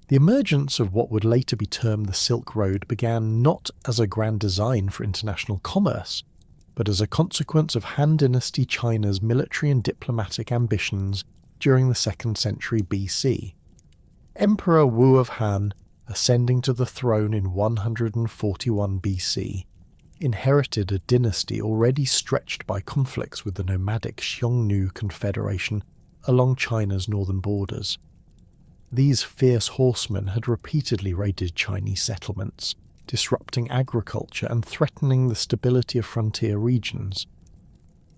The emergence of what would later be termed the Silk Road began not as a grand design for international commerce, but as a consequence of Han Dynasty China's military and diplomatic ambitions during the 2nd century BC. Emperor Wu of Han, ascending to the throne in 141 BC, inherited a dynasty already stretched by conflicts with the nomadic Xiongnu Confederation along China's northern borders. These fierce horsemen had repeatedly raided Chinese settlements, disrupting agriculture and threatening the stability of frontier regions.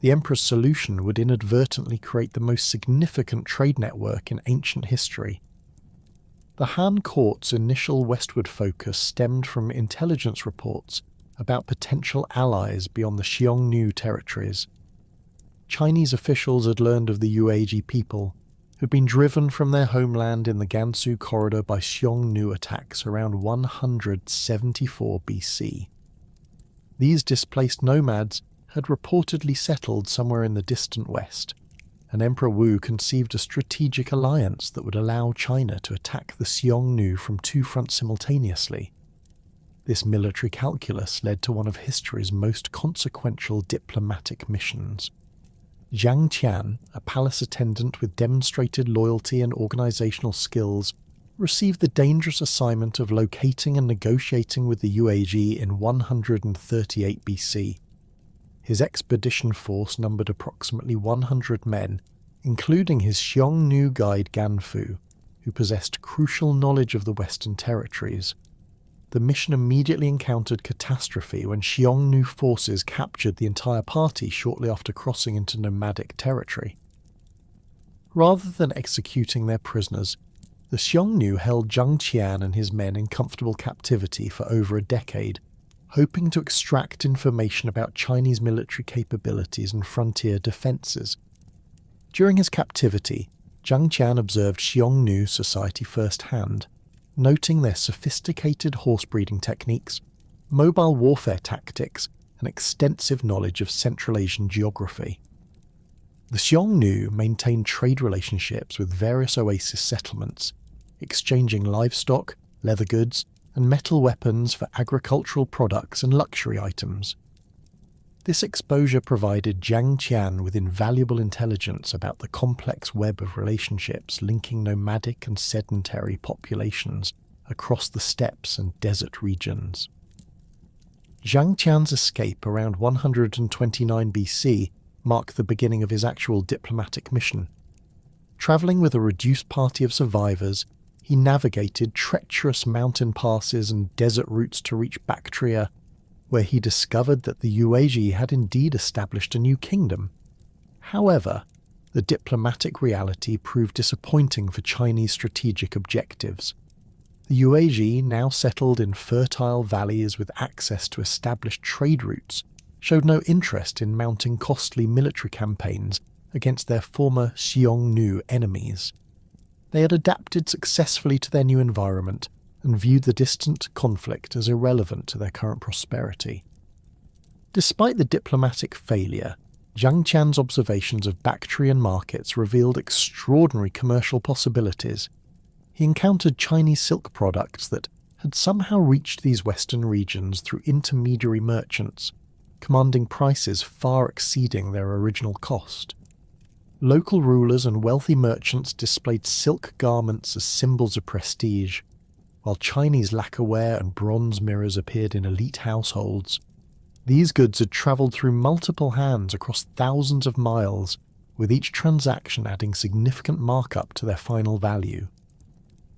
The emperor's solution would inadvertently create the most significant trade network in ancient history. The Han court's initial westward focus stemmed from intelligence reports about potential allies beyond the Xiongnu territories. Chinese officials had learned of the Yuezhi people, who'd been driven from their homeland in the Gansu corridor by Xiongnu attacks around 174 BC. These displaced nomads had reportedly settled somewhere in the distant west, and Emperor Wu conceived a strategic alliance that would allow China to attack the Xiongnu from two fronts simultaneously. This military calculus led to one of history's most consequential diplomatic missions. Zhang Qian, a palace attendant with demonstrated loyalty and organizational skills, received the dangerous assignment of locating and negotiating with the Yuezhi in 138 BC. His expedition force numbered approximately 100 men, including his Xiongnu guide Ganfu, who possessed crucial knowledge of the Western territories. The mission immediately encountered catastrophe when Xiongnu forces captured the entire party shortly after crossing into nomadic territory. Rather than executing their prisoners, the Xiongnu held Zhang Qian and his men in comfortable captivity for over a decade, hoping to extract information about Chinese military capabilities and frontier defences. During his captivity, Zhang Qian observed Xiongnu society firsthand, noting their sophisticated horse-breeding techniques, mobile warfare tactics, and extensive knowledge of Central Asian geography. The Xiongnu maintained trade relationships with various oasis settlements, exchanging livestock, leather goods, and metal weapons for agricultural products and luxury items. This exposure provided Zhang Qian with invaluable intelligence about the complex web of relationships linking nomadic and sedentary populations across the steppes and desert regions. Zhang Qian's escape around 129 BC marked the beginning of his actual diplomatic mission. Travelling with a reduced party of survivors, he navigated treacherous mountain passes and desert routes to reach Bactria, where he discovered that the Yuezhi had indeed established a new kingdom. However, the diplomatic reality proved disappointing for Chinese strategic objectives. The Yuezhi, now settled in fertile valleys with access to established trade routes, showed no interest in mounting costly military campaigns against their former Xiongnu enemies. They had adapted successfully to their new environment and viewed the distant conflict as irrelevant to their current prosperity. Despite the diplomatic failure, Zhang Qian's observations of Bactrian markets revealed extraordinary commercial possibilities. He encountered Chinese silk products that had somehow reached these western regions through intermediary merchants, commanding prices far exceeding their original cost. Local rulers and wealthy merchants displayed silk garments as symbols of prestige, while Chinese lacquerware and bronze mirrors appeared in elite households. These goods had travelled through multiple hands across thousands of miles, with each transaction adding significant markup to their final value.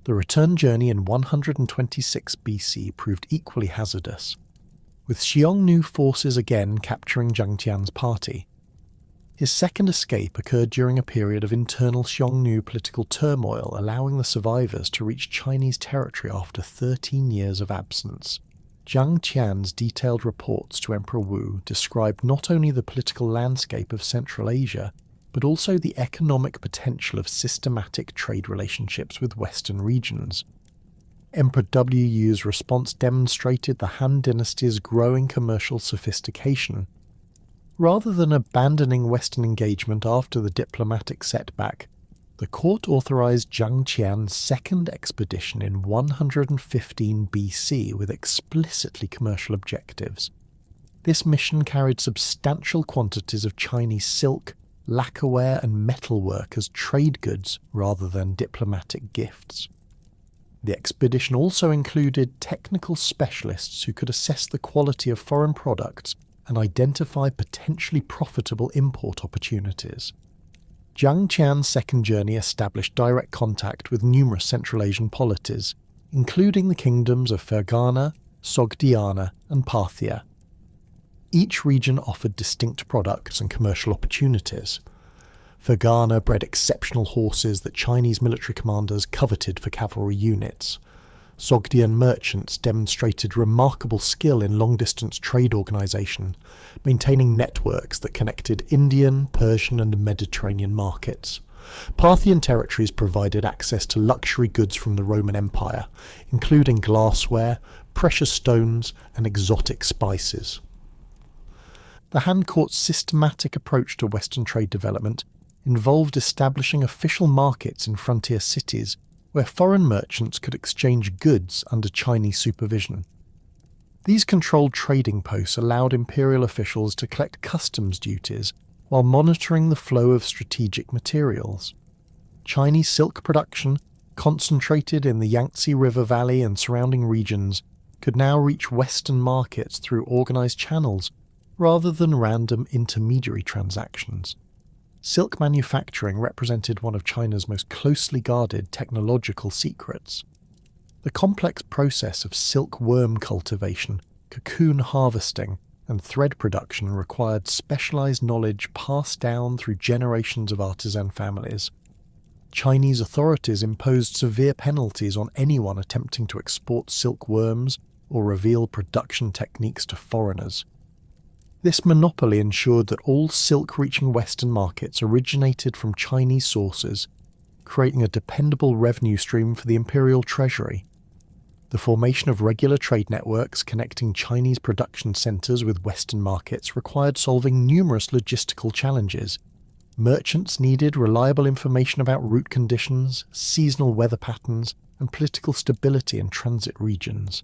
The return journey in 126 BC proved equally hazardous, with Xiongnu forces again capturing Zhang Qian's party. His second escape occurred during a period of internal Xiongnu political turmoil, allowing the survivors to reach Chinese territory after 13 years of absence. Zhang Qian's detailed reports to Emperor Wu described not only the political landscape of Central Asia, but also the economic potential of systematic trade relationships with Western regions. Emperor Wu's response demonstrated the Han Dynasty's growing commercial sophistication. Rather than abandoning Western engagement after the diplomatic setback, The court authorized Zhang Qian's second expedition in 115 BC with explicitly commercial objectives. This mission carried substantial quantities of Chinese silk, lacquerware and metalwork as trade goods rather than diplomatic gifts. The expedition also included technical specialists who could assess the quality of foreign products and identify potentially profitable import opportunities. Zhang Qian's second journey established direct contact with numerous Central Asian polities, including the kingdoms of Fergana, Sogdiana and Parthia. Each region offered distinct products and commercial opportunities. Fergana bred exceptional horses that Chinese military commanders coveted for cavalry units. Sogdian merchants demonstrated remarkable skill in long-distance trade organisation, maintaining networks that connected Indian, Persian and Mediterranean markets. Parthian territories provided access to luxury goods from the Roman Empire, including glassware, precious stones and exotic spices. The Han court's systematic approach to Western trade development involved establishing official markets in frontier cities where foreign merchants could exchange goods under Chinese supervision. These controlled trading posts allowed imperial officials to collect customs duties while monitoring the flow of strategic materials. Chinese silk production, concentrated in the Yangtze River Valley and surrounding regions, could now reach Western markets through organised channels rather than random intermediary transactions. Silk manufacturing represented one of China's most closely guarded technological secrets. The complex process of silkworm cultivation, cocoon harvesting, and thread production required specialized knowledge passed down through generations of artisan families. Chinese authorities imposed severe penalties on anyone attempting to export silkworms or reveal production techniques to foreigners. This monopoly ensured that all silk reaching Western markets originated from Chinese sources, creating a dependable revenue stream for the imperial treasury. The formation of regular trade networks connecting Chinese production centres with Western markets required solving numerous logistical challenges. Merchants needed reliable information about route conditions, seasonal weather patterns, and political stability in transit regions.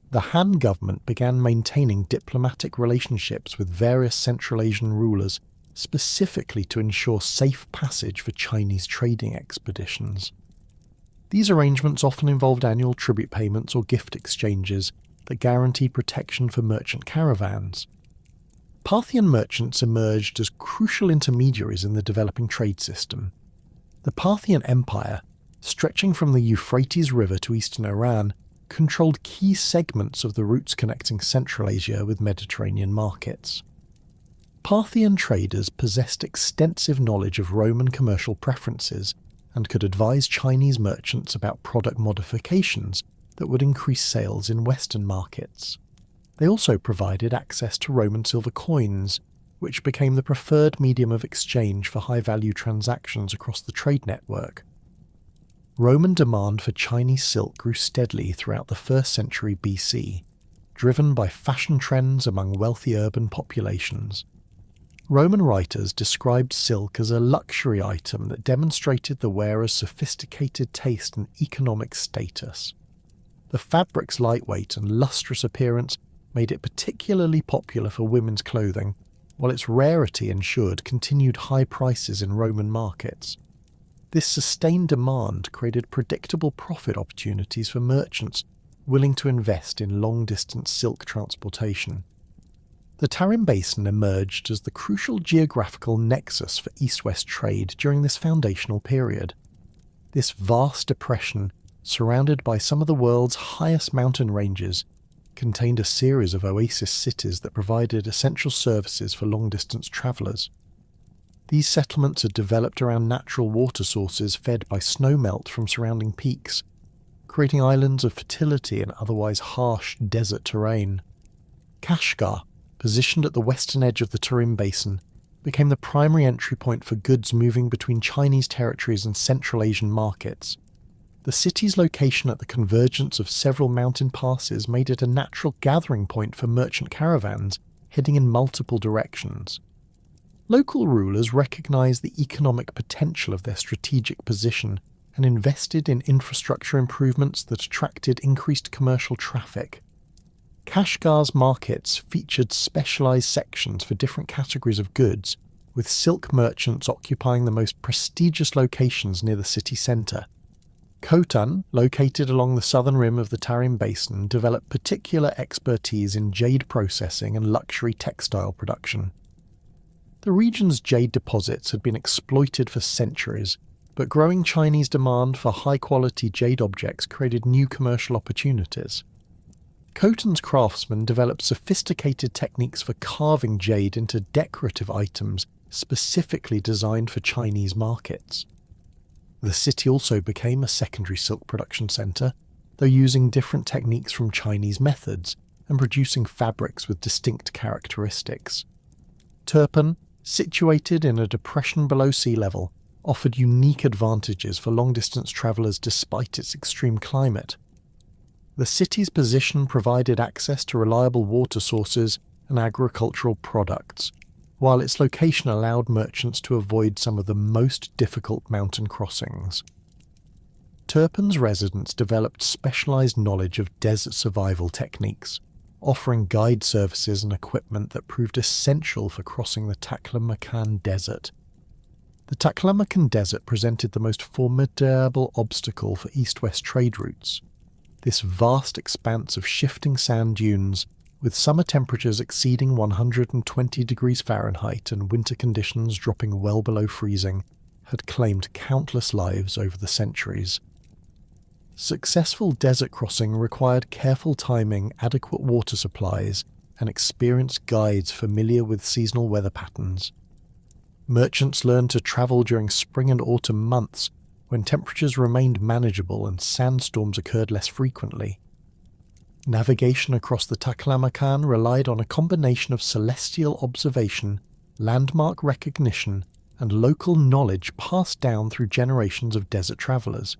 The Han government began maintaining diplomatic relationships with various Central Asian rulers, specifically to ensure safe passage for Chinese trading expeditions. These arrangements often involved annual tribute payments or gift exchanges that guaranteed protection for merchant caravans. Parthian merchants emerged as crucial intermediaries in the developing trade system. The Parthian Empire, stretching from the Euphrates River to eastern Iran, controlled key segments of the routes connecting Central Asia with Mediterranean markets. Parthian traders possessed extensive knowledge of Roman commercial preferences and could advise Chinese merchants about product modifications that would increase sales in Western markets. They also provided access to Roman silver coins, which became the preferred medium of exchange for high-value transactions across the trade network. Roman demand for Chinese silk grew steadily throughout the 1st century BC, driven by fashion trends among wealthy urban populations. Roman writers described silk as a luxury item that demonstrated the wearer's sophisticated taste and economic status. The fabric's lightweight and lustrous appearance made it particularly popular for women's clothing, while its rarity ensured continued high prices in Roman markets. This sustained demand created predictable profit opportunities for merchants willing to invest in long-distance silk transportation. The Tarim Basin emerged as the crucial geographical nexus for east-west trade during this foundational period. This vast depression, surrounded by some of the world's highest mountain ranges, contained a series of oasis cities that provided essential services for long-distance travellers. These settlements had developed around natural water sources fed by snowmelt from surrounding peaks, creating islands of fertility in otherwise harsh desert terrain. Kashgar, positioned at the western edge of the Tarim Basin, became the primary entry point for goods moving between Chinese territories and Central Asian markets. The city's location at the convergence of several mountain passes made it a natural gathering point for merchant caravans heading in multiple directions. Local rulers recognized the economic potential of their strategic position and invested in infrastructure improvements that attracted increased commercial traffic. Kashgar's markets featured specialized sections for different categories of goods, with silk merchants occupying the most prestigious locations near the city centre. Khotan, located along the southern rim of the Tarim Basin, developed particular expertise in jade processing and luxury textile production. The region's jade deposits had been exploited for centuries, but growing Chinese demand for high-quality jade objects created new commercial opportunities. Khotan's craftsmen developed sophisticated techniques for carving jade into decorative items specifically designed for Chinese markets. The city also became a secondary silk production centre, though using different techniques from Chinese methods and producing fabrics with distinct characteristics. Turpan, situated in a depression below sea level, offered unique advantages for long-distance travellers despite its extreme climate. The city's position provided access to reliable water sources and agricultural products, while its location allowed merchants to avoid some of the most difficult mountain crossings. Turpan's residents developed specialized knowledge of desert survival techniques, offering guide services and equipment that proved essential for crossing the Taklamakan Desert. The Taklamakan Desert presented the most formidable obstacle for east-west trade routes. This vast expanse of shifting sand dunes, with summer temperatures exceeding 120 degrees Fahrenheit and winter conditions dropping well below freezing, had claimed countless lives over the centuries. Successful desert crossing required careful timing, adequate water supplies, and experienced guides familiar with seasonal weather patterns. Merchants learned to travel during spring and autumn months, when temperatures remained manageable and sandstorms occurred less frequently. Navigation across the Taklamakan relied on a combination of celestial observation, landmark recognition, and local knowledge passed down through generations of desert travellers.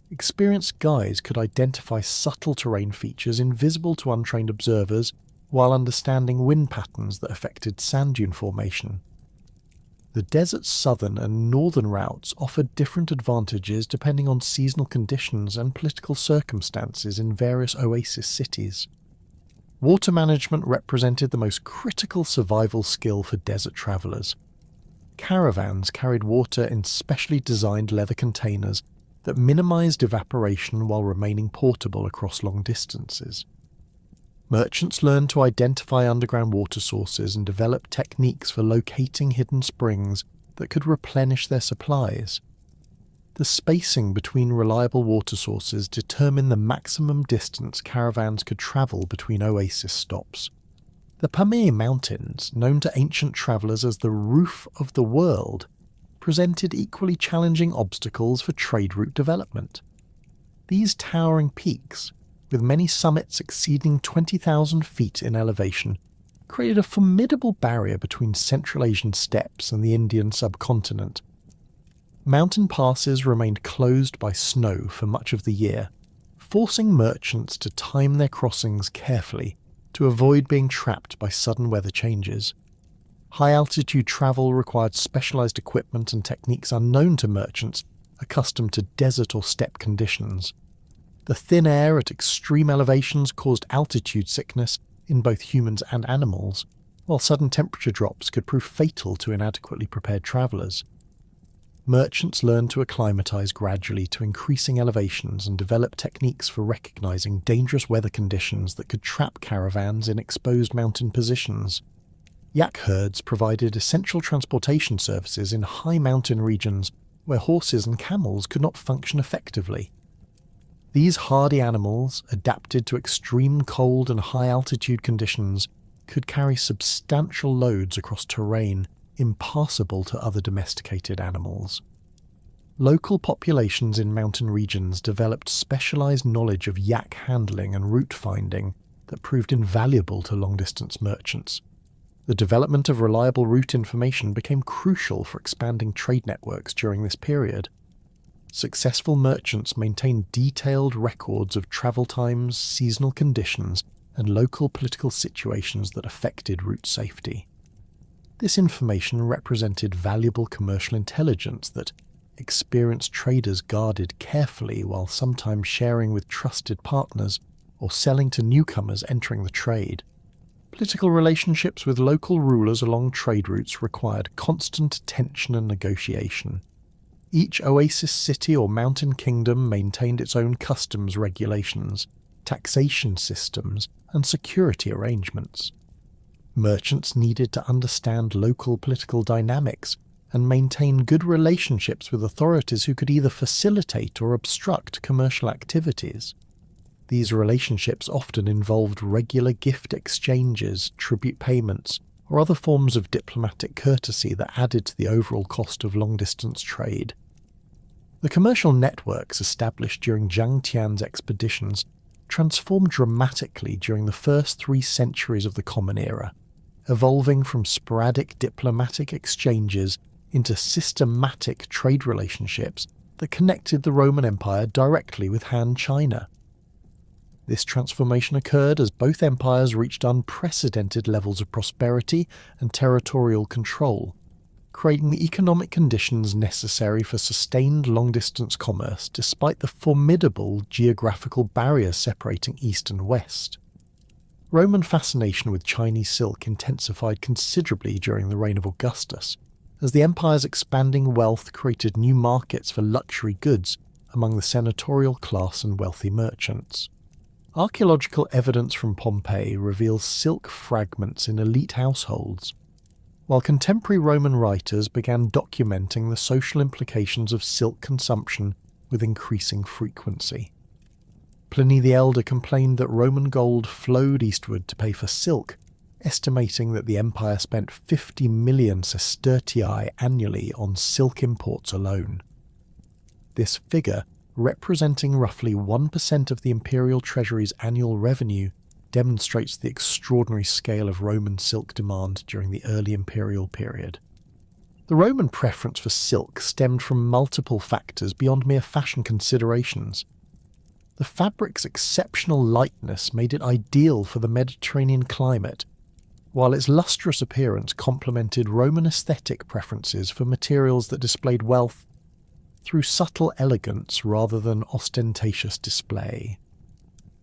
Experienced guides could identify subtle terrain features invisible to untrained observers while understanding wind patterns that affected sand dune formation. The desert's southern and northern routes offered different advantages depending on seasonal conditions and political circumstances in various oasis cities. Water management represented the most critical survival skill for desert travellers. Caravans carried water in specially designed leather containers that minimized evaporation while remaining portable across long distances. Merchants learned to identify underground water sources and develop techniques for locating hidden springs that could replenish their supplies. The spacing between reliable water sources determined the maximum distance caravans could travel between oasis stops. The Pamir Mountains, known to ancient travellers as the roof of the world, presented equally challenging obstacles for trade route development. These towering peaks, with many summits exceeding 20,000 feet in elevation, created a formidable barrier between Central Asian steppes and the Indian subcontinent. Mountain passes remained closed by snow for much of the year, forcing merchants to time their crossings carefully to avoid being trapped by sudden weather changes. High-altitude travel required specialized equipment and techniques unknown to merchants accustomed to desert or steppe conditions. The thin air at extreme elevations caused altitude sickness in both humans and animals, while sudden temperature drops could prove fatal to inadequately prepared travellers. Merchants learned to acclimatize gradually to increasing elevations and develop techniques for recognizing dangerous weather conditions that could trap caravans in exposed mountain positions. Yak herds provided essential transportation services in high mountain regions where horses and camels could not function effectively. These hardy animals, adapted to extreme cold and high-altitude conditions, could carry substantial loads across terrain impassable to other domesticated animals. Local populations in mountain regions developed specialized knowledge of yak handling and route finding that proved invaluable to long-distance merchants. The development of reliable route information became crucial for expanding trade networks during this period. Successful merchants maintained detailed records of travel times, seasonal conditions, and local political situations that affected route safety. This information represented valuable commercial intelligence that experienced traders guarded carefully while sometimes sharing with trusted partners or selling to newcomers entering the trade. Political relationships with local rulers along trade routes required constant attention and negotiation. Each oasis city or mountain kingdom maintained its own customs regulations, taxation systems, and security arrangements. Merchants needed to understand local political dynamics and maintain good relationships with authorities who could either facilitate or obstruct commercial activities. These relationships often involved regular gift exchanges, tribute payments, or other forms of diplomatic courtesy that added to the overall cost of long-distance trade. The commercial networks established during Zhang Tian's expeditions transformed dramatically during the first 3 centuries of the Common Era, evolving from sporadic diplomatic exchanges into systematic trade relationships that connected the Roman Empire directly with Han China. This transformation occurred as both empires reached unprecedented levels of prosperity and territorial control, creating the economic conditions necessary for sustained long-distance commerce despite the formidable geographical barriers separating East and West. Roman fascination with Chinese silk intensified considerably during the reign of Augustus, as the empire's expanding wealth created new markets for luxury goods among the senatorial class and wealthy merchants. Archaeological evidence from Pompeii reveals silk fragments in elite households, while contemporary Roman writers began documenting the social implications of silk consumption with increasing frequency. Pliny the Elder complained that Roman gold flowed eastward to pay for silk, estimating that the empire spent 50 million sestertii annually on silk imports alone. This figure, representing roughly 1% of the imperial treasury's annual revenue, demonstrates the extraordinary scale of Roman silk demand during the early imperial period. The Roman preference for silk stemmed from multiple factors beyond mere fashion considerations. The fabric's exceptional lightness made it ideal for the Mediterranean climate, while its lustrous appearance complemented Roman aesthetic preferences for materials that displayed wealth through subtle elegance rather than ostentatious display.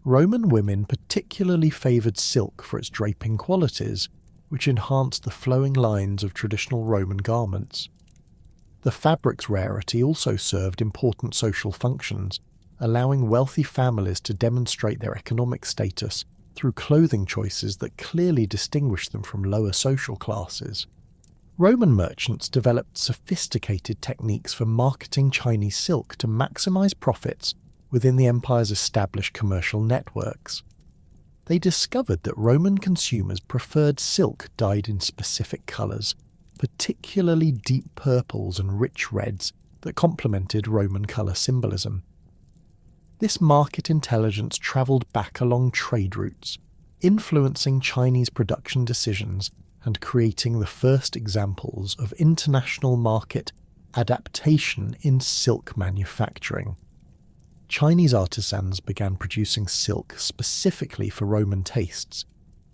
Roman women particularly favoured silk for its draping qualities, which enhanced the flowing lines of traditional Roman garments. The fabric's rarity also served important social functions, allowing wealthy families to demonstrate their economic status through clothing choices that clearly distinguished them from lower social classes. Roman merchants developed sophisticated techniques for marketing Chinese silk to maximize profits within the empire's established commercial networks. They discovered that Roman consumers preferred silk dyed in specific colors, particularly deep purples and rich reds that complemented Roman color symbolism. This market intelligence traveled back along trade routes, influencing Chinese production decisions and creating the first examples of international market adaptation in silk manufacturing. Chinese artisans began producing silk specifically for Roman tastes,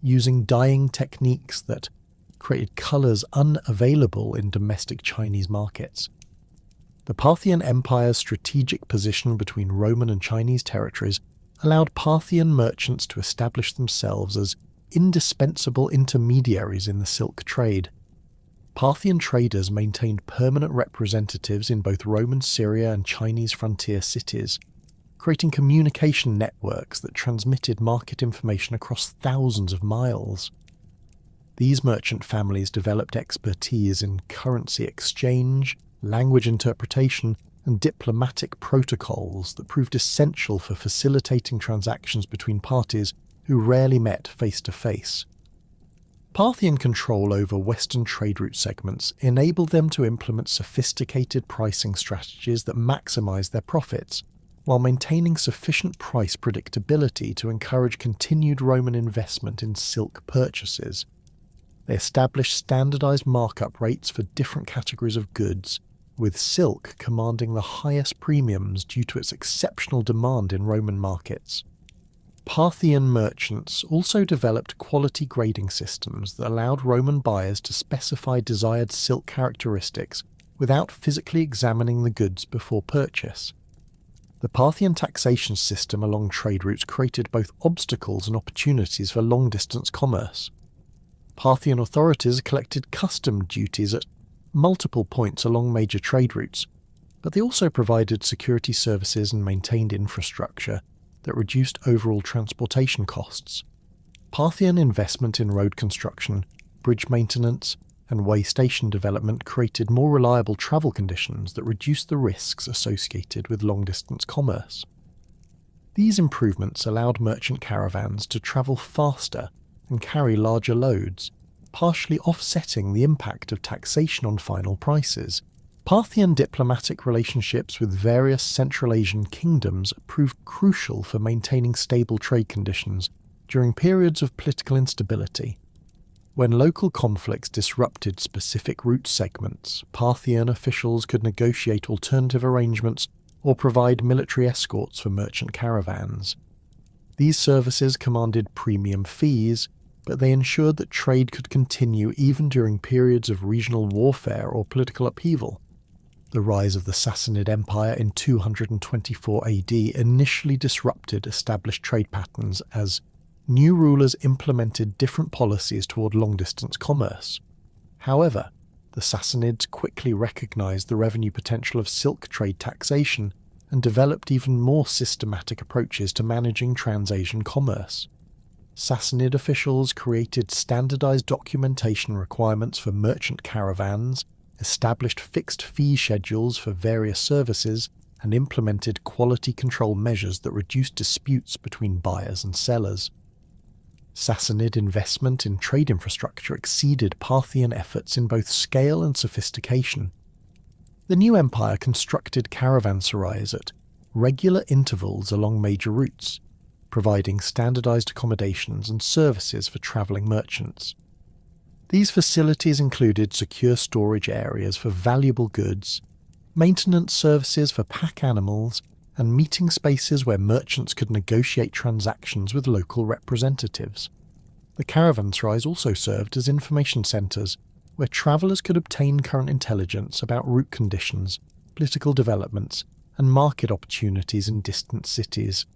using dyeing techniques that created colours unavailable in domestic Chinese markets. The Parthian Empire's strategic position between Roman and Chinese territories allowed Parthian merchants to establish themselves as indispensable intermediaries in the silk trade. Parthian traders maintained permanent representatives in both Roman Syria and Chinese frontier cities, creating communication networks that transmitted market information across thousands of miles. These merchant families developed expertise in currency exchange, language interpretation, and diplomatic protocols that proved essential for facilitating transactions between parties who rarely met face-to-face. Parthian control over Western trade route segments enabled them to implement sophisticated pricing strategies that maximized their profits, while maintaining sufficient price predictability to encourage continued Roman investment in silk purchases. They established standardized markup rates for different categories of goods, with silk commanding the highest premiums due to its exceptional demand in Roman markets. Parthian merchants also developed quality grading systems that allowed Roman buyers to specify desired silk characteristics without physically examining the goods before purchase. The Parthian taxation system along trade routes created both obstacles and opportunities for long-distance commerce. Parthian authorities collected custom duties at multiple points along major trade routes, but they also provided security services and maintained infrastructure that reduced overall transportation costs. Parthian investment in road construction, bridge maintenance, and way station development created more reliable travel conditions that reduced the risks associated with long-distance commerce. These improvements allowed merchant caravans to travel faster and carry larger loads, partially offsetting the impact of taxation on final prices. Parthian diplomatic relationships with various Central Asian kingdoms proved crucial for maintaining stable trade conditions during periods of political instability. When local conflicts disrupted specific route segments, Parthian officials could negotiate alternative arrangements or provide military escorts for merchant caravans. These services commanded premium fees, but they ensured that trade could continue even during periods of regional warfare or political upheaval. The rise of the Sassanid Empire in 224 AD initially disrupted established trade patterns as new rulers implemented different policies toward long-distance commerce. However, the Sassanids quickly recognized the revenue potential of silk trade taxation and developed even more systematic approaches to managing trans-Asian commerce. Sassanid officials created standardized documentation requirements for merchant caravans, established fixed fee schedules for various services, and implemented quality control measures that reduced disputes between buyers and sellers. Sassanid investment in trade infrastructure exceeded Parthian efforts in both scale and sophistication. The new empire constructed caravanserais at regular intervals along major routes, providing standardized accommodations and services for traveling merchants. These facilities included secure storage areas for valuable goods, maintenance services for pack animals, and meeting spaces where merchants could negotiate transactions with local representatives. The caravanserais also served as information centres, where travellers could obtain current intelligence about route conditions, political developments, and market opportunities in distant cities.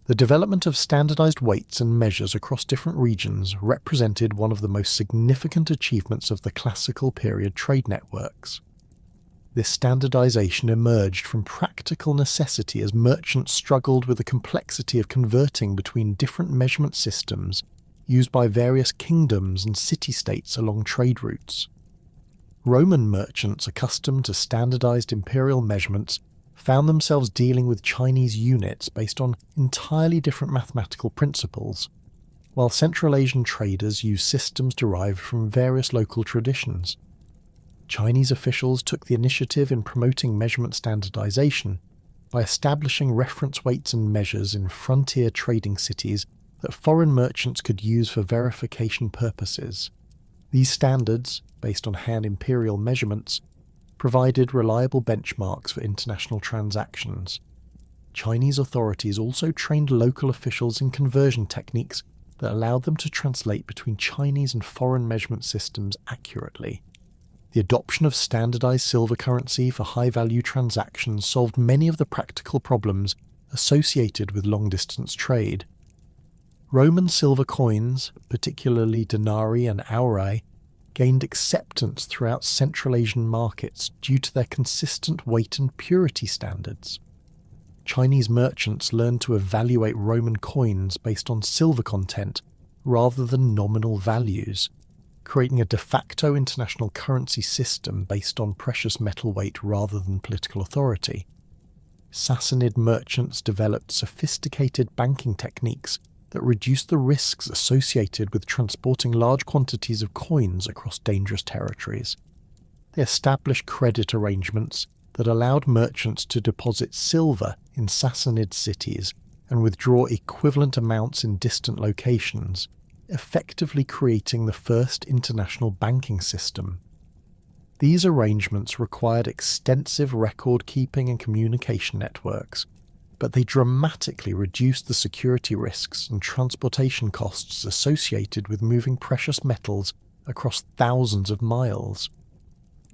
The development of standardized weights and measures across different regions represented one of the most significant achievements of the classical period trade networks. This standardization emerged from practical necessity as merchants struggled with the complexity of converting between different measurement systems used by various kingdoms and city-states along trade routes. Roman merchants accustomed to standardized imperial measurements found themselves dealing with Chinese units based on entirely different mathematical principles, while Central Asian traders used systems derived from various local traditions. Chinese officials took the initiative in promoting measurement standardization by establishing reference weights and measures in frontier trading cities that foreign merchants could use for verification purposes. These standards, based on Han imperial measurements, provided reliable benchmarks for international transactions. Chinese authorities also trained local officials in conversion techniques that allowed them to translate between Chinese and foreign measurement systems accurately. The adoption of standardized silver currency for high-value transactions solved many of the practical problems associated with long-distance trade. Roman silver coins, particularly denarii and aurei, gained acceptance throughout Central Asian markets due to their consistent weight and purity standards. Chinese merchants learned to evaluate Roman coins based on silver content rather than nominal values, creating a de facto international currency system based on precious metal weight rather than political authority. Sassanid merchants developed sophisticated banking techniques that reduced the risks associated with transporting large quantities of coins across dangerous territories. They established credit arrangements that allowed merchants to deposit silver in Sassanid cities and withdraw equivalent amounts in distant locations, effectively creating the first international banking system. These arrangements required extensive record-keeping and communication networks, but they dramatically reduced the security risks and transportation costs associated with moving precious metals across thousands of miles.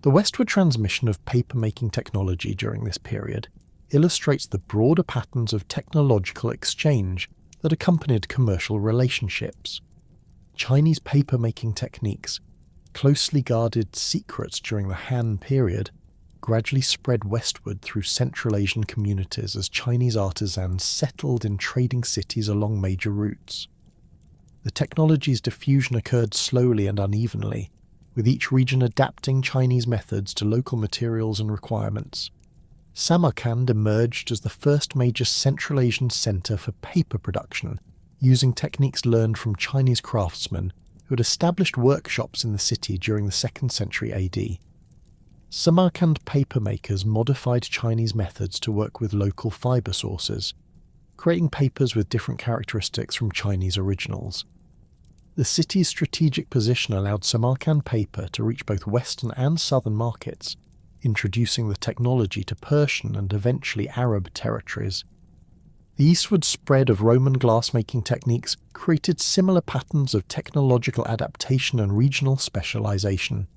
The westward transmission of paper-making technology during this period illustrates the broader patterns of technological exchange that accompanied commercial relationships. Chinese paper-making techniques, closely guarded secrets during the Han period, gradually spread westward through Central Asian communities as Chinese artisans settled in trading cities along major routes. The technology's diffusion occurred slowly and unevenly, with each region adapting Chinese methods to local materials and requirements. Samarkand emerged as the first major Central Asian centre for paper production, using techniques learned from Chinese craftsmen who had established workshops in the city during the 2nd century AD. Samarkand papermakers modified Chinese methods to work with local fibre sources, creating papers with different characteristics from Chinese originals. The city's strategic position allowed Samarkand paper to reach both Western and Southern markets, introducing the technology to Persian and eventually Arab territories. The eastward spread of Roman glassmaking techniques created similar patterns of technological adaptation and regional specialization.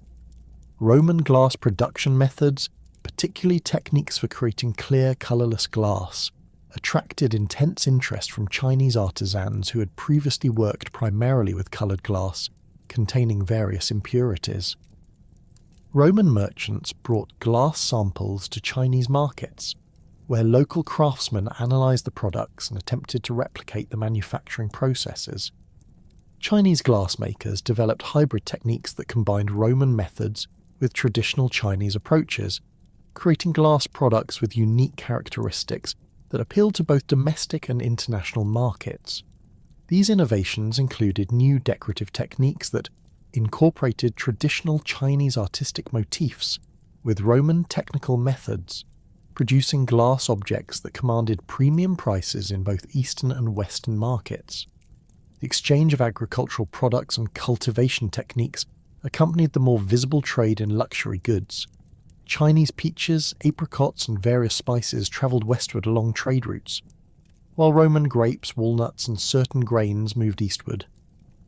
Roman glass production methods, particularly techniques for creating clear, colourless glass, attracted intense interest from Chinese artisans who had previously worked primarily with coloured glass, containing various impurities. Roman merchants brought glass samples to Chinese markets, where local craftsmen analysed the products and attempted to replicate the manufacturing processes. Chinese glassmakers developed hybrid techniques that combined Roman methods with traditional Chinese approaches, creating glass products with unique characteristics that appealed to both domestic and international markets. These innovations included new decorative techniques that incorporated traditional Chinese artistic motifs with Roman technical methods, producing glass objects that commanded premium prices in both Eastern and Western markets. The exchange of agricultural products and cultivation techniques accompanied the more visible trade in luxury goods. Chinese peaches, apricots, and various spices travelled westward along trade routes, while Roman grapes, walnuts, and certain grains moved eastward.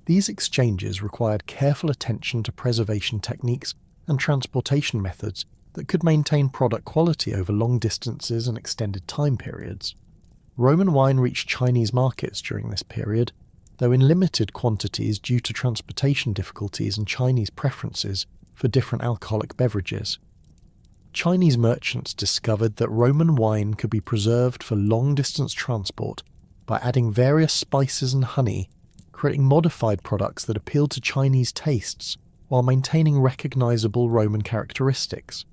These exchanges required careful attention to preservation techniques and transportation methods that could maintain product quality over long distances and extended time periods. Roman wine reached Chinese markets during this period, though in limited quantities due to transportation difficulties and Chinese preferences for different alcoholic beverages. Chinese merchants discovered that Roman wine could be preserved for long-distance transport by adding various spices and honey, creating modified products that appealed to Chinese tastes while maintaining recognizable Roman characteristics.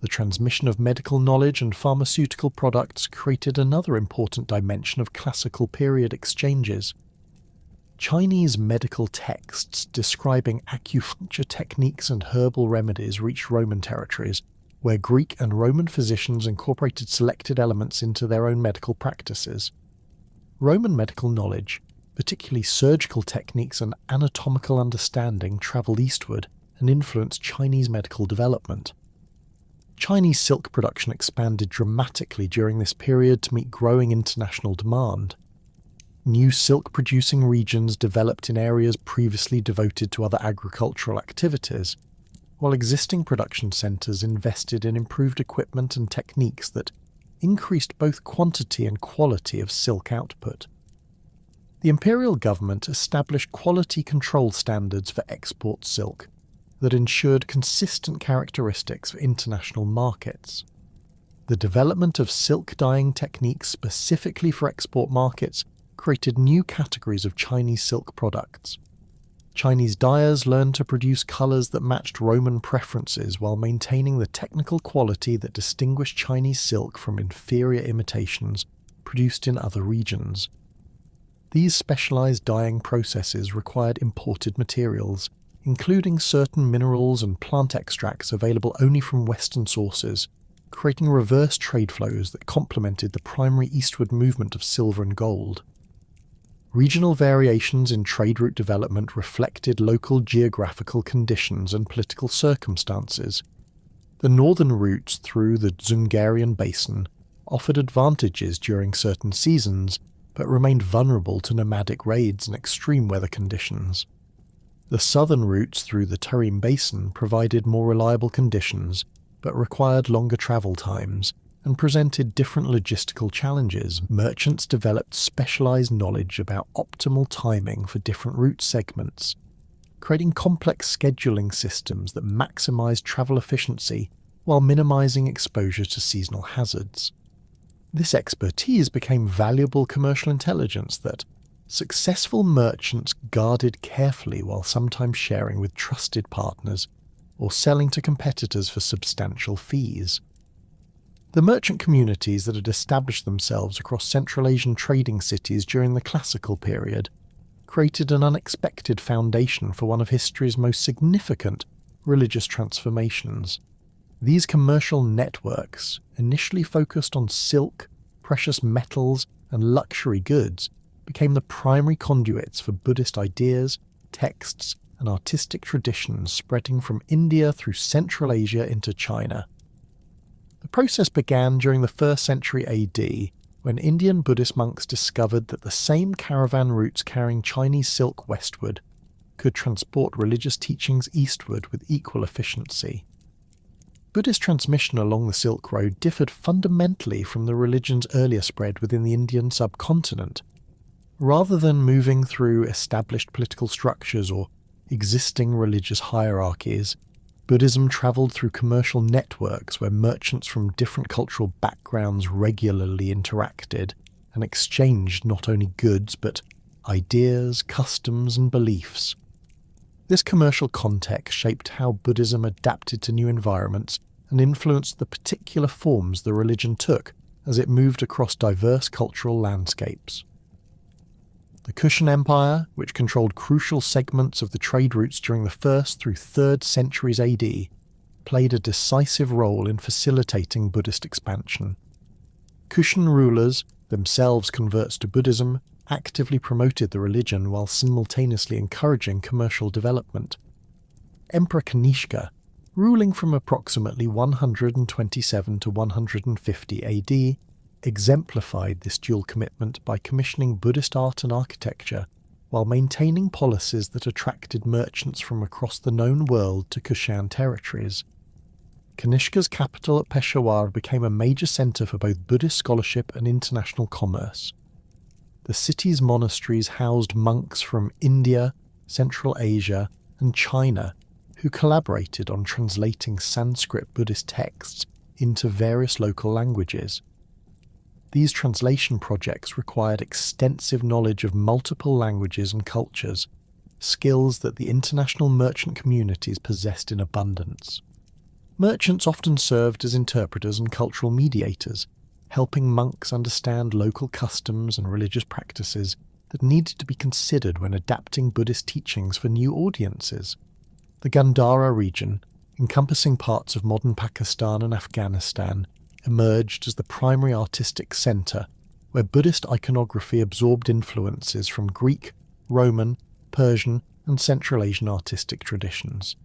The transmission of medical knowledge and pharmaceutical products created another important dimension of classical period exchanges. Chinese medical texts describing acupuncture techniques and herbal remedies reached Roman territories, where Greek and Roman physicians incorporated selected elements into their own medical practices. Roman medical knowledge, particularly surgical techniques and anatomical understanding, travelled eastward and influenced Chinese medical development. Chinese silk production expanded dramatically during this period to meet growing international demand. New silk-producing regions developed in areas previously devoted to other agricultural activities, while existing production centres invested in improved equipment and techniques that increased both quantity and quality of silk output. The imperial government established quality control standards for export silk that ensured consistent characteristics for international markets. The development of silk dyeing techniques specifically for export markets created new categories of Chinese silk products. Chinese dyers learned to produce colours that matched Roman preferences while maintaining the technical quality that distinguished Chinese silk from inferior imitations produced in other regions. These specialised dyeing processes required imported materials, including certain minerals and plant extracts available only from Western sources, creating reverse trade flows that complemented the primary eastward movement of silver and gold. Regional variations in trade route development reflected local geographical conditions and political circumstances. The northern routes through the Zungarian basin offered advantages during certain seasons, but remained vulnerable to nomadic raids and extreme weather conditions. The southern routes through the Tarim Basin provided more reliable conditions, but required longer travel times, and presented different logistical challenges. Merchants developed specialized knowledge about optimal timing for different route segments, creating complex scheduling systems that maximized travel efficiency while minimizing exposure to seasonal hazards. This expertise became valuable commercial intelligence that successful merchants guarded carefully while sometimes sharing with trusted partners or selling to competitors for substantial fees. The merchant communities that had established themselves across Central Asian trading cities during the classical period created an unexpected foundation for one of history's most significant religious transformations. These commercial networks, initially focused on silk, precious metals, and luxury goods, became the primary conduits for Buddhist ideas, texts, and artistic traditions spreading from India through Central Asia into China. The process began during the 1st century AD, when Indian Buddhist monks discovered that the same caravan routes carrying Chinese silk westward could transport religious teachings eastward with equal efficiency. Buddhist transmission along the Silk Road differed fundamentally from the religion's earlier spread within the Indian subcontinent. Rather than moving through established political structures or existing religious hierarchies, Buddhism travelled through commercial networks where merchants from different cultural backgrounds regularly interacted and exchanged not only goods but ideas, customs, and beliefs. This commercial context shaped how Buddhism adapted to new environments and influenced the particular forms the religion took as it moved across diverse cultural landscapes. The Kushan Empire, which controlled crucial segments of the trade routes during the 1st through 3rd centuries AD, played a decisive role in facilitating Buddhist expansion. Kushan rulers, themselves converts to Buddhism, actively promoted the religion while simultaneously encouraging commercial development. Emperor Kanishka, ruling from approximately 127 to 150 AD, exemplified this dual commitment by commissioning Buddhist art and architecture while maintaining policies that attracted merchants from across the known world to Kushan territories. Kanishka's capital at Peshawar became a major centre for both Buddhist scholarship and international commerce. The city's monasteries housed monks from India, Central Asia, and China who collaborated on translating Sanskrit Buddhist texts into various local languages. These translation projects required extensive knowledge of multiple languages and cultures, skills that the international merchant communities possessed in abundance. Merchants often served as interpreters and cultural mediators, helping monks understand local customs and religious practices that needed to be considered when adapting Buddhist teachings for new audiences. The Gandhara region, encompassing parts of modern Pakistan and Afghanistan, emerged as the primary artistic centre, where Buddhist iconography absorbed influences from Greek, Roman, Persian, and Central Asian artistic traditions.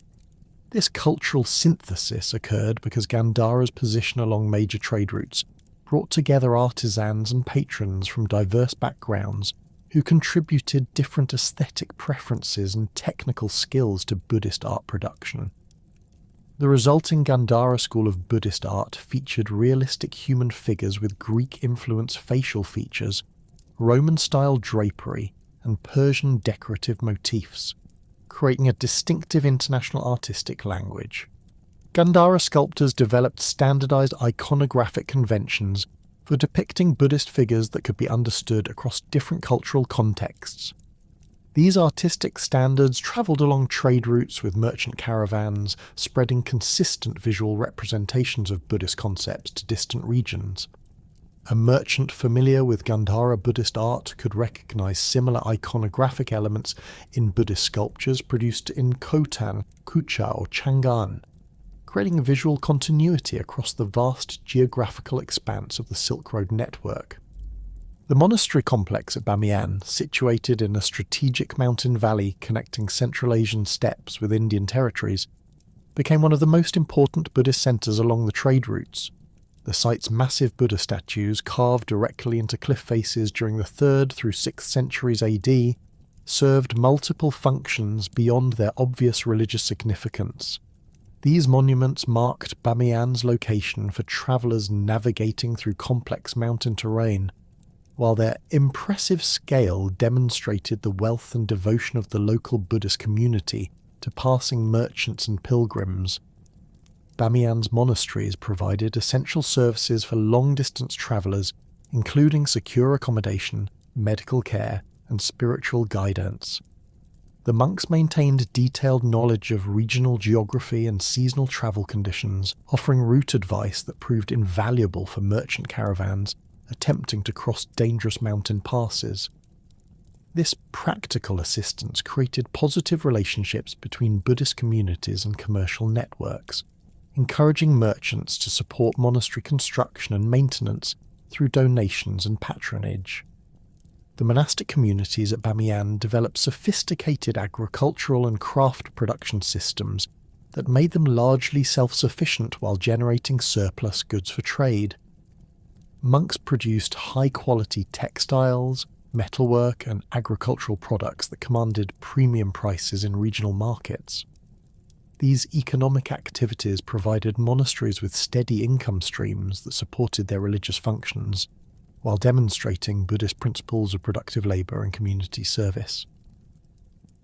This cultural synthesis occurred because Gandhara's position along major trade routes brought together artisans and patrons from diverse backgrounds who contributed different aesthetic preferences and technical skills to Buddhist art production. The resulting Gandhara school of Buddhist art featured realistic human figures with Greek-influenced facial features, Roman-style drapery, and Persian decorative motifs, creating a distinctive international artistic language. Gandhara sculptors developed standardized iconographic conventions for depicting Buddhist figures that could be understood across different cultural contexts. These artistic standards travelled along trade routes with merchant caravans, spreading consistent visual representations of Buddhist concepts to distant regions. A merchant familiar with Gandhara Buddhist art could recognise similar iconographic elements in Buddhist sculptures produced in Khotan, Kucha or Chang'an, creating visual continuity across the vast geographical expanse of the Silk Road network. The monastery complex at Bamiyan, situated in a strategic mountain valley connecting Central Asian steppes with Indian territories, became one of the most important Buddhist centres along the trade routes. The site's massive Buddha statues, carved directly into cliff faces during the 3rd through 6th centuries AD, served multiple functions beyond their obvious religious significance. These monuments marked Bamiyan's location for travellers navigating through complex mountain terrain, while their impressive scale demonstrated the wealth and devotion of the local Buddhist community to passing merchants and pilgrims. Bamiyan's monasteries provided essential services for long-distance travellers, including secure accommodation, medical care, and spiritual guidance. The monks maintained detailed knowledge of regional geography and seasonal travel conditions, offering route advice that proved invaluable for merchant caravans attempting to cross dangerous mountain passes. This practical assistance created positive relationships between Buddhist communities and commercial networks, encouraging merchants to support monastery construction and maintenance through donations and patronage. The monastic communities at Bamiyan developed sophisticated agricultural and craft production systems that made them largely self-sufficient while generating surplus goods for trade. Monks produced high-quality textiles, metalwork, and agricultural products that commanded premium prices in regional markets. These economic activities provided monasteries with steady income streams that supported their religious functions, while demonstrating Buddhist principles of productive labour and community service.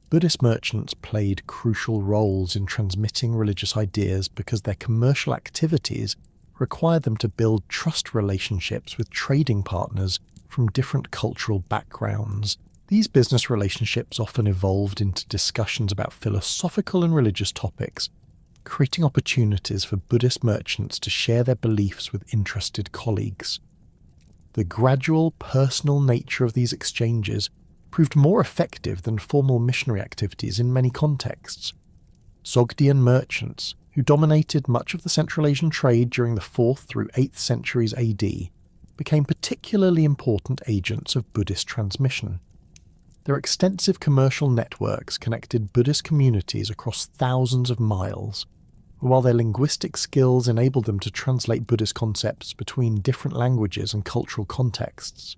Buddhist merchants played crucial roles in transmitting religious ideas because their commercial activities required them to build trust relationships with trading partners from different cultural backgrounds. These business relationships often evolved into discussions about philosophical and religious topics, creating opportunities for Buddhist merchants to share their beliefs with interested colleagues. The gradual, personal nature of these exchanges proved more effective than formal missionary activities in many contexts. Sogdian merchants, who dominated much of the Central Asian trade during the 4th through 8th centuries AD, became particularly important agents of Buddhist transmission. Their extensive commercial networks connected Buddhist communities across thousands of miles, while their linguistic skills enabled them to translate Buddhist concepts between different languages and cultural contexts.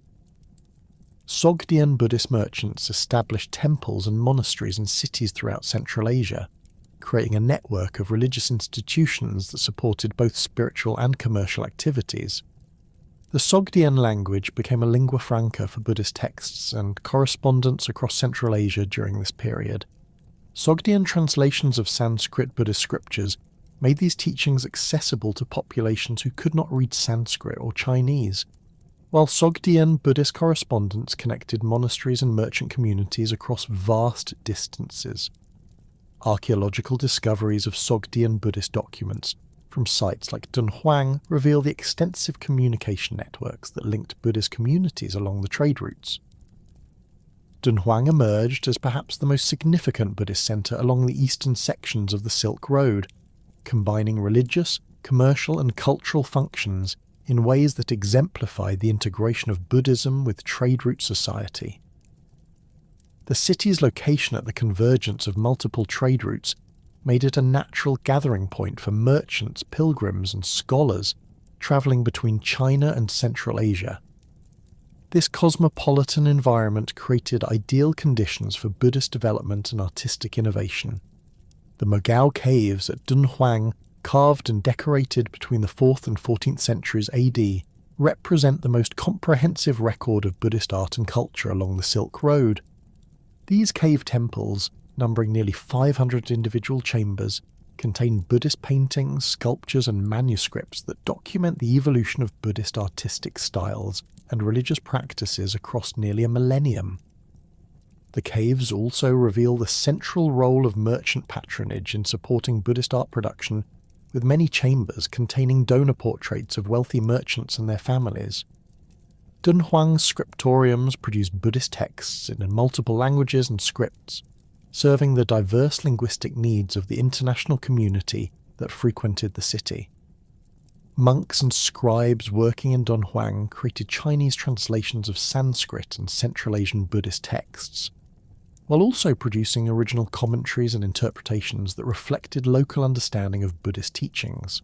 Sogdian Buddhist merchants established temples and monasteries in cities throughout Central Asia, creating a network of religious institutions that supported both spiritual and commercial activities. The Sogdian language became a lingua franca for Buddhist texts and correspondence across Central Asia during this period. Sogdian translations of Sanskrit Buddhist scriptures made these teachings accessible to populations who could not read Sanskrit or Chinese, while Sogdian Buddhist correspondence connected monasteries and merchant communities across vast distances. Archaeological discoveries of Sogdian Buddhist documents from sites like Dunhuang reveal the extensive communication networks that linked Buddhist communities along the trade routes. Dunhuang emerged as perhaps the most significant Buddhist centre along the eastern sections of the Silk Road, combining religious, commercial and cultural functions in ways that exemplified the integration of Buddhism with trade route society. The city's location at the convergence of multiple trade routes made it a natural gathering point for merchants, pilgrims and scholars travelling between China and Central Asia. This cosmopolitan environment created ideal conditions for Buddhist development and artistic innovation. The Mogao caves at Dunhuang, carved and decorated between the 4th and 14th centuries AD, represent the most comprehensive record of Buddhist art and culture along the Silk Road. These cave temples, numbering nearly 500 individual chambers, contain Buddhist paintings, sculptures and manuscripts that document the evolution of Buddhist artistic styles and religious practices across nearly a millennium. The caves also reveal the central role of merchant patronage in supporting Buddhist art production, with many chambers containing donor portraits of wealthy merchants and their families. Dunhuang's scriptoriums produce Buddhist texts in multiple languages and scripts, serving the diverse linguistic needs of the international community that frequented the city. Monks and scribes working in Dunhuang created Chinese translations of Sanskrit and Central Asian Buddhist texts, while also producing original commentaries and interpretations that reflected local understanding of Buddhist teachings.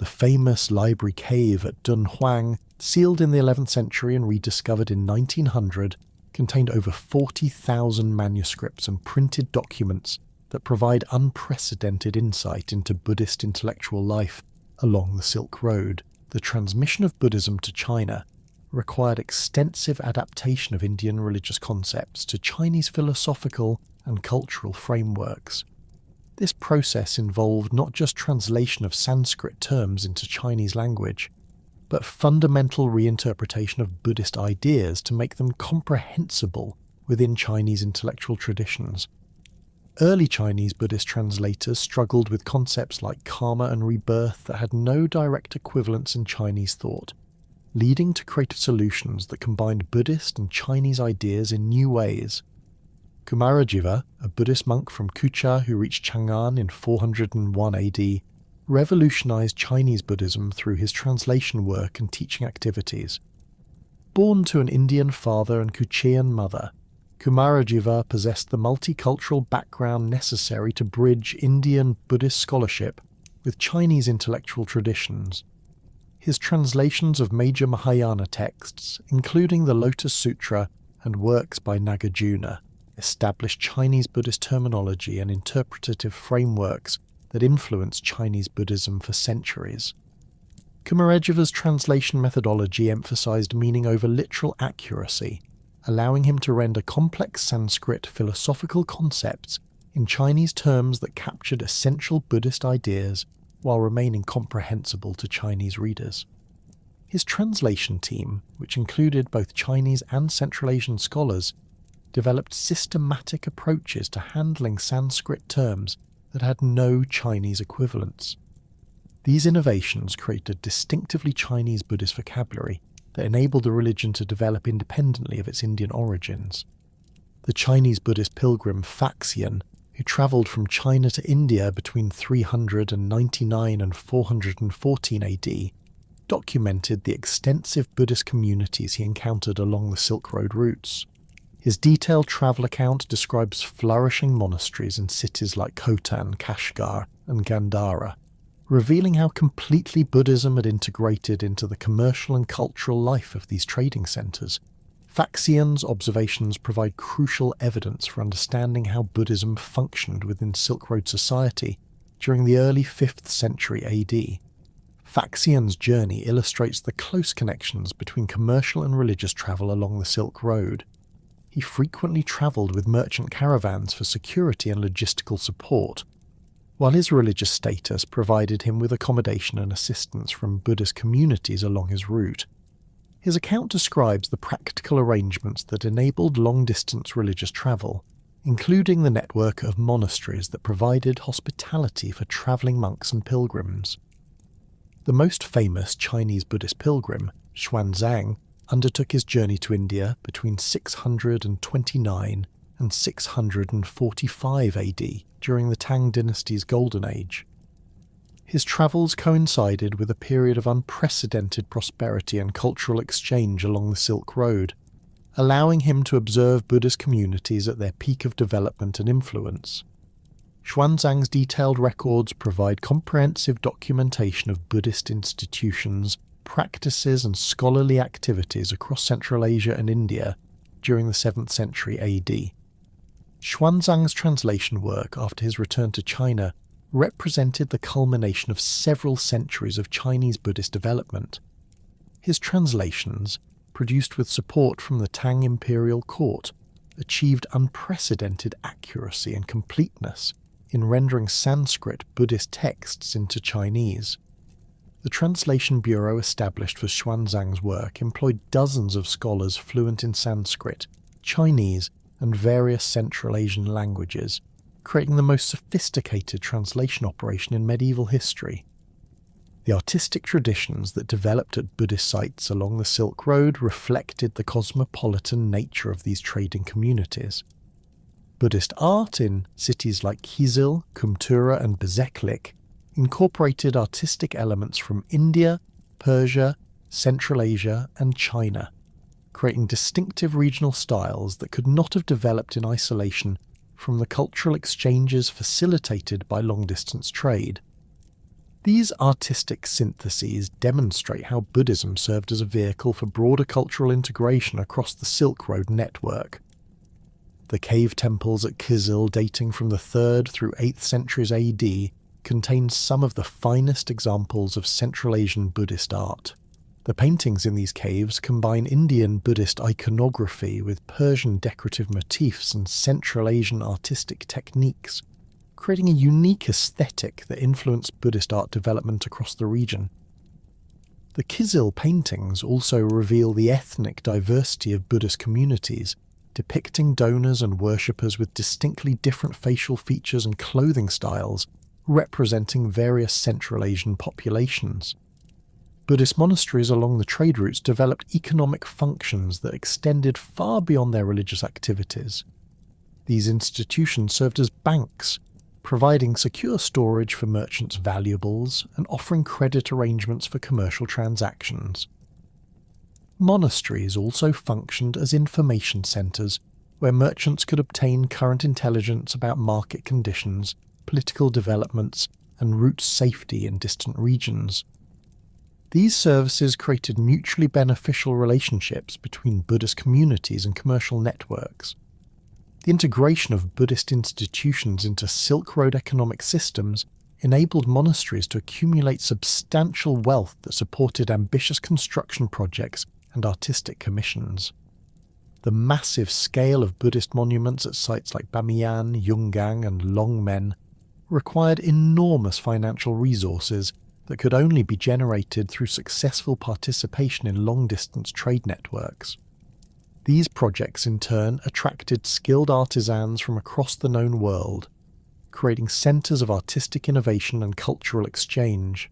The famous library cave at Dunhuang, sealed in the 11th century and rediscovered in 1900, contained over 40,000 manuscripts and printed documents that provide unprecedented insight into Buddhist intellectual life along the Silk Road. The transmission of Buddhism to China required extensive adaptation of Indian religious concepts to Chinese philosophical and cultural frameworks. This process involved not just translation of Sanskrit terms into Chinese language, but fundamental reinterpretation of Buddhist ideas to make them comprehensible within Chinese intellectual traditions. Early Chinese Buddhist translators struggled with concepts like karma and rebirth that had no direct equivalents in Chinese thought, leading to creative solutions that combined Buddhist and Chinese ideas in new ways. Kumarajiva, a Buddhist monk from Kucha who reached Chang'an in 401 AD, revolutionized Chinese Buddhism through his translation work and teaching activities. Born to an Indian father and Kuchean mother, Kumarajiva possessed the multicultural background necessary to bridge Indian Buddhist scholarship with Chinese intellectual traditions. His translations of major Mahayana texts, including the Lotus Sutra and works by Nagarjuna, established Chinese Buddhist terminology and interpretative frameworks that influenced Chinese Buddhism for centuries. Kumarajiva's translation methodology emphasized meaning over literal accuracy, allowing him to render complex Sanskrit philosophical concepts in Chinese terms that captured essential Buddhist ideas while remaining comprehensible to Chinese readers. His translation team, which included both Chinese and Central Asian scholars, developed systematic approaches to handling Sanskrit terms that had no Chinese equivalents. These innovations created a distinctively Chinese Buddhist vocabulary that enabled the religion to develop independently of its Indian origins. The Chinese Buddhist pilgrim Faxian, who travelled from China to India between 399 and 414 AD, documented the extensive Buddhist communities he encountered along the Silk Road routes. His detailed travel account describes flourishing monasteries in cities like Khotan, Kashgar, and Gandhara, revealing how completely Buddhism had integrated into the commercial and cultural life of these trading centres. Faxian's observations provide crucial evidence for understanding how Buddhism functioned within Silk Road society during the early 5th century AD. Faxian's journey illustrates the close connections between commercial and religious travel along the Silk Road. He frequently travelled with merchant caravans for security and logistical support, while his religious status provided him with accommodation and assistance from Buddhist communities along his route. His account describes the practical arrangements that enabled long-distance religious travel, including the network of monasteries that provided hospitality for travelling monks and pilgrims. The most famous Chinese Buddhist pilgrim, Xuanzang, undertook his journey to India between 629 and 645 AD during the Tang Dynasty's Golden Age. His travels coincided with a period of unprecedented prosperity and cultural exchange along the Silk Road, allowing him to observe Buddhist communities at their peak of development and influence. Xuanzang's detailed records provide comprehensive documentation of Buddhist institutions, practices and scholarly activities across Central Asia and India during the 7th century AD. Xuanzang's translation work after his return to China represented the culmination of several centuries of Chinese Buddhist development. His translations, produced with support from the Tang imperial court, achieved unprecedented accuracy and completeness in rendering Sanskrit Buddhist texts into Chinese. The Translation Bureau established for Xuanzang's work employed dozens of scholars fluent in Sanskrit, Chinese, and various Central Asian languages, creating the most sophisticated translation operation in medieval history. The artistic traditions that developed at Buddhist sites along the Silk Road reflected the cosmopolitan nature of these trading communities. Buddhist art in cities like Kizil, Kumtura, and Bezeklik incorporated artistic elements from India, Persia, Central Asia, and China, creating distinctive regional styles that could not have developed in isolation from the cultural exchanges facilitated by long-distance trade. These artistic syntheses demonstrate how Buddhism served as a vehicle for broader cultural integration across the Silk Road network. The cave temples at Kizil dating from the 3rd through 8th centuries AD contain some of the finest examples of Central Asian Buddhist art. The paintings in these caves combine Indian Buddhist iconography with Persian decorative motifs and Central Asian artistic techniques, creating a unique aesthetic that influenced Buddhist art development across the region. The Kizil paintings also reveal the ethnic diversity of Buddhist communities, depicting donors and worshippers with distinctly different facial features and clothing styles, representing various Central Asian populations. Buddhist monasteries along the trade routes developed economic functions that extended far beyond their religious activities. These institutions served as banks, providing secure storage for merchants' valuables and offering credit arrangements for commercial transactions. Monasteries also functioned as information centres, where merchants could obtain current intelligence about market conditions, political developments, and route safety in distant regions. These services created mutually beneficial relationships between Buddhist communities and commercial networks. The integration of Buddhist institutions into Silk Road economic systems enabled monasteries to accumulate substantial wealth that supported ambitious construction projects and artistic commissions. The massive scale of Buddhist monuments at sites like Bamiyan, Yungang, and Longmen required enormous financial resources that could only be generated through successful participation in long-distance trade networks. These projects in turn attracted skilled artisans from across the known world, creating centres of artistic innovation and cultural exchange.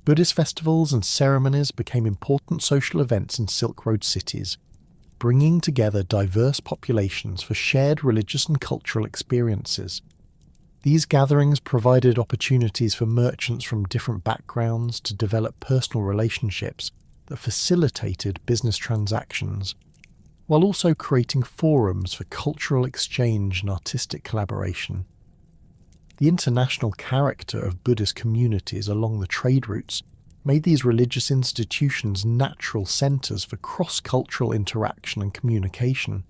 Buddhist festivals and ceremonies became important social events in Silk Road cities, bringing together diverse populations for shared religious and cultural experiences. These gatherings provided opportunities for merchants from different backgrounds to develop personal relationships that facilitated business transactions, while also creating forums for cultural exchange and artistic collaboration. The international character of Buddhist communities along the trade routes made these religious institutions natural centres for cross-cultural interaction and communication.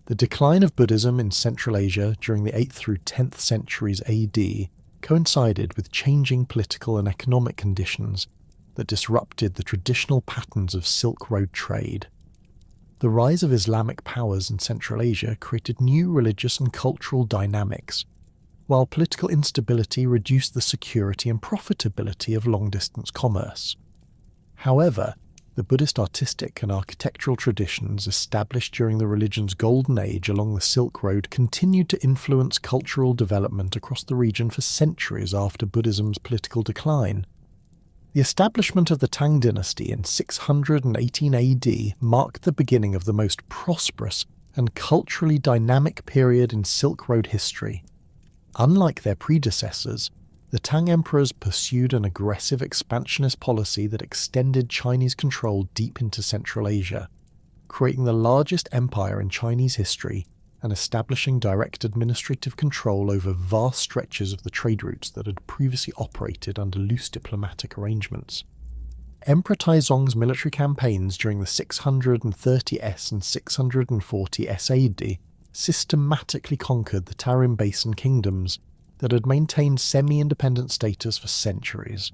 The decline of Buddhism in Central Asia during the 8th through 10th centuries AD coincided with changing political and economic conditions that disrupted the traditional patterns of Silk Road trade. The rise of Islamic powers in Central Asia created new religious and cultural dynamics, while political instability reduced the security and profitability of long-distance commerce. However, the Buddhist artistic and architectural traditions established during the religion's golden age along the Silk Road continued to influence cultural development across the region for centuries after Buddhism's political decline. The establishment of the Tang Dynasty in 618 AD marked the beginning of the most prosperous and culturally dynamic period in Silk Road history. Unlike their predecessors, the Tang emperors pursued an aggressive expansionist policy that extended Chinese control deep into Central Asia, creating the largest empire in Chinese history and establishing direct administrative control over vast stretches of the trade routes that had previously operated under loose diplomatic arrangements. Emperor Taizong's military campaigns during the 630s and 640s AD systematically conquered the Tarim Basin kingdoms that had maintained semi-independent status for centuries.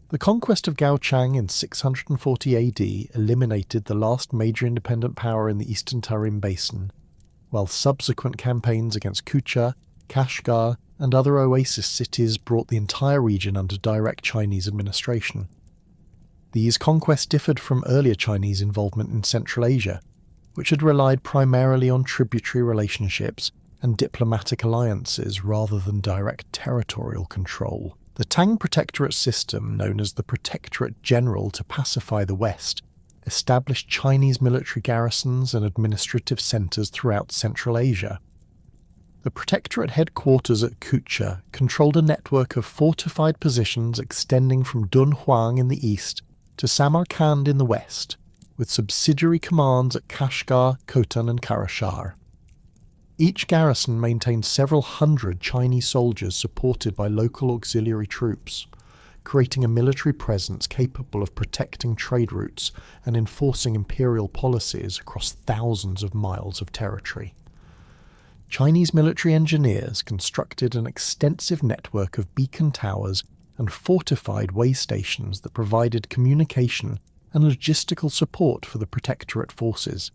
The conquest of Gaochang in 640 AD eliminated the last major independent power in the eastern Tarim Basin, while subsequent campaigns against Kucha, Kashgar, and other oasis cities brought the entire region under direct Chinese administration. These conquests differed from earlier Chinese involvement in Central Asia, which had relied primarily on tributary relationships and diplomatic alliances rather than direct territorial control. The Tang Protectorate system, known as the Protectorate General to pacify the West, established Chinese military garrisons and administrative centres throughout Central Asia. The Protectorate headquarters at Kucha controlled a network of fortified positions extending from Dunhuang in the east to Samarkand in the west, with subsidiary commands at Kashgar, Khotan and Karashar. Each garrison maintained several hundred Chinese soldiers supported by local auxiliary troops. creating a military presence capable of protecting trade routes and enforcing imperial policies across thousands of miles of territory. Chinese military engineers constructed an extensive network of beacon towers and fortified way stations that provided communication and logistical support for the Protectorate forces.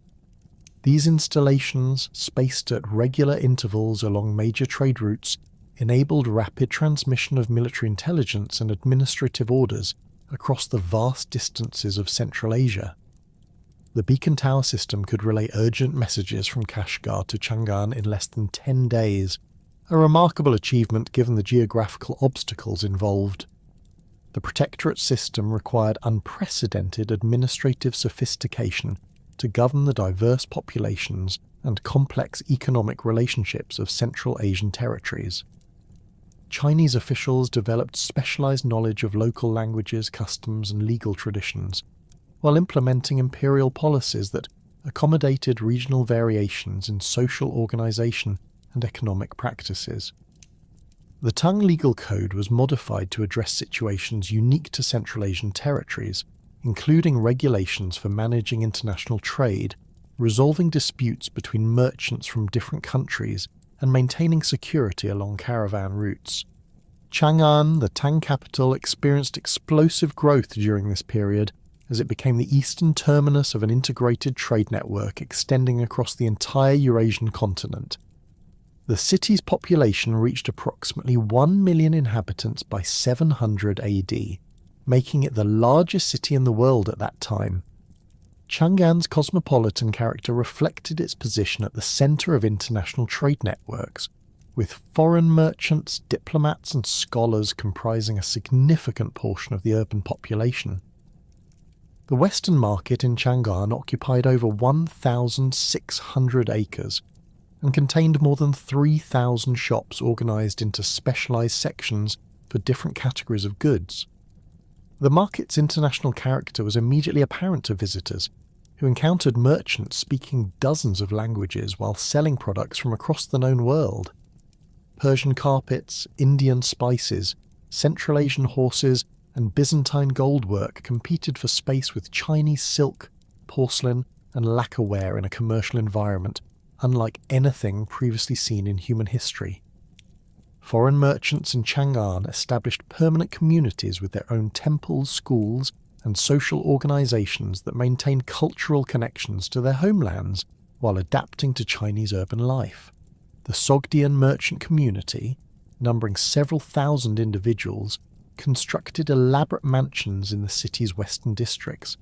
These installations, spaced at regular intervals along major trade routes, enabled rapid transmission of military intelligence and administrative orders across the vast distances of Central Asia. The beacon tower system could relay urgent messages from Kashgar to Chang'an in less than 10 days, a remarkable achievement given the geographical obstacles involved. The Protectorate system required unprecedented administrative sophistication to govern the diverse populations and complex economic relationships of Central Asian territories. Chinese officials developed specialized knowledge of local languages, customs, and legal traditions, while implementing imperial policies that accommodated regional variations in social organization and economic practices. The Tang legal code was modified to address situations unique to Central Asian territories, including regulations for managing international trade, resolving disputes between merchants from different countries, and maintaining security along caravan routes. Chang'an, the Tang capital, experienced explosive growth during this period as it became the eastern terminus of an integrated trade network extending across the entire Eurasian continent. The city's population reached approximately 1 million inhabitants by 700 AD, making it the largest city in the world at that time. Chang'an's cosmopolitan character reflected its position at the centre of international trade networks, with foreign merchants, diplomats and scholars comprising a significant portion of the urban population. The Western market in Chang'an occupied over 1,600 acres and contained more than 3,000 shops organised into specialised sections for different categories of goods. The market's international character was immediately apparent to visitors, who encountered merchants speaking dozens of languages while selling products from across the known world. Persian carpets, Indian spices, Central Asian horses, and Byzantine goldwork competed for space with Chinese silk, porcelain, and lacquerware in a commercial environment unlike anything previously seen in human history. Foreign merchants in Chang'an established permanent communities with their own temples, schools, and social organizations that maintained cultural connections to their homelands while adapting to Chinese urban life. The Sogdian merchant community, numbering several thousand individuals, constructed elaborate mansions in the city's western districts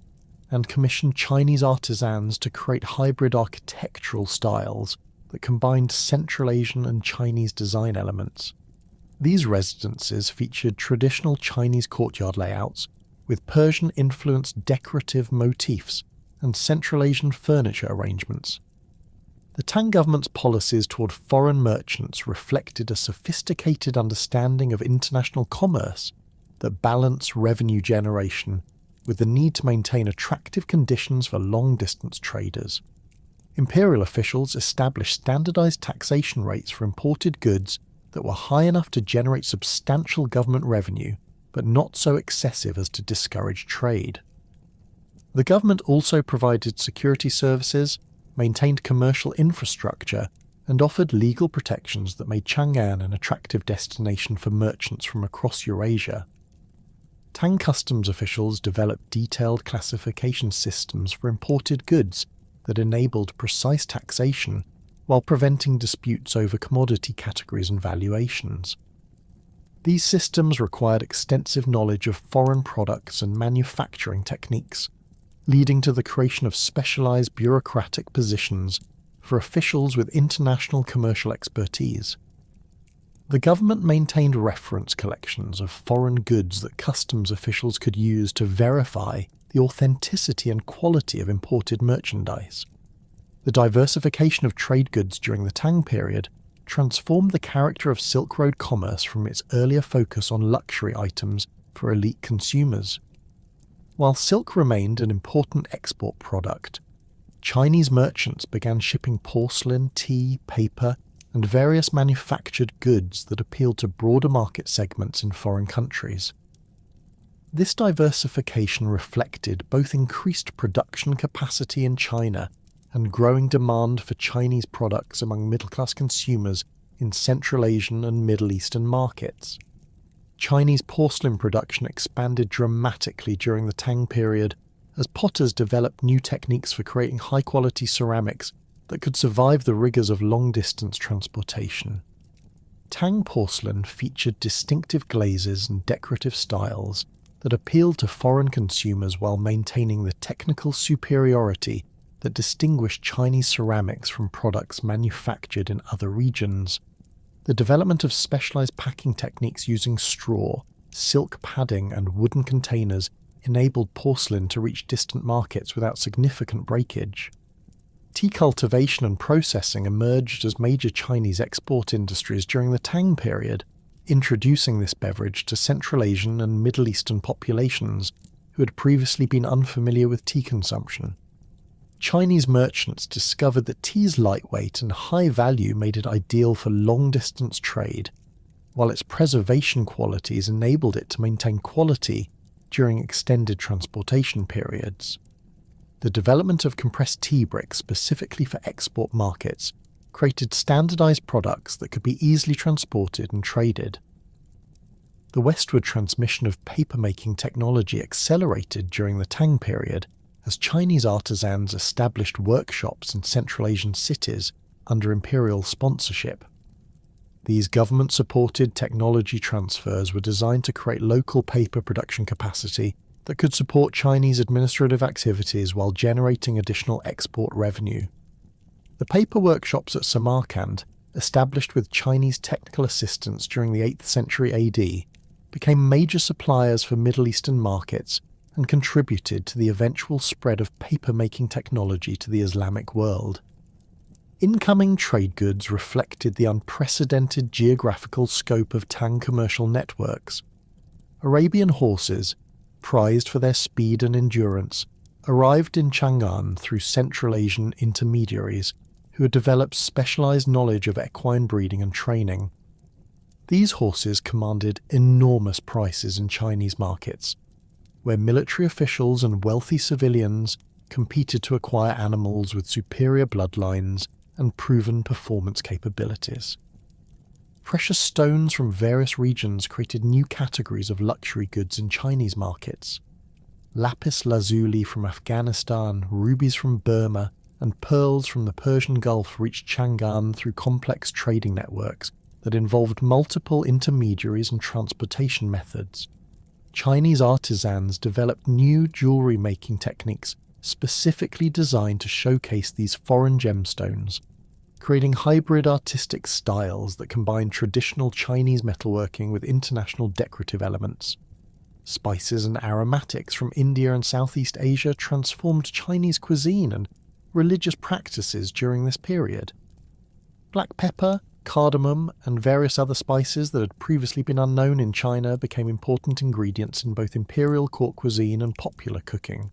and commissioned Chinese artisans to create hybrid architectural styles that combined Central Asian and Chinese design elements. These residences featured traditional Chinese courtyard layouts with Persian-influenced decorative motifs and Central Asian furniture arrangements. The Tang government's policies toward foreign merchants reflected a sophisticated understanding of international commerce that balanced revenue generation with the need to maintain attractive conditions for long-distance traders. Imperial officials established standardized taxation rates for imported goods that were high enough to generate substantial government revenue, but not so excessive as to discourage trade. The government also provided security services, maintained commercial infrastructure, and offered legal protections that made Chang'an an attractive destination for merchants from across Eurasia. Tang customs officials developed detailed classification systems for imported goods that enabled precise taxation while preventing disputes over commodity categories and valuations. These systems required extensive knowledge of foreign products and manufacturing techniques, leading to the creation of specialized bureaucratic positions for officials with international commercial expertise. The government maintained reference collections of foreign goods that customs officials could use to verify the authenticity and quality of imported merchandise. The diversification of trade goods during the Tang period transformed the character of Silk Road commerce from its earlier focus on luxury items for elite consumers. While silk remained an important export product, Chinese merchants began shipping porcelain, tea, paper, and various manufactured goods that appealed to broader market segments in foreign countries. This diversification reflected both increased production capacity in China and growing demand for Chinese products among middle-class consumers in Central Asian and Middle Eastern markets. Chinese porcelain production expanded dramatically during the Tang period as potters developed new techniques for creating high-quality ceramics that could survive the rigours of long-distance transportation. Tang porcelain featured distinctive glazes and decorative styles that appealed to foreign consumers while maintaining the technical superiority that distinguished Chinese ceramics from products manufactured in other regions. The development of specialized packing techniques using straw, silk padding, and wooden containers enabled porcelain to reach distant markets without significant breakage. Tea cultivation and processing emerged as major Chinese export industries during the Tang period, introducing this beverage to Central Asian and Middle Eastern populations who had previously been unfamiliar with tea consumption. Chinese merchants discovered that tea's lightweight and high value made it ideal for long-distance trade, while its preservation qualities enabled it to maintain quality during extended transportation periods. The development of compressed tea bricks specifically for export markets created standardized products that could be easily transported and traded. The westward transmission of paper-making technology accelerated during the Tang period as Chinese artisans established workshops in Central Asian cities under imperial sponsorship. These government-supported technology transfers were designed to create local paper production capacity that could support Chinese administrative activities while generating additional export revenue. The paper workshops at Samarkand, established with Chinese technical assistance during the 8th century AD, became major suppliers for Middle Eastern markets and contributed to the eventual spread of paper-making technology to the Islamic world. Incoming trade goods reflected the unprecedented geographical scope of Tang commercial networks. Arabian horses, prized for their speed and endurance, arrived in Chang'an through Central Asian intermediaries who had developed specialized knowledge of equine breeding and training. These horses commanded enormous prices in Chinese markets, where military officials and wealthy civilians competed to acquire animals with superior bloodlines and proven performance capabilities. Precious stones from various regions created new categories of luxury goods in Chinese markets. Lapis lazuli from Afghanistan, rubies from Burma, and pearls from the Persian Gulf reached Chang'an through complex trading networks that involved multiple intermediaries and transportation methods. Chinese artisans developed new jewelry-making techniques specifically designed to showcase these foreign gemstones, creating hybrid artistic styles that combine traditional Chinese metalworking with international decorative elements. Spices and aromatics from India and Southeast Asia transformed Chinese cuisine and religious practices during this period. Black pepper, cardamom, and various other spices that had previously been unknown in China became important ingredients in both imperial court cuisine and popular cooking.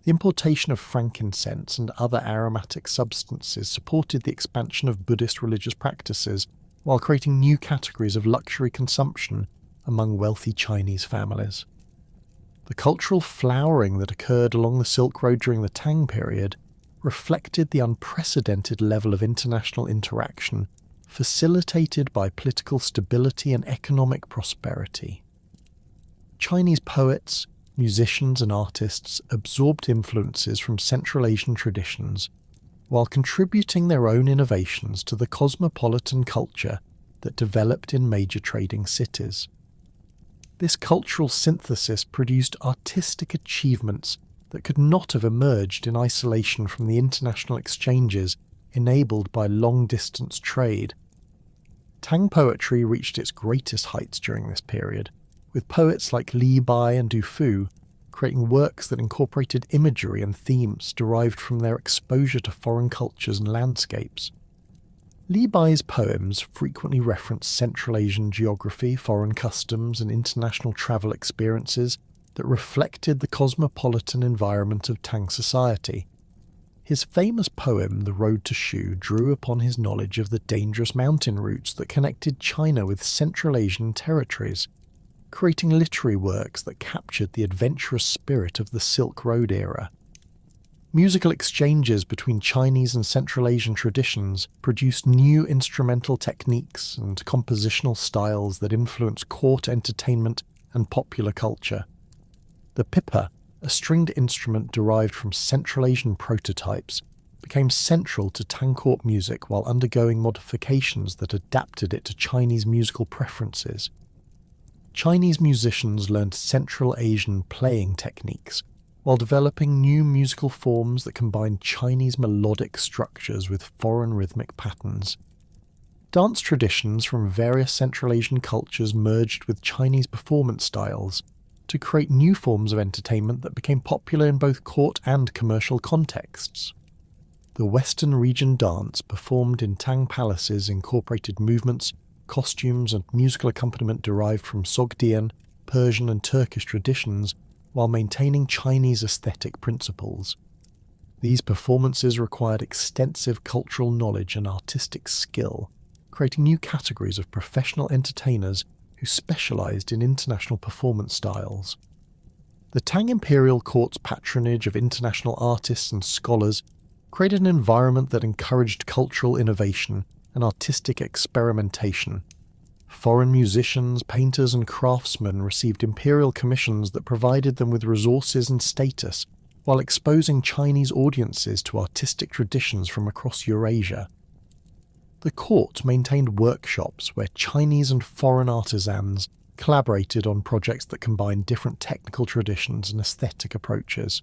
The importation of frankincense and other aromatic substances supported the expansion of Buddhist religious practices while creating new categories of luxury consumption among wealthy Chinese families. The cultural flowering that occurred along the Silk Road during the Tang period reflected the unprecedented level of international interaction facilitated by political stability and economic prosperity. Chinese poets, musicians and artists absorbed influences from Central Asian traditions while contributing their own innovations to the cosmopolitan culture that developed in major trading cities. This cultural synthesis produced artistic achievements that could not have emerged in isolation from the international exchanges enabled by long-distance trade. Tang poetry reached its greatest heights during this period, with poets like Li Bai and Du Fu creating works that incorporated imagery and themes derived from their exposure to foreign cultures and landscapes. Li Bai's poems frequently reference Central Asian geography, foreign customs, and international travel experiences that reflected the cosmopolitan environment of Tang society. His famous poem, The Road to Shu, drew upon his knowledge of the dangerous mountain routes that connected China with Central Asian territories, creating literary works that captured the adventurous spirit of the Silk Road era. Musical exchanges between Chinese and Central Asian traditions produced new instrumental techniques and compositional styles that influenced court entertainment and popular culture. The pipa, a stringed instrument derived from Central Asian prototypes, became central to Tang court music while undergoing modifications that adapted it to Chinese musical preferences. Chinese musicians learned Central Asian playing techniques, while developing new musical forms that combined Chinese melodic structures with foreign rhythmic patterns. Dance traditions from various Central Asian cultures merged with Chinese performance styles to create new forms of entertainment that became popular in both court and commercial contexts. The Western region dance performed in Tang palaces incorporated movements, costumes and musical accompaniment derived from Sogdian, Persian and Turkish traditions while maintaining Chinese aesthetic principles. These performances required extensive cultural knowledge and artistic skill, creating new categories of professional entertainers who specialized in international performance styles. The Tang imperial court's patronage of international artists and scholars created an environment that encouraged cultural innovation and artistic experimentation. Foreign musicians, painters and craftsmen received imperial commissions that provided them with resources and status, while exposing Chinese audiences to artistic traditions from across Eurasia. The court maintained workshops where Chinese and foreign artisans collaborated on projects that combined different technical traditions and aesthetic approaches.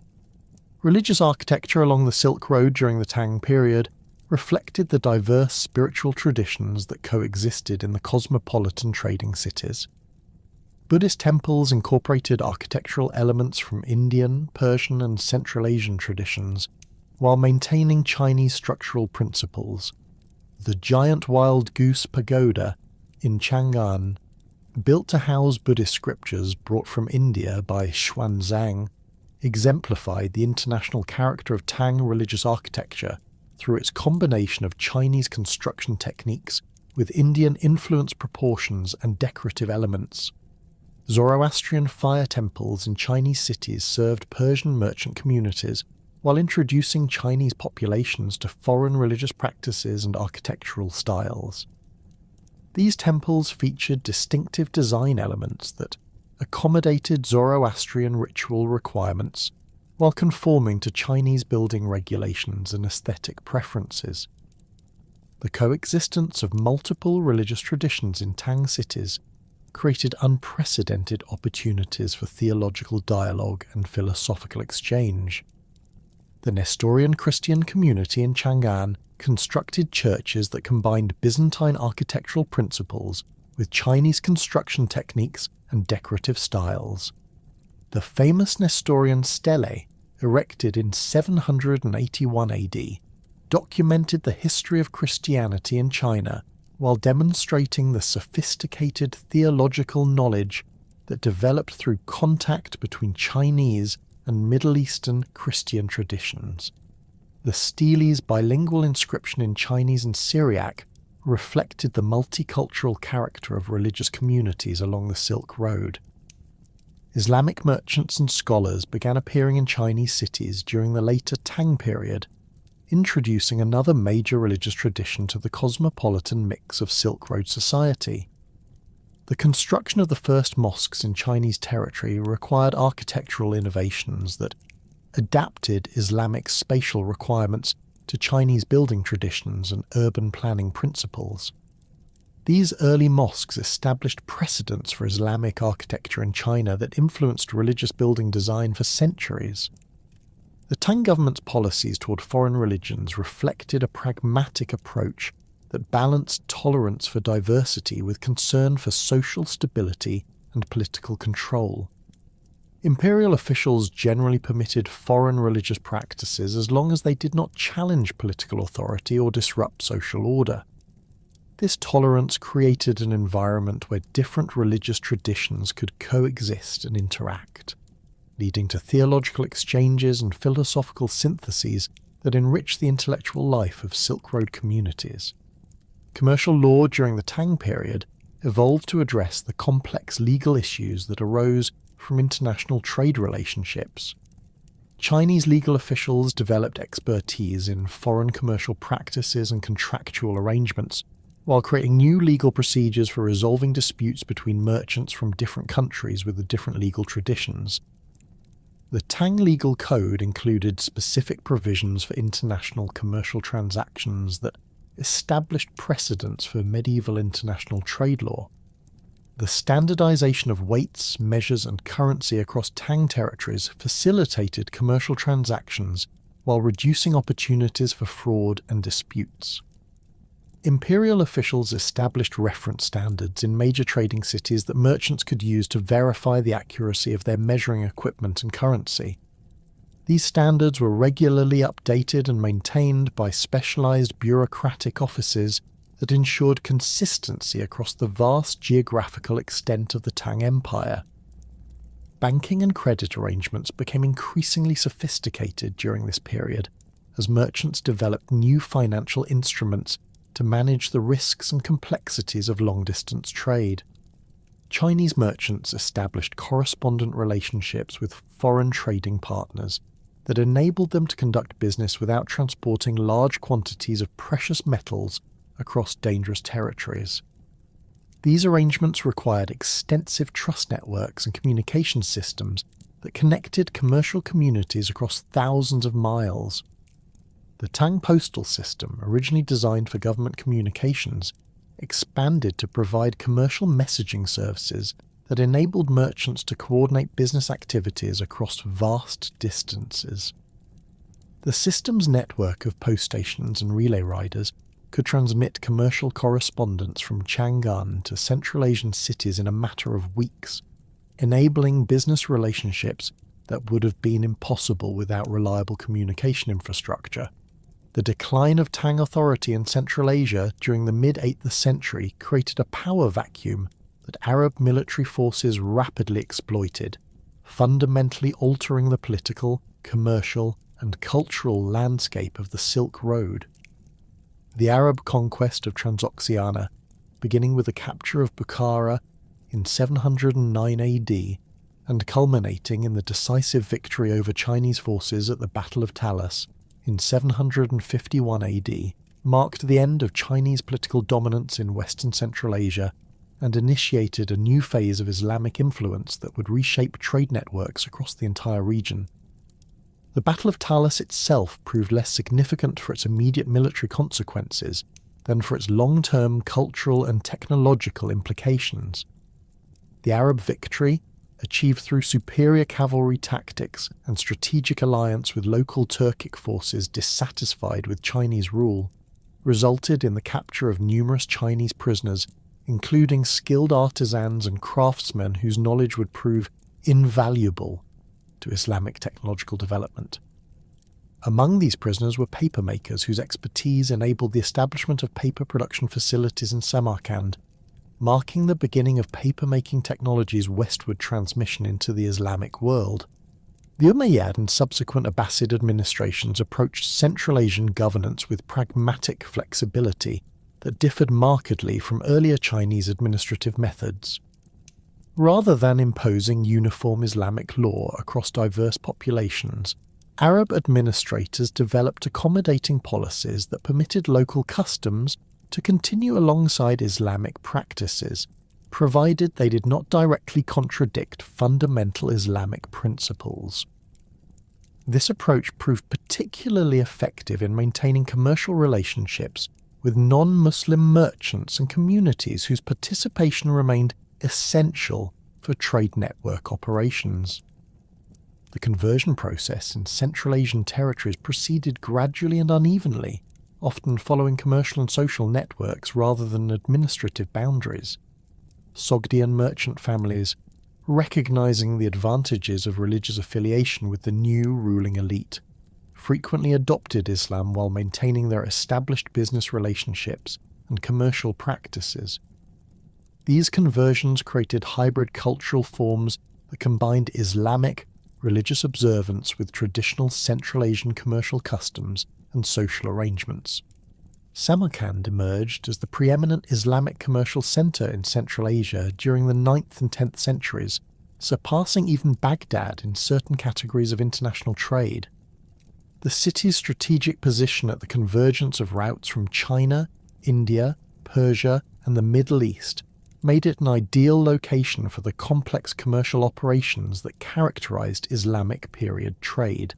Religious architecture along the Silk Road during the Tang period reflected the diverse spiritual traditions that coexisted in the cosmopolitan trading cities. Buddhist temples incorporated architectural elements from Indian, Persian and Central Asian traditions, while maintaining Chinese structural principles. The giant wild goose pagoda in Chang'an, built to house Buddhist scriptures brought from India by Xuanzang, exemplified the international character of Tang religious architecture through its combination of Chinese construction techniques with Indian influence proportions and decorative elements. Zoroastrian fire temples in Chinese cities served Persian merchant communities while introducing Chinese populations to foreign religious practices and architectural styles. These temples featured distinctive design elements that accommodated Zoroastrian ritual requirements while conforming to Chinese building regulations and aesthetic preferences. The coexistence of multiple religious traditions in Tang cities created unprecedented opportunities for theological dialogue and philosophical exchange. The Nestorian Christian community in Chang'an constructed churches that combined Byzantine architectural principles with Chinese construction techniques and decorative styles. The famous Nestorian stele, erected in 781 AD, documented the history of Christianity in China while demonstrating the sophisticated theological knowledge that developed through contact between Chinese and Middle Eastern Christian traditions. The stele's bilingual inscription in Chinese and Syriac reflected the multicultural character of religious communities along the Silk Road. Islamic merchants and scholars began appearing in Chinese cities during the later Tang period, introducing another major religious tradition to the cosmopolitan mix of Silk Road society. The construction of the first mosques in Chinese territory required architectural innovations that adapted Islamic spatial requirements to Chinese building traditions and urban planning principles. These early mosques established precedents for Islamic architecture in China that influenced religious building design for centuries. The Tang government's policies toward foreign religions reflected a pragmatic approach that balanced tolerance for diversity with concern for social stability and political control. Imperial officials generally permitted foreign religious practices as long as they did not challenge political authority or disrupt social order. This tolerance created an environment where different religious traditions could coexist and interact, leading to theological exchanges and philosophical syntheses that enriched the intellectual life of Silk Road communities. Commercial law during the Tang period evolved to address the complex legal issues that arose from international trade relationships. Chinese legal officials developed expertise in foreign commercial practices and contractual arrangements, while creating new legal procedures for resolving disputes between merchants from different countries with different legal traditions. The Tang legal code included specific provisions for international commercial transactions that established precedents for medieval international trade law. The standardization of weights, measures, and currency across Tang territories facilitated commercial transactions while reducing opportunities for fraud and disputes. Imperial officials established reference standards in major trading cities that merchants could use to verify the accuracy of their measuring equipment and currency. These standards were regularly updated and maintained by specialized bureaucratic offices that ensured consistency across the vast geographical extent of the Tang Empire. Banking and credit arrangements became increasingly sophisticated during this period, as merchants developed new financial instruments to manage the risks and complexities of long-distance trade. Chinese merchants established correspondent relationships with foreign trading partners that enabled them to conduct business without transporting large quantities of precious metals across dangerous territories. These arrangements required extensive trust networks and communication systems that connected commercial communities across thousands of miles. The Tang postal system, originally designed for government communications, expanded to provide commercial messaging services that enabled merchants to coordinate business activities across vast distances. The system's network of post stations and relay riders could transmit commercial correspondence from Chang'an to Central Asian cities in a matter of weeks, enabling business relationships that would have been impossible without reliable communication infrastructure. The decline of Tang authority in Central Asia during the mid-8th century created a power vacuum that Arab military forces rapidly exploited, fundamentally altering the political, commercial, and cultural landscape of the Silk Road. The Arab conquest of Transoxiana, beginning with the capture of Bukhara in 709 AD and culminating in the decisive victory over Chinese forces at the Battle of Talas in 751 AD, marked the end of Chinese political dominance in Western Central Asia and initiated a new phase of Islamic influence that would reshape trade networks across the entire region. The Battle of Talas itself proved less significant for its immediate military consequences than for its long-term cultural and technological implications. The Arab victory, achieved through superior cavalry tactics and strategic alliance with local Turkic forces dissatisfied with Chinese rule, resulted in the capture of numerous Chinese prisoners, including skilled artisans and craftsmen whose knowledge would prove invaluable to Islamic technological development. Among these prisoners were papermakers whose expertise enabled the establishment of paper production facilities in Samarkand, marking the beginning of paper-making technology's westward transmission into the Islamic world. The Umayyad and subsequent Abbasid administrations approached Central Asian governance with pragmatic flexibility that differed markedly from earlier Chinese administrative methods. Rather than imposing uniform Islamic law across diverse populations, Arab administrators developed accommodating policies that permitted local customs to continue alongside Islamic practices, provided they did not directly contradict fundamental Islamic principles. This approach proved particularly effective in maintaining commercial relationships with non-Muslim merchants and communities whose participation remained essential for trade network operations. The conversion process in Central Asian territories proceeded gradually and unevenly, often following commercial and social networks rather than administrative boundaries. Sogdian merchant families, recognizing the advantages of religious affiliation with the new ruling elite, frequently adopted Islam while maintaining their established business relationships and commercial practices. These conversions created hybrid cultural forms that combined Islamic religious observance with traditional Central Asian commercial customs and social arrangements. Samarkand emerged as the preeminent Islamic commercial centre in Central Asia during the 9th and 10th centuries, surpassing even Baghdad in certain categories of international trade. The city's strategic position at the convergence of routes from China, India, Persia, and the Middle East made it an ideal location for the complex commercial operations that characterized Islamic period trade.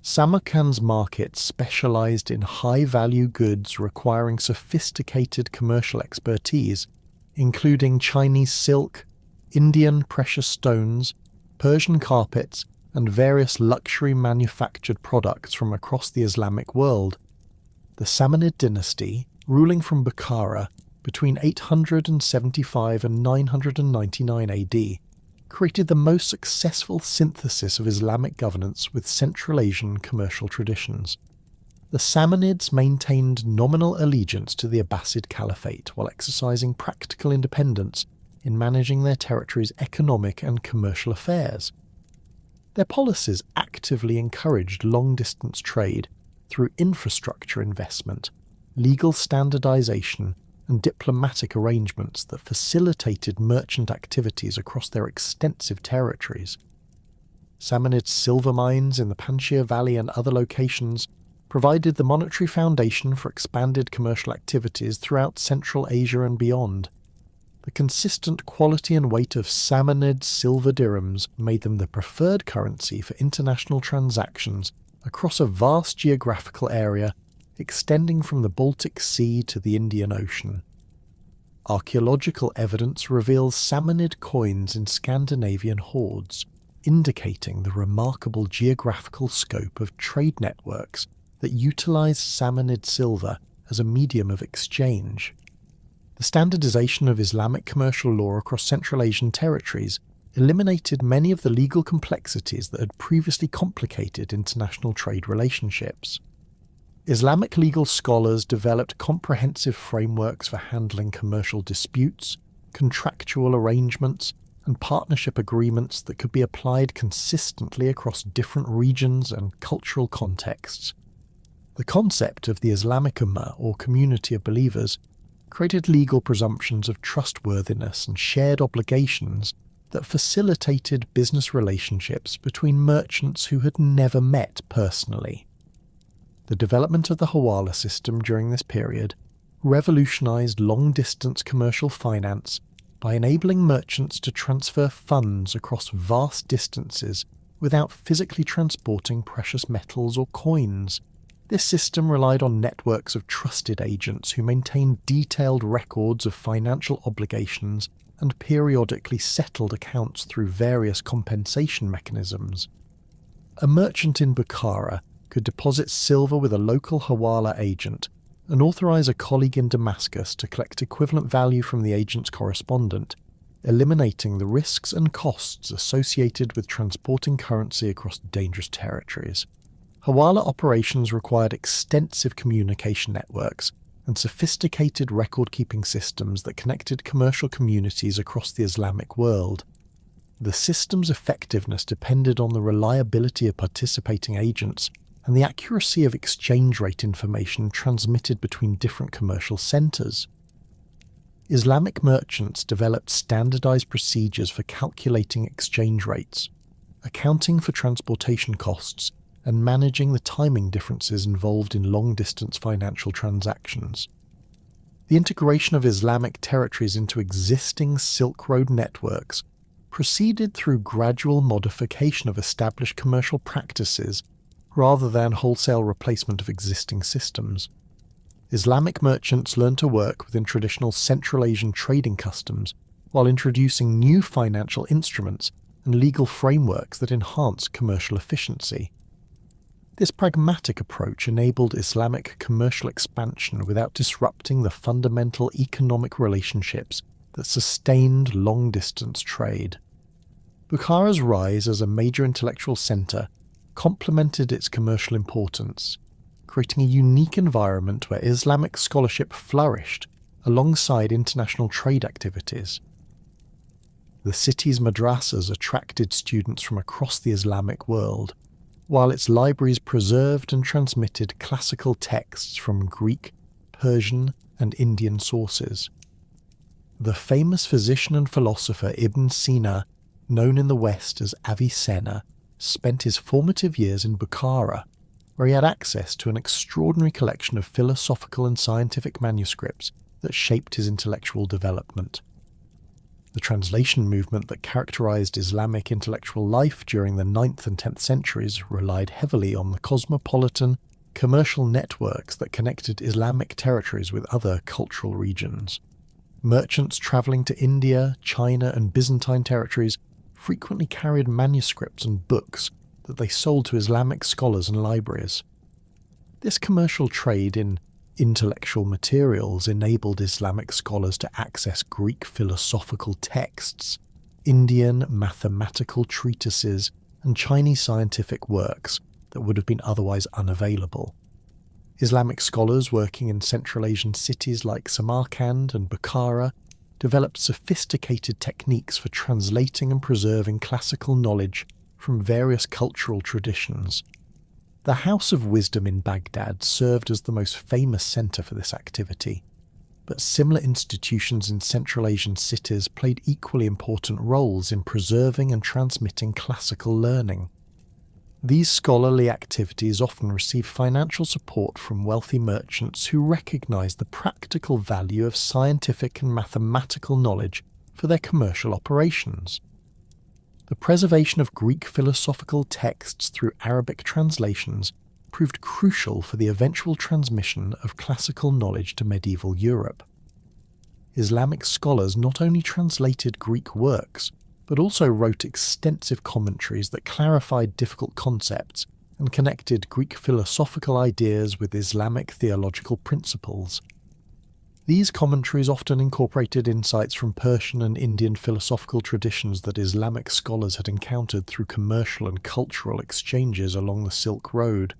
Samarkand's markets specialized in high-value goods requiring sophisticated commercial expertise, including Chinese silk, Indian precious stones, Persian carpets, and various luxury manufactured products from across the Islamic world. The Samanid dynasty, ruling from Bukhara between 875 and 999 AD, created the most successful synthesis of Islamic governance with Central Asian commercial traditions. The Samanids maintained nominal allegiance to the Abbasid Caliphate while exercising practical independence in managing their territory's economic and commercial affairs. Their policies actively encouraged long-distance trade through infrastructure investment, legal standardization, and diplomatic arrangements that facilitated merchant activities across their extensive territories. Samanid silver mines in the Panjshir Valley and other locations provided the monetary foundation for expanded commercial activities throughout Central Asia and beyond. The consistent quality and weight of Samanid silver dirhams made them the preferred currency for international transactions across a vast geographical area extending from the Baltic Sea to the Indian Ocean. Archaeological evidence reveals Samanid coins in Scandinavian hoards, indicating the remarkable geographical scope of trade networks that utilized Samanid silver as a medium of exchange. The standardization of Islamic commercial law across Central Asian territories eliminated many of the legal complexities that had previously complicated international trade relationships. Islamic legal scholars developed comprehensive frameworks for handling commercial disputes, contractual arrangements, and partnership agreements that could be applied consistently across different regions and cultural contexts. The concept of the Islamic Ummah, or community of believers, created legal presumptions of trustworthiness and shared obligations that facilitated business relationships between merchants who had never met personally. The development of the Hawala system during this period revolutionized long-distance commercial finance by enabling merchants to transfer funds across vast distances without physically transporting precious metals or coins. This system relied on networks of trusted agents who maintained detailed records of financial obligations and periodically settled accounts through various compensation mechanisms. A merchant in Bukhara could deposit silver with a local Hawala agent and authorize a colleague in Damascus to collect equivalent value from the agent's correspondent, eliminating the risks and costs associated with transporting currency across dangerous territories. Hawala operations required extensive communication networks and sophisticated record-keeping systems that connected commercial communities across the Islamic world. The system's effectiveness depended on the reliability of participating agents and the accuracy of exchange rate information transmitted between different commercial centres. Islamic merchants developed standardized procedures for calculating exchange rates, accounting for transportation costs, and managing the timing differences involved in long-distance financial transactions. The integration of Islamic territories into existing Silk Road networks proceeded through gradual modification of established commercial practices rather than wholesale replacement of existing systems. Islamic merchants learned to work within traditional Central Asian trading customs while introducing new financial instruments and legal frameworks that enhanced commercial efficiency. This pragmatic approach enabled Islamic commercial expansion without disrupting the fundamental economic relationships that sustained long-distance trade. Bukhara's rise as a major intellectual centre complemented its commercial importance, creating a unique environment where Islamic scholarship flourished alongside international trade activities. The city's madrasas attracted students from across the Islamic world, while its libraries preserved and transmitted classical texts from Greek, Persian and Indian sources. The famous physician and philosopher Ibn Sina, known in the West as Avicenna, spent his formative years in Bukhara, where he had access to an extraordinary collection of philosophical and scientific manuscripts that shaped his intellectual development. The translation movement that characterized Islamic intellectual life during the 9th and 10th centuries relied heavily on the cosmopolitan, commercial networks that connected Islamic territories with other cultural regions. Merchants travelling to India, China, and Byzantine territories frequently carried manuscripts and books that they sold to Islamic scholars and libraries. This commercial trade in intellectual materials enabled Islamic scholars to access Greek philosophical texts, Indian mathematical treatises, and Chinese scientific works that would have been otherwise unavailable. Islamic scholars working in Central Asian cities like Samarkand and Bukhara developed sophisticated techniques for translating and preserving classical knowledge from various cultural traditions. The House of Wisdom in Baghdad served as the most famous centre for this activity, but similar institutions in Central Asian cities played equally important roles in preserving and transmitting classical learning. These scholarly activities often receive financial support from wealthy merchants who recognise the practical value of scientific and mathematical knowledge for their commercial operations. The preservation of Greek philosophical texts through Arabic translations proved crucial for the eventual transmission of classical knowledge to medieval Europe. Islamic scholars not only translated Greek works, but also wrote extensive commentaries that clarified difficult concepts and connected Greek philosophical ideas with Islamic theological principles. These commentaries often incorporated insights from Persian and Indian philosophical traditions that Islamic scholars had encountered through commercial and cultural exchanges along the Silk Road.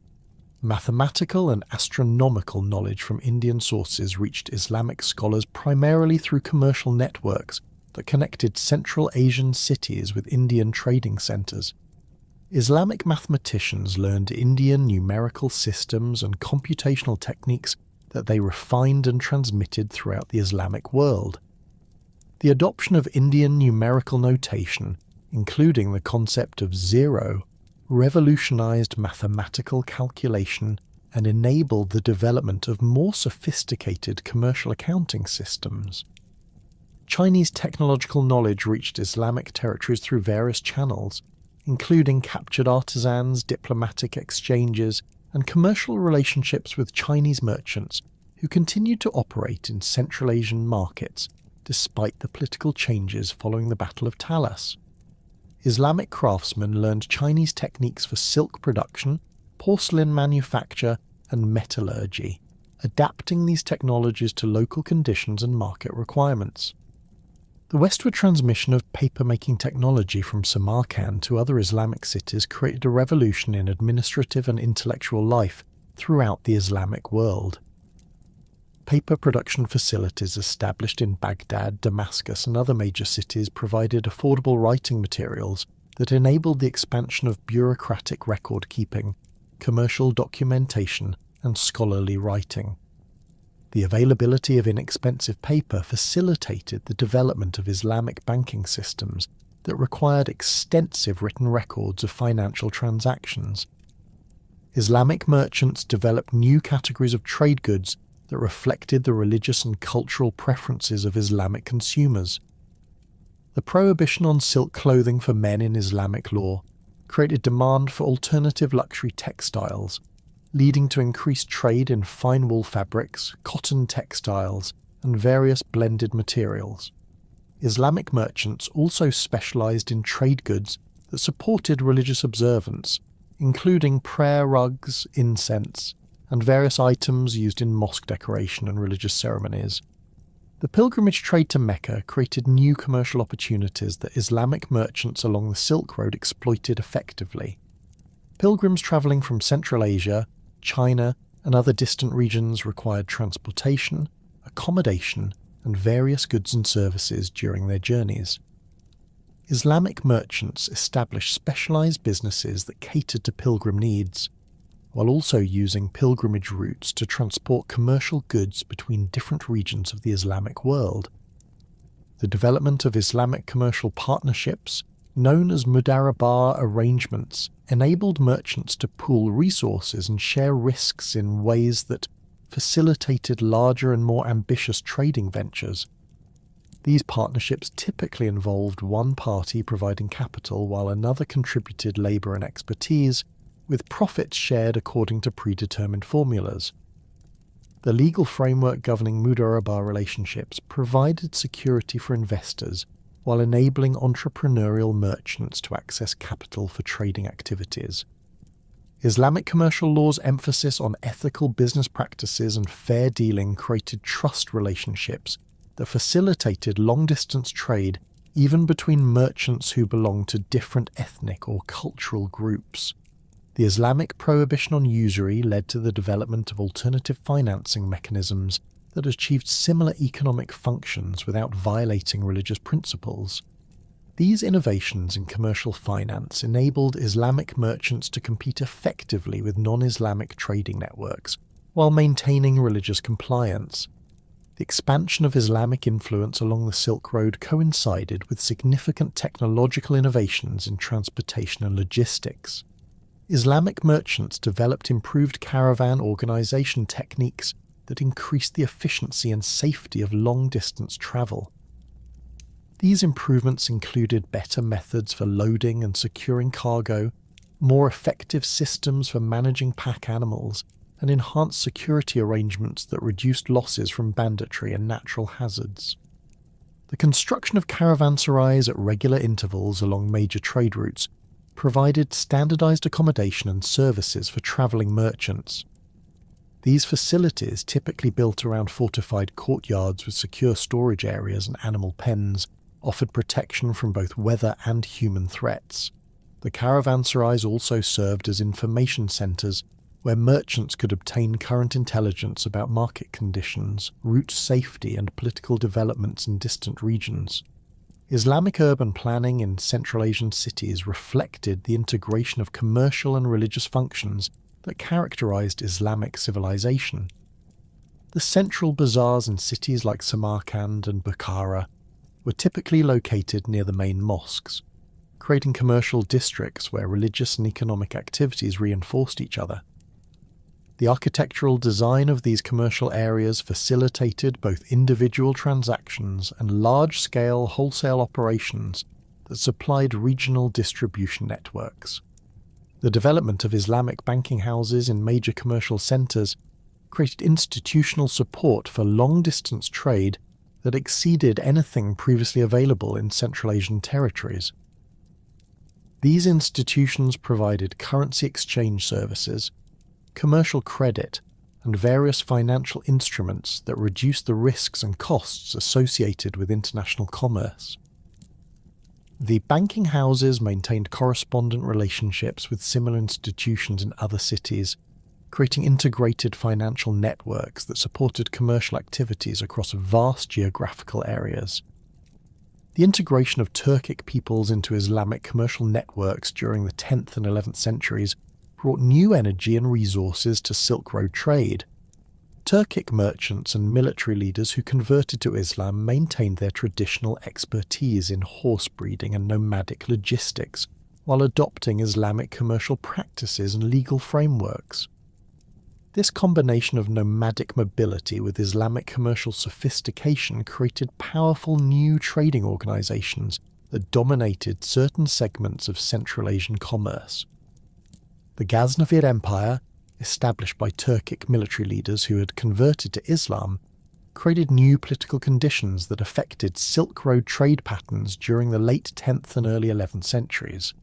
Mathematical and astronomical knowledge from Indian sources reached Islamic scholars primarily through commercial networks that connected Central Asian cities with Indian trading centres. Islamic mathematicians learned Indian numerical systems and computational techniques that they refined and transmitted throughout the Islamic world. The adoption of Indian numerical notation, including the concept of zero, revolutionized mathematical calculation and enabled the development of more sophisticated commercial accounting systems. Chinese technological knowledge reached Islamic territories through various channels, including captured artisans, diplomatic exchanges, and commercial relationships with Chinese merchants who continued to operate in Central Asian markets despite the political changes following the Battle of Talas. Islamic craftsmen learned Chinese techniques for silk production, porcelain manufacture, and metallurgy, adapting these technologies to local conditions and market requirements. The westward transmission of paper-making technology from Samarkand to other Islamic cities created a revolution in administrative and intellectual life throughout the Islamic world. Paper production facilities established in Baghdad, Damascus, and other major cities provided affordable writing materials that enabled the expansion of bureaucratic record-keeping, commercial documentation, and scholarly writing. The availability of inexpensive paper facilitated the development of Islamic banking systems that required extensive written records of financial transactions. Islamic merchants developed new categories of trade goods that reflected the religious and cultural preferences of Islamic consumers. The prohibition on silk clothing for men in Islamic law created demand for alternative luxury textiles, leading to increased trade in fine wool fabrics, cotton textiles, and various blended materials. Islamic merchants also specialized in trade goods that supported religious observance, including prayer rugs, incense, and various items used in mosque decoration and religious ceremonies. The pilgrimage trade to Mecca created new commercial opportunities that Islamic merchants along the Silk Road exploited effectively. Pilgrims travelling from Central Asia, China, and other distant regions required transportation, accommodation, and various goods and services during their journeys. Islamic merchants established specialized businesses that catered to pilgrim needs. while also using pilgrimage routes to transport commercial goods between different regions of the Islamic world. The development of Islamic commercial partnerships, known as mudarabah arrangements, enabled merchants to pool resources and share risks in ways that facilitated larger and more ambitious trading ventures. These partnerships typically involved one party providing capital while another contributed labour and expertise, with profits shared according to predetermined formulas. The legal framework governing mudarabah relationships provided security for investors while enabling entrepreneurial merchants to access capital for trading activities. Islamic commercial law's emphasis on ethical business practices and fair dealing created trust relationships that facilitated long-distance trade even between merchants who belonged to different ethnic or cultural groups. The Islamic prohibition on usury led to the development of alternative financing mechanisms that achieved similar economic functions without violating religious principles. These innovations in commercial finance enabled Islamic merchants to compete effectively with non-Islamic trading networks while maintaining religious compliance. The expansion of Islamic influence along the Silk Road coincided with significant technological innovations in transportation and logistics. Islamic merchants developed improved caravan organization techniques that increased the efficiency and safety of long-distance travel. These improvements included better methods for loading and securing cargo, more effective systems for managing pack animals, and enhanced security arrangements that reduced losses from banditry and natural hazards. The construction of caravanserais at regular intervals along major trade routes provided standardized accommodation and services for traveling merchants. These facilities, typically built around fortified courtyards with secure storage areas and animal pens, offered protection from both weather and human threats. The caravanserais also served as information centers where merchants could obtain current intelligence about market conditions, route safety, and political developments in distant regions. Islamic urban planning in Central Asian cities reflected the integration of commercial and religious functions that characterized Islamic civilization. The central bazaars in cities like Samarkand and Bukhara were typically located near the main mosques, creating commercial districts where religious and economic activities reinforced each other. The architectural design of these commercial areas facilitated both individual transactions and large-scale wholesale operations that supplied regional distribution networks. The development of Islamic banking houses in major commercial centers created institutional support for long-distance trade that exceeded anything previously available in Central Asian territories. These institutions provided currency exchange services, commercial credit, and various financial instruments that reduced the risks and costs associated with international commerce. The banking houses maintained correspondent relationships with similar institutions in other cities, creating integrated financial networks that supported commercial activities across vast geographical areas. The integration of Turkic peoples into Islamic commercial networks during the 10th and 11th centuries brought new energy and resources to Silk Road trade. Turkic merchants and military leaders who converted to Islam maintained their traditional expertise in horse breeding and nomadic logistics, while adopting Islamic commercial practices and legal frameworks. This combination of nomadic mobility with Islamic commercial sophistication created powerful new trading organizations that dominated certain segments of Central Asian commerce. The Ghaznavid Empire, established by Turkic military leaders who had converted to Islam, created new political conditions that affected Silk Road trade patterns during the late 10th and early 11th centuries.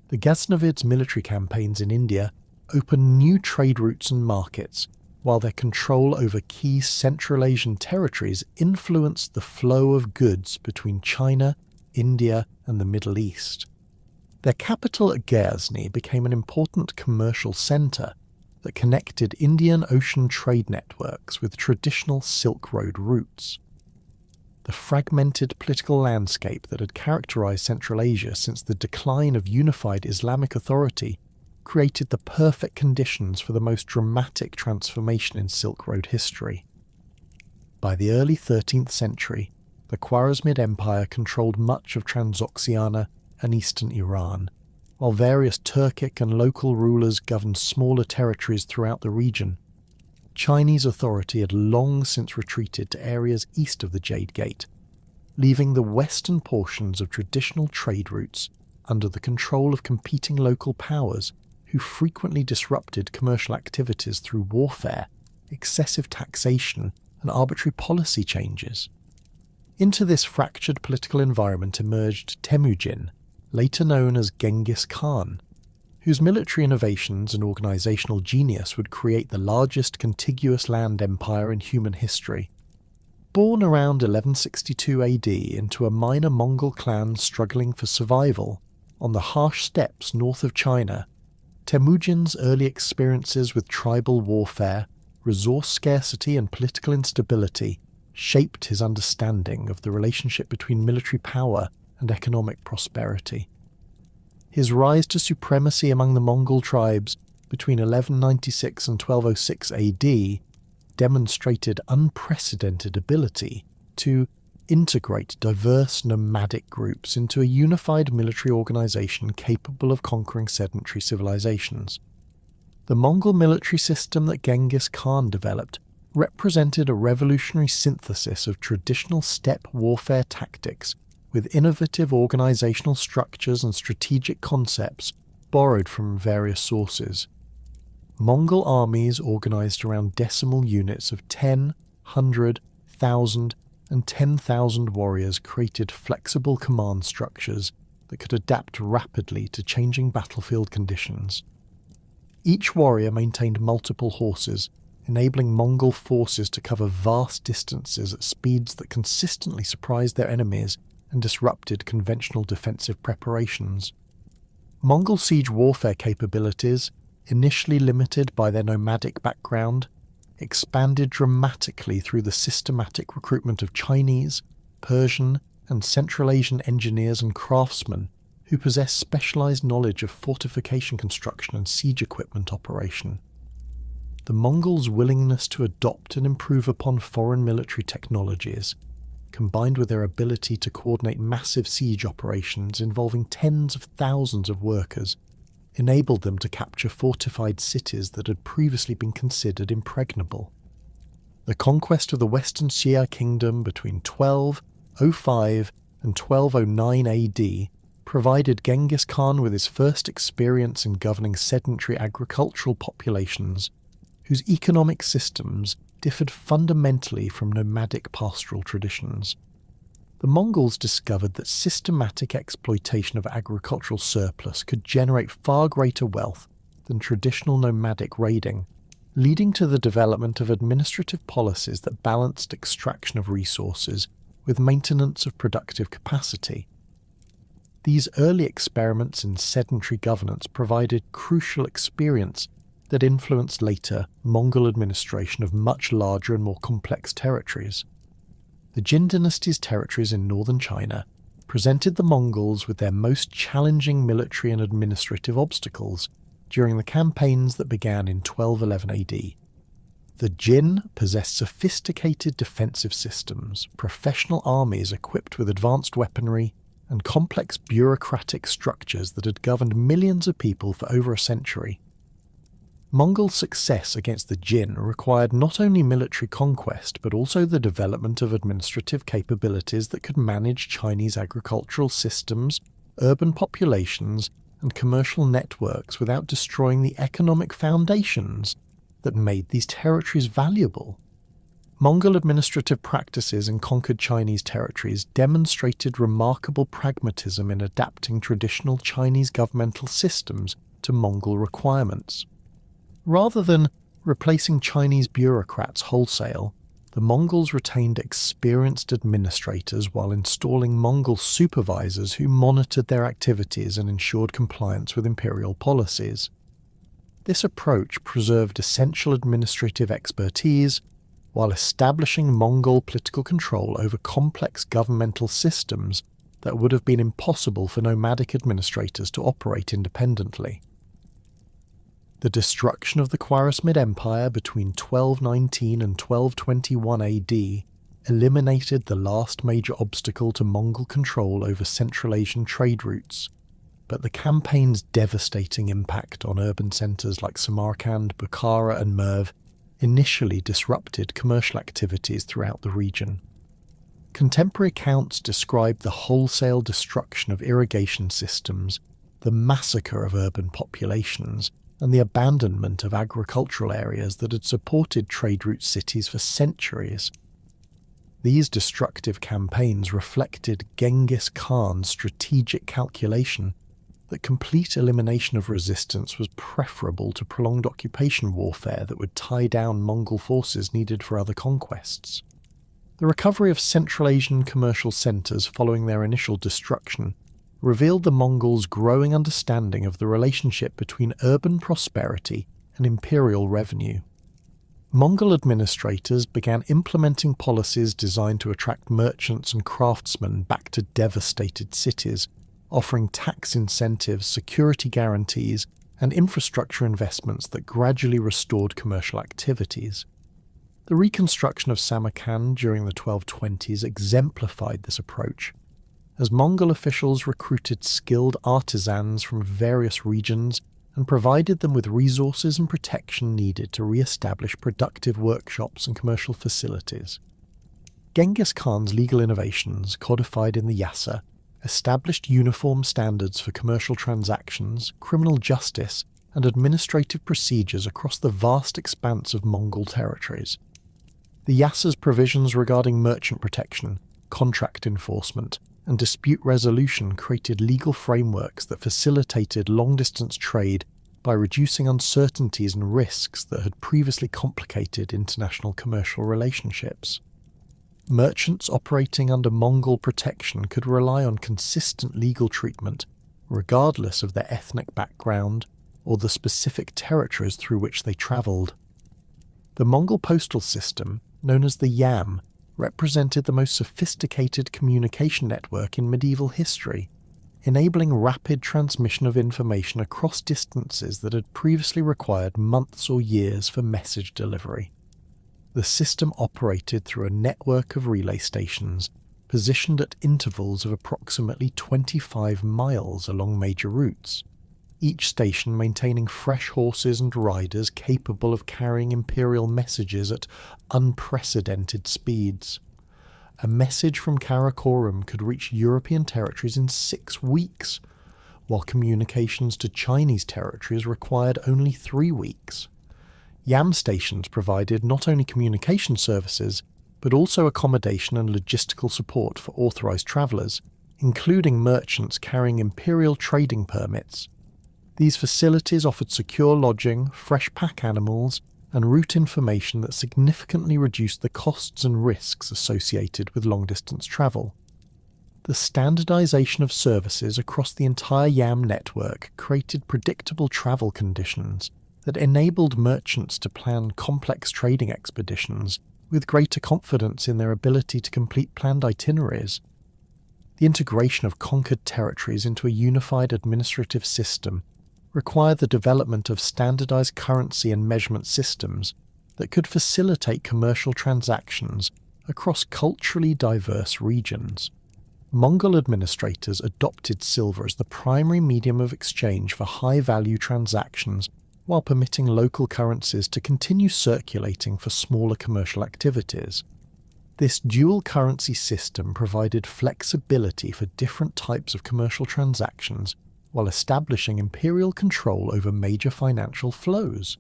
The Ghaznavids' military campaigns in India opened new trade routes and markets, while their control over key Central Asian territories influenced the flow of goods between China, India, and the Middle East. Their capital at Ghazni became an important commercial centre that connected Indian Ocean trade networks with traditional Silk Road routes. The fragmented political landscape that had characterized Central Asia since the decline of unified Islamic authority created the perfect conditions for the most dramatic transformation in Silk Road history. By the early 13th century, the Khwarezmid Empire controlled much of Transoxiana and eastern Iran, while various Turkic and local rulers governed smaller territories throughout the region. Chinese authority had long since retreated to areas east of the Jade Gate, leaving the western portions of traditional trade routes under the control of competing local powers who frequently disrupted commercial activities through warfare, excessive taxation, and arbitrary policy changes. Into this fractured political environment emerged Temujin, later known as Genghis Khan, whose military innovations and organizational genius would create the largest contiguous land empire in human history. Born around 1162 AD into a minor Mongol clan struggling for survival on the harsh steppes north of China, Temujin's early experiences with tribal warfare, resource scarcity and political instability shaped his understanding of the relationship between military power and economic prosperity. His rise to supremacy among the Mongol tribes between 1196 and 1206 AD demonstrated unprecedented ability to integrate diverse nomadic groups into a unified military organization capable of conquering sedentary civilizations. The Mongol military system that Genghis Khan developed represented a revolutionary synthesis of traditional steppe warfare tactics with innovative organizational structures and strategic concepts borrowed from various sources. Mongol armies organized around decimal units of 10, 100, 1,000, and 10,000 warriors created flexible command structures that could adapt rapidly to changing battlefield conditions. Each warrior maintained multiple horses, enabling Mongol forces to cover vast distances at speeds that consistently surprised their enemies and disrupted conventional defensive preparations. Mongol siege warfare capabilities, initially limited by their nomadic background, expanded dramatically through the systematic recruitment of Chinese, Persian, and Central Asian engineers and craftsmen who possessed specialized knowledge of fortification construction and siege equipment operation. The Mongols' willingness to adopt and improve upon foreign military technologies, combined with their ability to coordinate massive siege operations involving tens of thousands of workers, enabled them to capture fortified cities that had previously been considered impregnable. The conquest of the Western Xia Kingdom between 1205 and 1209 AD provided Genghis Khan with his first experience in governing sedentary agricultural populations whose economic systems differed fundamentally from nomadic pastoral traditions. The Mongols discovered that systematic exploitation of agricultural surplus could generate far greater wealth than traditional nomadic raiding, leading to the development of administrative policies that balanced extraction of resources with maintenance of productive capacity. These early experiments in sedentary governance provided crucial experience that influenced later Mongol administration of much larger and more complex territories. The Jin dynasty's territories in northern China presented the Mongols with their most challenging military and administrative obstacles during the campaigns that began in 1211 AD. The Jin possessed sophisticated defensive systems, professional armies equipped with advanced weaponry, and complex bureaucratic structures that had governed millions of people for over a century. Mongol success against the Jin required not only military conquest but also the development of administrative capabilities that could manage Chinese agricultural systems, urban populations, and commercial networks without destroying the economic foundations that made these territories valuable. Mongol administrative practices in conquered Chinese territories demonstrated remarkable pragmatism in adapting traditional Chinese governmental systems to Mongol requirements. Rather than replacing Chinese bureaucrats wholesale, the Mongols retained experienced administrators while installing Mongol supervisors who monitored their activities and ensured compliance with imperial policies. This approach preserved essential administrative expertise while establishing Mongol political control over complex governmental systems that would have been impossible for nomadic administrators to operate independently. The destruction of the Khwarezmid Empire between 1219 and 1221 AD eliminated the last major obstacle to Mongol control over Central Asian trade routes, but the campaign's devastating impact on urban centres like Samarkand, Bukhara and Merv initially disrupted commercial activities throughout the region. Contemporary accounts describe the wholesale destruction of irrigation systems, the massacre of urban populations, and the abandonment of agricultural areas that had supported trade route cities for centuries. These destructive campaigns reflected Genghis Khan's strategic calculation that complete elimination of resistance was preferable to prolonged occupation warfare that would tie down Mongol forces needed for other conquests. The recovery of Central Asian commercial centres following their initial destruction revealed the Mongols' growing understanding of the relationship between urban prosperity and imperial revenue. Mongol administrators began implementing policies designed to attract merchants and craftsmen back to devastated cities, offering tax incentives, security guarantees, and infrastructure investments that gradually restored commercial activities. The reconstruction of Samarkand during the 1220s exemplified this approach, as Mongol officials recruited skilled artisans from various regions and provided them with resources and protection needed to re-establish productive workshops and commercial facilities. Genghis Khan's legal innovations, codified in the Yasa, established uniform standards for commercial transactions, criminal justice, and administrative procedures across the vast expanse of Mongol territories. The Yasa's provisions regarding merchant protection, contract enforcement, and dispute resolution created legal frameworks that facilitated long-distance trade by reducing uncertainties and risks that had previously complicated international commercial relationships. Merchants operating under Mongol protection could rely on consistent legal treatment, regardless of their ethnic background or the specific territories through which they travelled. The Mongol postal system, known as the Yam, represented the most sophisticated communication network in medieval history, enabling rapid transmission of information across distances that had previously required months or years for message delivery. The system operated through a network of relay stations positioned at intervals of approximately 25 miles along major routes, each station maintaining fresh horses and riders capable of carrying imperial messages at unprecedented speeds. A message from Karakorum could reach European territories in 6 weeks, while communications to Chinese territories required only 3 weeks. Yam stations provided not only communication services, but also accommodation and logistical support for authorized travelers, including merchants carrying imperial trading permits. These facilities offered secure lodging, fresh pack animals, and route information that significantly reduced the costs and risks associated with long-distance travel. The standardization of services across the entire Yam network created predictable travel conditions that enabled merchants to plan complex trading expeditions with greater confidence in their ability to complete planned itineraries. The integration of conquered territories into a unified administrative system required the development of standardized currency and measurement systems that could facilitate commercial transactions across culturally diverse regions. Mongol administrators adopted silver as the primary medium of exchange for high-value transactions while permitting local currencies to continue circulating for smaller commercial activities. This dual currency system provided flexibility for different types of commercial transactions while establishing imperial control over major financial flows.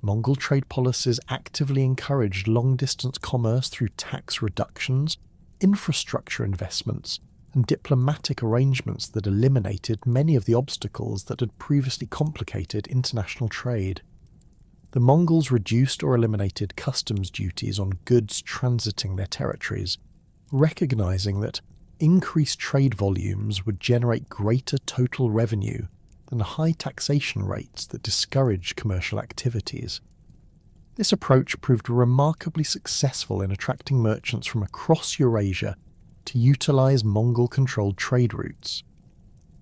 Mongol trade policies actively encouraged long-distance commerce through tax reductions, infrastructure investments, and diplomatic arrangements that eliminated many of the obstacles that had previously complicated international trade. The Mongols reduced or eliminated customs duties on goods transiting their territories, recognizing that increased trade volumes would generate greater total revenue than high taxation rates that discouraged commercial activities. This approach proved remarkably successful in attracting merchants from across Eurasia to utilize Mongol-controlled trade routes.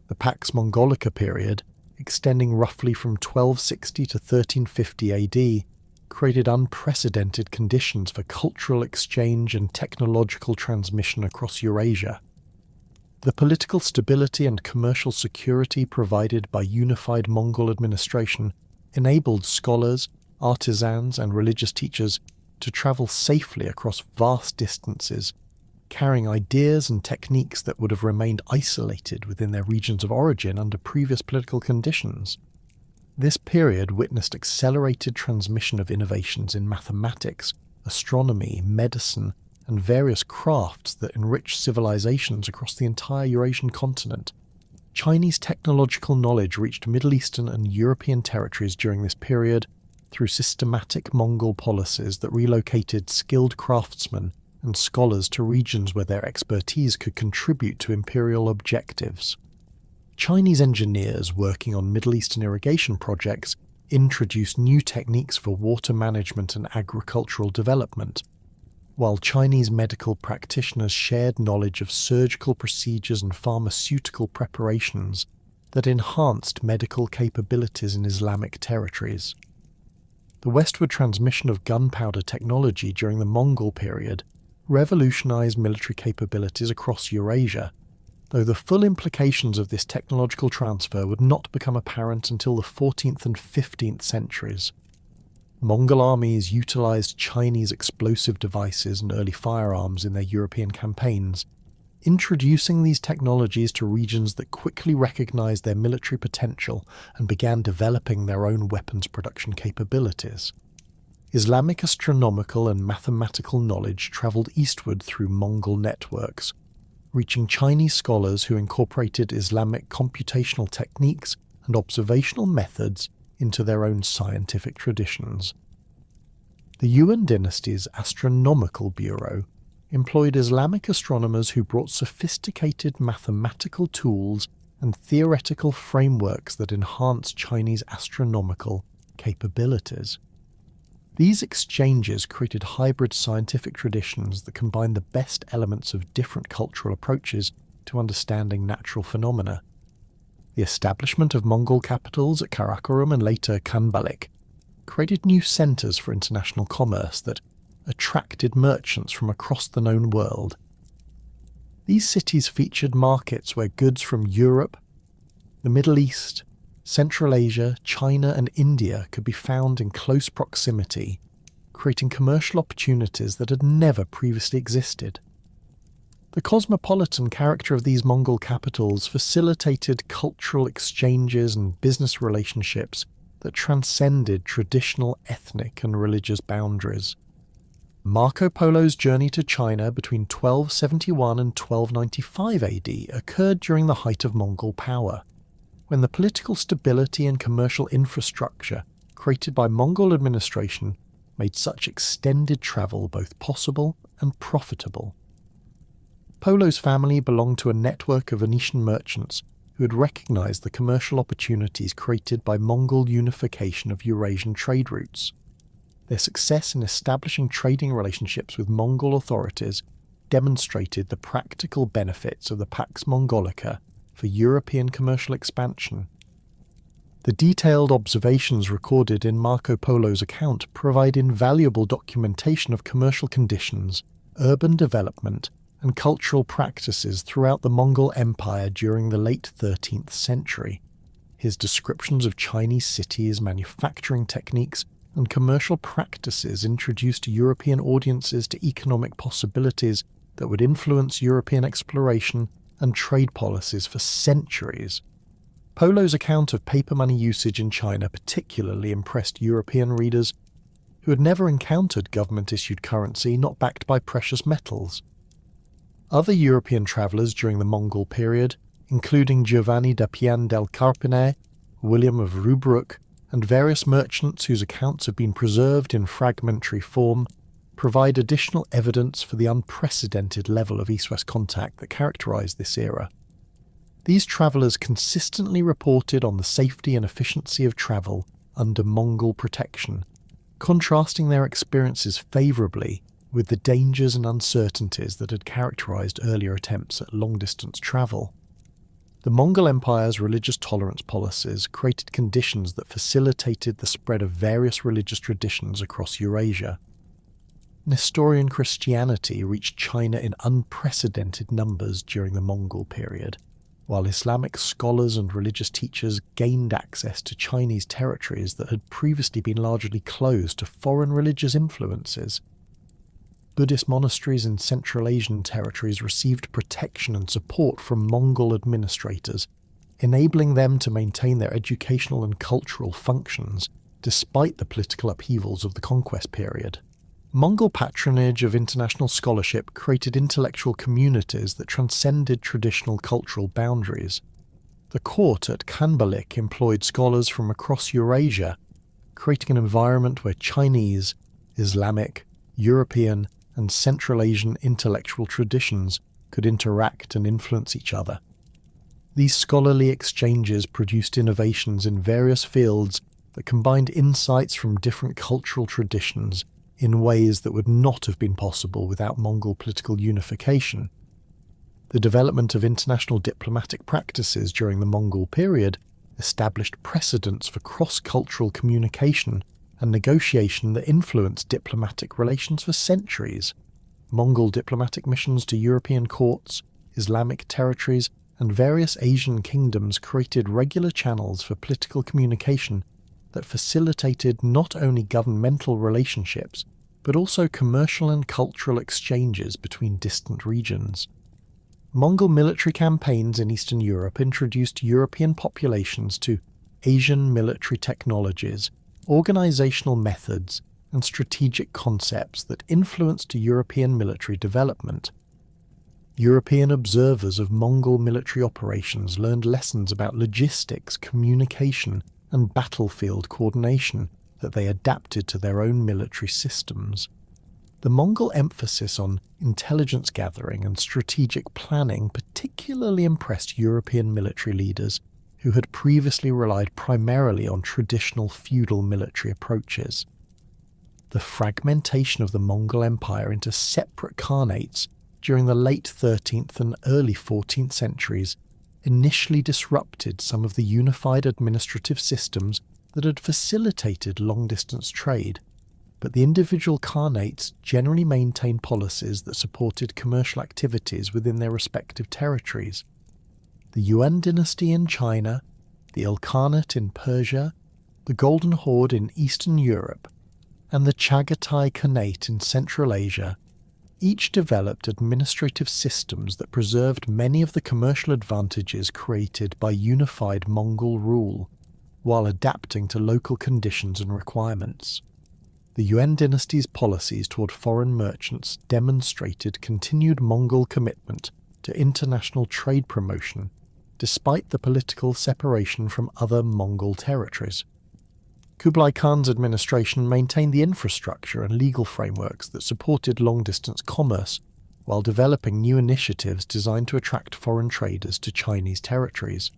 The Pax Mongolica period, extending roughly from 1260 to 1350 AD, created unprecedented conditions for cultural exchange and technological transmission across Eurasia. The political stability and commercial security provided by unified Mongol administration enabled scholars, artisans, and religious teachers to travel safely across vast distances, carrying ideas and techniques that would have remained isolated within their regions of origin under previous political conditions. This period witnessed accelerated transmission of innovations in mathematics, astronomy, medicine, and various crafts that enriched civilizations across the entire Eurasian continent. Chinese technological knowledge reached Middle Eastern and European territories during this period through systematic Mongol policies that relocated skilled craftsmen and scholars to regions where their expertise could contribute to imperial objectives. Chinese engineers working on Middle Eastern irrigation projects introduced new techniques for water management and agricultural development, while Chinese medical practitioners shared knowledge of surgical procedures and pharmaceutical preparations that enhanced medical capabilities in Islamic territories. The westward transmission of gunpowder technology during the Mongol period revolutionized military capabilities across Eurasia, though the full implications of this technological transfer would not become apparent until the 14th and 15th centuries. Mongol armies utilized Chinese explosive devices and early firearms in their European campaigns, introducing these technologies to regions that quickly recognized their military potential and began developing their own weapons production capabilities. Islamic astronomical and mathematical knowledge traveled eastward through Mongol networks, reaching Chinese scholars who incorporated Islamic computational techniques and observational methods into their own scientific traditions. The Yuan dynasty's astronomical bureau employed Islamic astronomers who brought sophisticated mathematical tools and theoretical frameworks that enhanced Chinese astronomical capabilities. These exchanges created hybrid scientific traditions that combined the best elements of different cultural approaches to understanding natural phenomena. The establishment of Mongol capitals at Karakorum and later Khanbalik created new centres for international commerce that attracted merchants from across the known world. These cities featured markets where goods from Europe, the Middle East, Central Asia, China and India could be found in close proximity, creating commercial opportunities that had never previously existed. The cosmopolitan character of these Mongol capitals facilitated cultural exchanges and business relationships that transcended traditional ethnic and religious boundaries. Marco Polo's journey to China between 1271 and 1295 AD occurred during the height of Mongol power, when the political stability and commercial infrastructure created by Mongol administration made such extended travel both possible and profitable. Polo's family belonged to a network of Venetian merchants who had recognized the commercial opportunities created by Mongol unification of Eurasian trade routes. Their success in establishing trading relationships with Mongol authorities demonstrated the practical benefits of the Pax Mongolica for European commercial expansion. The detailed observations recorded in Marco Polo's account provide invaluable documentation of commercial conditions, urban development, and cultural practices throughout the Mongol Empire during the late 13th century. His descriptions of Chinese cities, manufacturing techniques, and commercial practices introduced European audiences to economic possibilities that would influence European exploration and trade policies for centuries. Polo's account of paper money usage in China particularly impressed European readers who had never encountered government-issued currency not backed by precious metals. Other European travellers during the Mongol period, including Giovanni da Pian del Carpine, William of Rubruck, and various merchants whose accounts have been preserved in fragmentary form, provide additional evidence for the unprecedented level of East-West contact that characterised this era. These travellers consistently reported on the safety and efficiency of travel under Mongol protection, contrasting their experiences favourably with the dangers and uncertainties that had characterised earlier attempts at long-distance travel. The Mongol Empire's religious tolerance policies created conditions that facilitated the spread of various religious traditions across Eurasia. Nestorian Christianity reached China in unprecedented numbers during the Mongol period, while Islamic scholars and religious teachers gained access to Chinese territories that had previously been largely closed to foreign religious influences. Buddhist monasteries in Central Asian territories received protection and support from Mongol administrators, enabling them to maintain their educational and cultural functions despite the political upheavals of the conquest period. Mongol patronage of international scholarship created intellectual communities that transcended traditional cultural boundaries. The court at Khanbalik employed scholars from across Eurasia, creating an environment where Chinese, Islamic, European, and Central Asian intellectual traditions could interact and influence each other. These scholarly exchanges produced innovations in various fields that combined insights from different cultural traditions in ways that would not have been possible without Mongol political unification. The development of international diplomatic practices during the Mongol period established precedents for cross-cultural communication and negotiation that influenced diplomatic relations for centuries. Mongol diplomatic missions to European courts, Islamic territories, and various Asian kingdoms created regular channels for political communication that facilitated not only governmental relationships, but also commercial and cultural exchanges between distant regions. Mongol military campaigns in Eastern Europe introduced European populations to Asian military technologies, organizational methods, and strategic concepts that influenced European military development. European observers of Mongol military operations learned lessons about logistics, communication, and battlefield coordination that they adapted to their own military systems. The Mongol emphasis on intelligence gathering and strategic planning particularly impressed European military leaders who had previously relied primarily on traditional feudal military approaches. The fragmentation of the Mongol Empire into separate khanates during the late 13th and early 14th centuries initially disrupted some of the unified administrative systems that had facilitated long-distance trade, but the individual khanates generally maintained policies that supported commercial activities within their respective territories. The Yuan dynasty in China, the Ilkhanate in Persia, the Golden Horde in Eastern Europe, and the Chagatai Khanate in Central Asia each developed administrative systems that preserved many of the commercial advantages created by unified Mongol rule, while adapting to local conditions and requirements. The Yuan dynasty's policies toward foreign merchants demonstrated continued Mongol commitment to international trade promotion, despite the political separation from other Mongol territories. Kublai Khan's administration maintained the infrastructure and legal frameworks that supported long-distance commerce, while developing new initiatives designed to attract foreign traders to Chinese territories.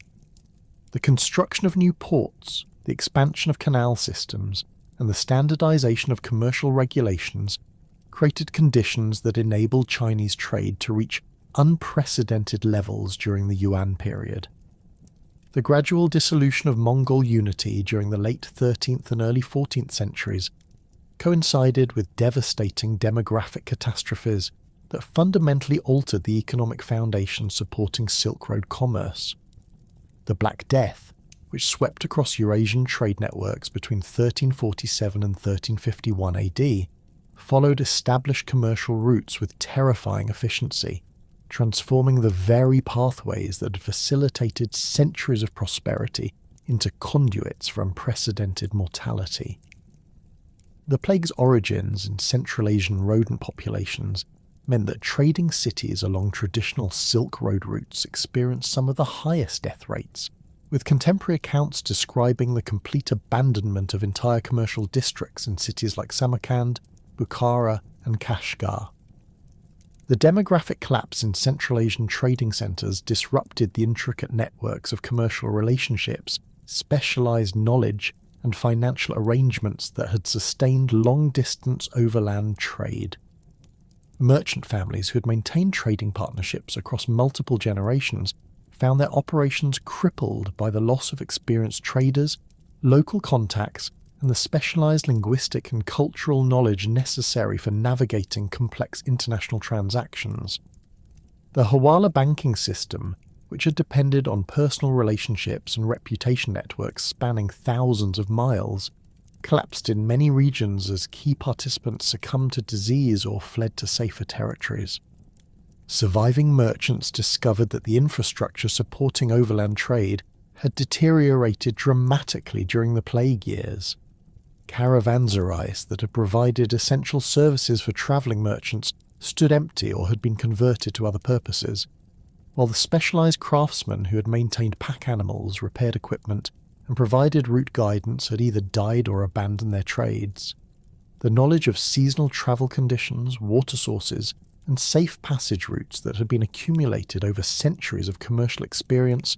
The construction of new ports, the expansion of canal systems, and the standardization of commercial regulations created conditions that enabled Chinese trade to reach unprecedented levels during the Yuan period. The gradual dissolution of Mongol unity during the late 13th and early 14th centuries coincided with devastating demographic catastrophes that fundamentally altered the economic foundation supporting Silk Road commerce. The Black Death, which swept across Eurasian trade networks between 1347 and 1351 AD, followed established commercial routes with terrifying efficiency, transforming the very pathways that had facilitated centuries of prosperity into conduits for unprecedented mortality. The plague's origins in Central Asian rodent populations meant that trading cities along traditional Silk Road routes experienced some of the highest death rates, with contemporary accounts describing the complete abandonment of entire commercial districts in cities like Samarkand, Bukhara, and Kashgar. The demographic collapse in Central Asian trading centres disrupted the intricate networks of commercial relationships, specialised knowledge, and financial arrangements that had sustained long-distance overland trade. Merchant families who had maintained trading partnerships across multiple generations found their operations crippled by the loss of experienced traders, local contacts, and the specialized linguistic and cultural knowledge necessary for navigating complex international transactions. The Hawala banking system, which had depended on personal relationships and reputation networks spanning thousands of miles, collapsed in many regions as key participants succumbed to disease or fled to safer territories. Surviving merchants discovered that the infrastructure supporting overland trade had deteriorated dramatically during the plague years. Caravanserais that had provided essential services for travelling merchants stood empty or had been converted to other purposes, while the specialised craftsmen who had maintained pack animals, repaired equipment, and provided route guidance had either died or abandoned their trades. The knowledge of seasonal travel conditions, water sources, and safe passage routes that had been accumulated over centuries of commercial experience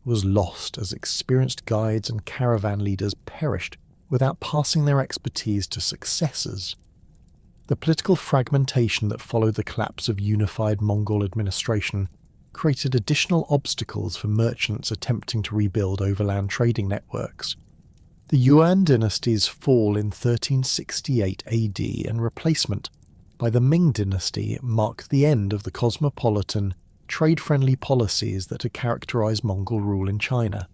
was lost as experienced guides and caravan leaders perished without passing their expertise to successors. The political fragmentation that followed the collapse of unified Mongol administration created additional obstacles for merchants attempting to rebuild overland trading networks. The Yuan dynasty's fall in 1368 AD and replacement by the Ming dynasty marked the end of the cosmopolitan, trade-friendly policies that had characterized Mongol rule in China.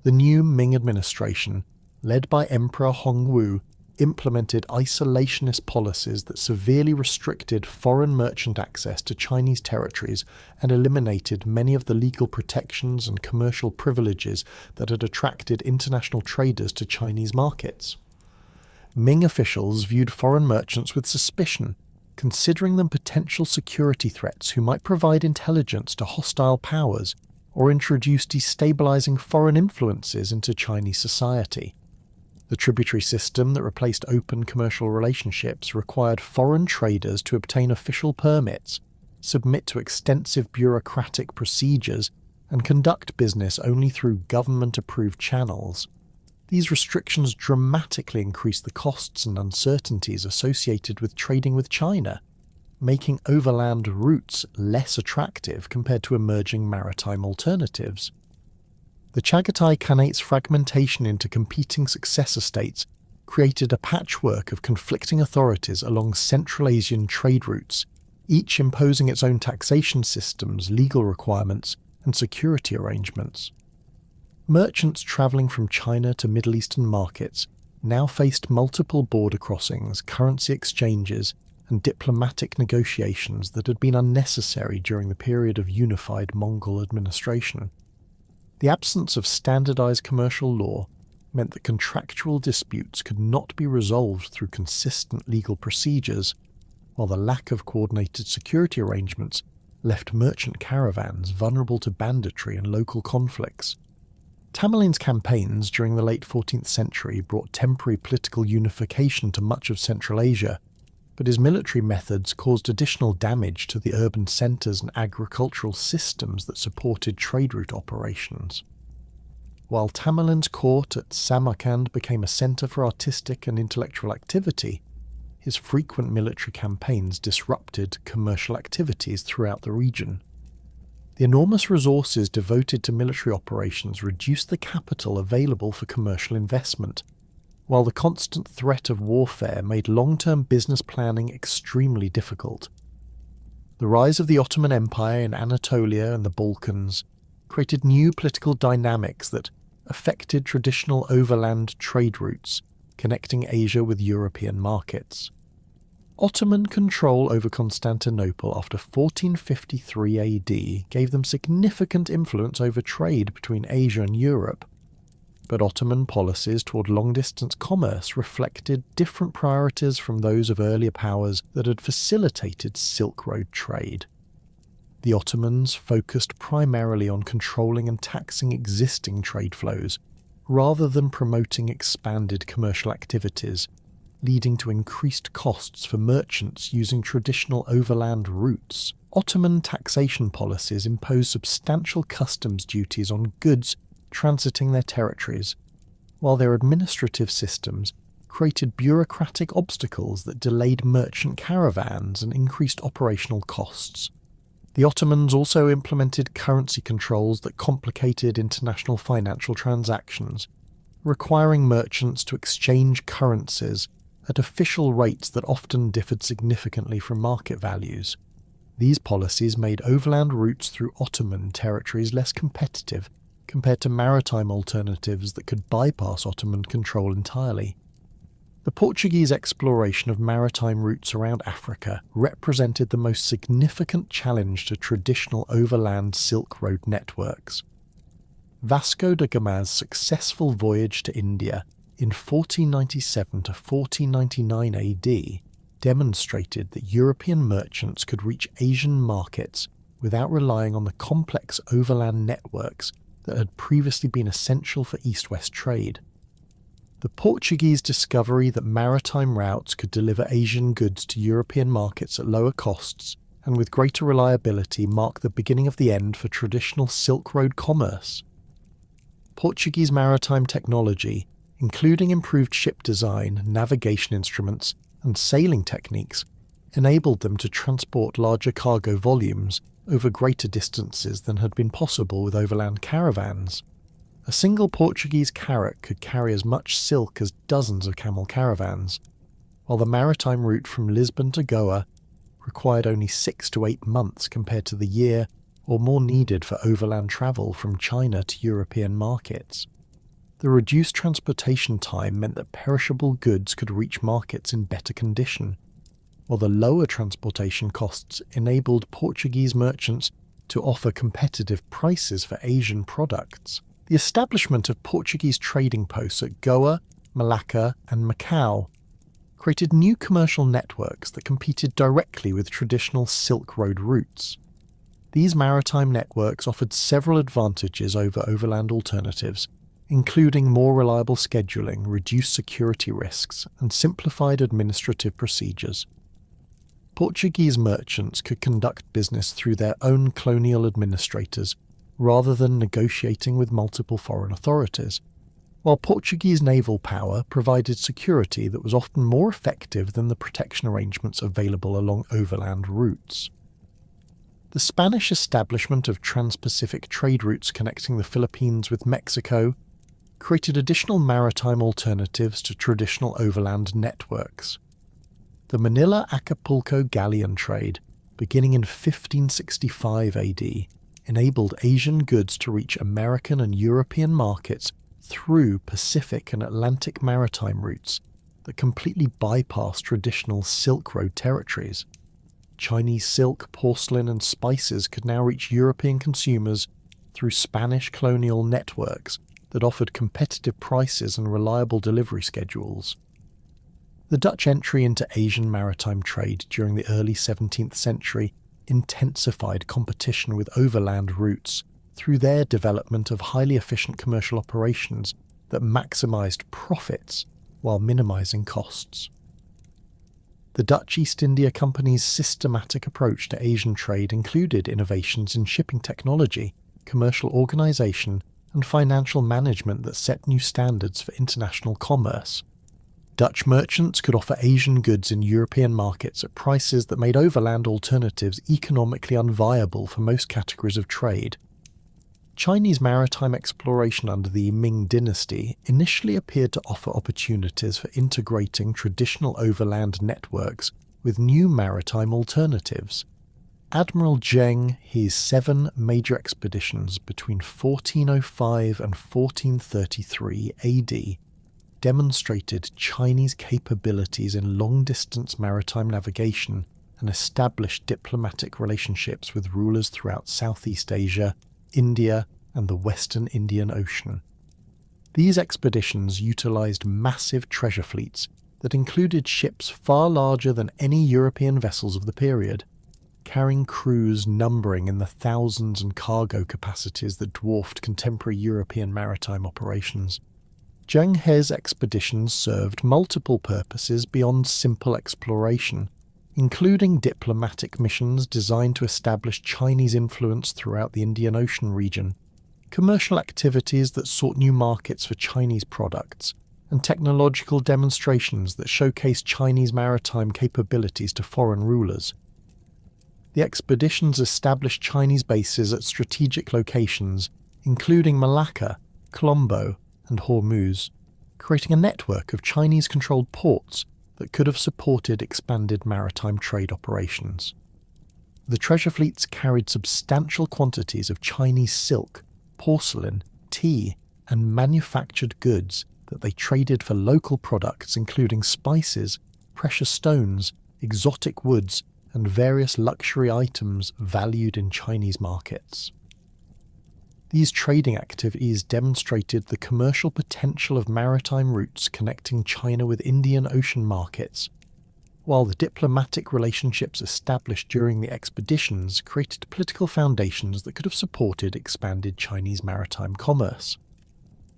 The new Ming administration, led by Emperor Hongwu, implemented isolationist policies that severely restricted foreign merchant access to Chinese territories and eliminated many of the legal protections and commercial privileges that had attracted international traders to Chinese markets. Ming officials viewed foreign merchants with suspicion, considering them potential security threats who might provide intelligence to hostile powers or introduce destabilizing foreign influences into Chinese society. The tributary system that replaced open commercial relationships required foreign traders to obtain official permits, submit to extensive bureaucratic procedures, and conduct business only through government-approved channels. These restrictions dramatically increased the costs and uncertainties associated with trading with China, making overland routes less attractive compared to emerging maritime alternatives. The Chagatai Khanate's fragmentation into competing successor states created a patchwork of conflicting authorities along Central Asian trade routes, each imposing its own taxation systems, legal requirements, and security arrangements. Merchants travelling from China to Middle Eastern markets now faced multiple border crossings, currency exchanges, and diplomatic negotiations that had been unnecessary during the period of unified Mongol administration. The absence of standardized commercial law meant that contractual disputes could not be resolved through consistent legal procedures, while the lack of coordinated security arrangements left merchant caravans vulnerable to banditry and local conflicts. Tamerlane's campaigns during the late 14th century brought temporary political unification to much of Central Asia, but his military methods caused additional damage to the urban centres and agricultural systems that supported trade route operations. While Tamerlane's court at Samarkand became a centre for artistic and intellectual activity, his frequent military campaigns disrupted commercial activities throughout the region. The enormous resources devoted to military operations reduced the capital available for commercial investment, while the constant threat of warfare made long-term business planning extremely difficult. The rise of the Ottoman Empire in Anatolia and the Balkans created new political dynamics that affected traditional overland trade routes connecting Asia with European markets. Ottoman control over Constantinople after 1453 AD gave them significant influence over trade between Asia and Europe, but Ottoman policies toward long-distance commerce reflected different priorities from those of earlier powers that had facilitated Silk Road trade. The Ottomans focused primarily on controlling and taxing existing trade flows, rather than promoting expanded commercial activities, leading to increased costs for merchants using traditional overland routes. Ottoman taxation policies imposed substantial customs duties on goods transiting their territories, while their administrative systems created bureaucratic obstacles that delayed merchant caravans and increased operational costs. The Ottomans also implemented currency controls that complicated international financial transactions, requiring merchants to exchange currencies at official rates that often differed significantly from market values. These policies made overland routes through Ottoman territories less competitive compared to maritime alternatives that could bypass Ottoman control entirely. The Portuguese exploration of maritime routes around Africa represented the most significant challenge to traditional overland Silk Road networks. Vasco da Gama's successful voyage to India in 1497 to 1499 AD demonstrated that European merchants could reach Asian markets without relying on the complex overland networks that had previously been essential for east-west trade. The Portuguese discovery that maritime routes could deliver Asian goods to European markets at lower costs and with greater reliability marked the beginning of the end for traditional Silk Road commerce. Portuguese maritime technology, including improved ship design, navigation instruments, and sailing techniques, enabled them to transport larger cargo volumes over greater distances than had been possible with overland caravans. A single Portuguese carrack could carry as much silk as dozens of camel caravans, while the maritime route from Lisbon to Goa required only 6 to 8 months compared to the year or more needed for overland travel from China to European markets. The reduced transportation time meant that perishable goods could reach markets in better condition, while the lower transportation costs enabled Portuguese merchants to offer competitive prices for Asian products. The establishment of Portuguese trading posts at Goa, Malacca, and Macau created new commercial networks that competed directly with traditional Silk Road routes. These maritime networks offered several advantages over overland alternatives, including more reliable scheduling, reduced security risks, and simplified administrative procedures. Portuguese merchants could conduct business through their own colonial administrators rather than negotiating with multiple foreign authorities, while Portuguese naval power provided security that was often more effective than the protection arrangements available along overland routes. The Spanish establishment of trans-Pacific trade routes connecting the Philippines with Mexico created additional maritime alternatives to traditional overland networks. The Manila-Acapulco galleon trade, beginning in 1565 AD, enabled Asian goods to reach American and European markets through Pacific and Atlantic maritime routes that completely bypassed traditional Silk Road territories. Chinese silk, porcelain, and spices could now reach European consumers through Spanish colonial networks that offered competitive prices and reliable delivery schedules. The Dutch entry into Asian maritime trade during the early 17th century intensified competition with overland routes through their development of highly efficient commercial operations that maximized profits while minimizing costs. The Dutch East India Company's systematic approach to Asian trade included innovations in shipping technology, commercial organization, and financial management that set new standards for international commerce. Dutch merchants could offer Asian goods in European markets at prices that made overland alternatives economically unviable for most categories of trade. Chinese maritime exploration under the Ming Dynasty initially appeared to offer opportunities for integrating traditional overland networks with new maritime alternatives. Admiral Zheng, his 7 major expeditions between 1405 and 1433 AD, demonstrated Chinese capabilities in long-distance maritime navigation and established diplomatic relationships with rulers throughout Southeast Asia, India, and the Western Indian Ocean. These expeditions utilized massive treasure fleets that included ships far larger than any European vessels of the period, carrying crews numbering in the thousands and cargo capacities that dwarfed contemporary European maritime operations. Zheng He's expeditions served multiple purposes beyond simple exploration, including diplomatic missions designed to establish Chinese influence throughout the Indian Ocean region, commercial activities that sought new markets for Chinese products, and technological demonstrations that showcased Chinese maritime capabilities to foreign rulers. The expeditions established Chinese bases at strategic locations, including Malacca, Colombo, and Hormuz, creating a network of Chinese-controlled ports that could have supported expanded maritime trade operations. The treasure fleets carried substantial quantities of Chinese silk, porcelain, tea, and manufactured goods that they traded for local products including spices, precious stones, exotic woods, and various luxury items valued in Chinese markets. These trading activities demonstrated the commercial potential of maritime routes connecting China with Indian Ocean markets, while the diplomatic relationships established during the expeditions created political foundations that could have supported expanded Chinese maritime commerce.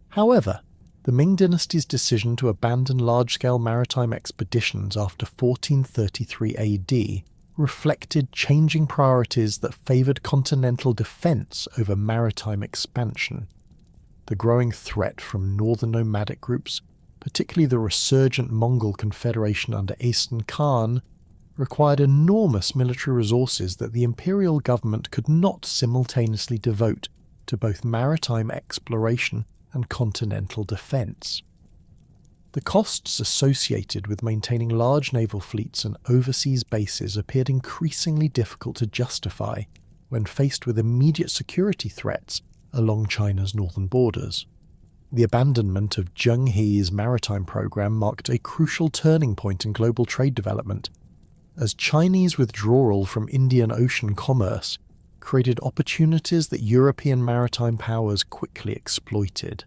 However, the Ming dynasty's decision to abandon large-scale maritime expeditions after 1433 AD reflected changing priorities that favoured continental defence over maritime expansion. The growing threat from northern nomadic groups, particularly the resurgent Mongol confederation under Khan, required enormous military resources that the imperial government could not simultaneously devote to both maritime exploration and continental defence. The costs associated with maintaining large naval fleets and overseas bases appeared increasingly difficult to justify when faced with immediate security threats along China's northern borders. The abandonment of Zheng He's maritime program marked a crucial turning point in global trade development, as Chinese withdrawal from Indian Ocean commerce created opportunities that European maritime powers quickly exploited.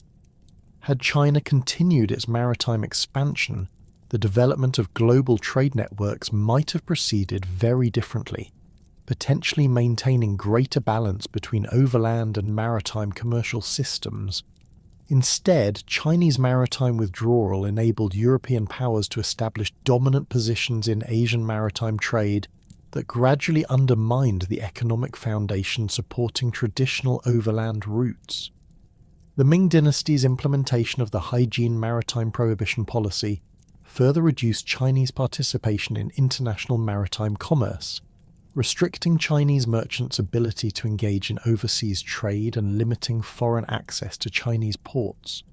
Had China continued its maritime expansion, the development of global trade networks might have proceeded very differently, potentially maintaining greater balance between overland and maritime commercial systems. Instead, Chinese maritime withdrawal enabled European powers to establish dominant positions in Asian maritime trade that gradually undermined the economic foundation supporting traditional overland routes. The Ming dynasty's implementation of the hygiene maritime prohibition policy further reduced Chinese participation in international maritime commerce, restricting Chinese merchants' ability to engage in overseas trade and limiting foreign access to Chinese ports.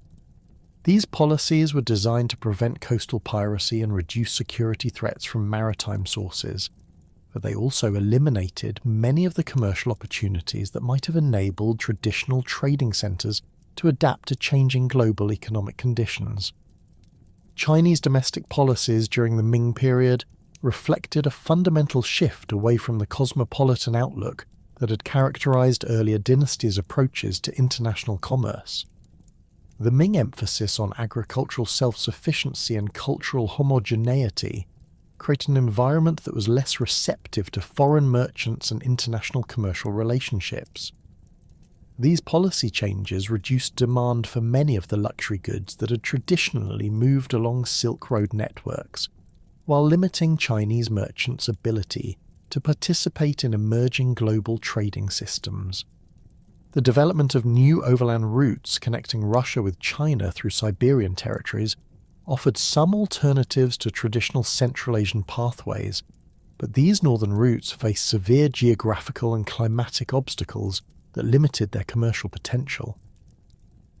These policies were designed to prevent coastal piracy and reduce security threats from maritime sources, but they also eliminated many of the commercial opportunities that might have enabled traditional trading centres to adapt to changing global economic conditions. Chinese domestic policies during the Ming period reflected a fundamental shift away from the cosmopolitan outlook that had characterized earlier dynasties' approaches to international commerce. The Ming emphasis on agricultural self-sufficiency and cultural homogeneity created an environment that was less receptive to foreign merchants and international commercial relationships. These policy changes reduced demand for many of the luxury goods that had traditionally moved along Silk Road networks, while limiting Chinese merchants' ability to participate in emerging global trading systems. The development of new overland routes connecting Russia with China through Siberian territories offered some alternatives to traditional Central Asian pathways, but these northern routes faced severe geographical and climatic obstacles that limited their commercial potential.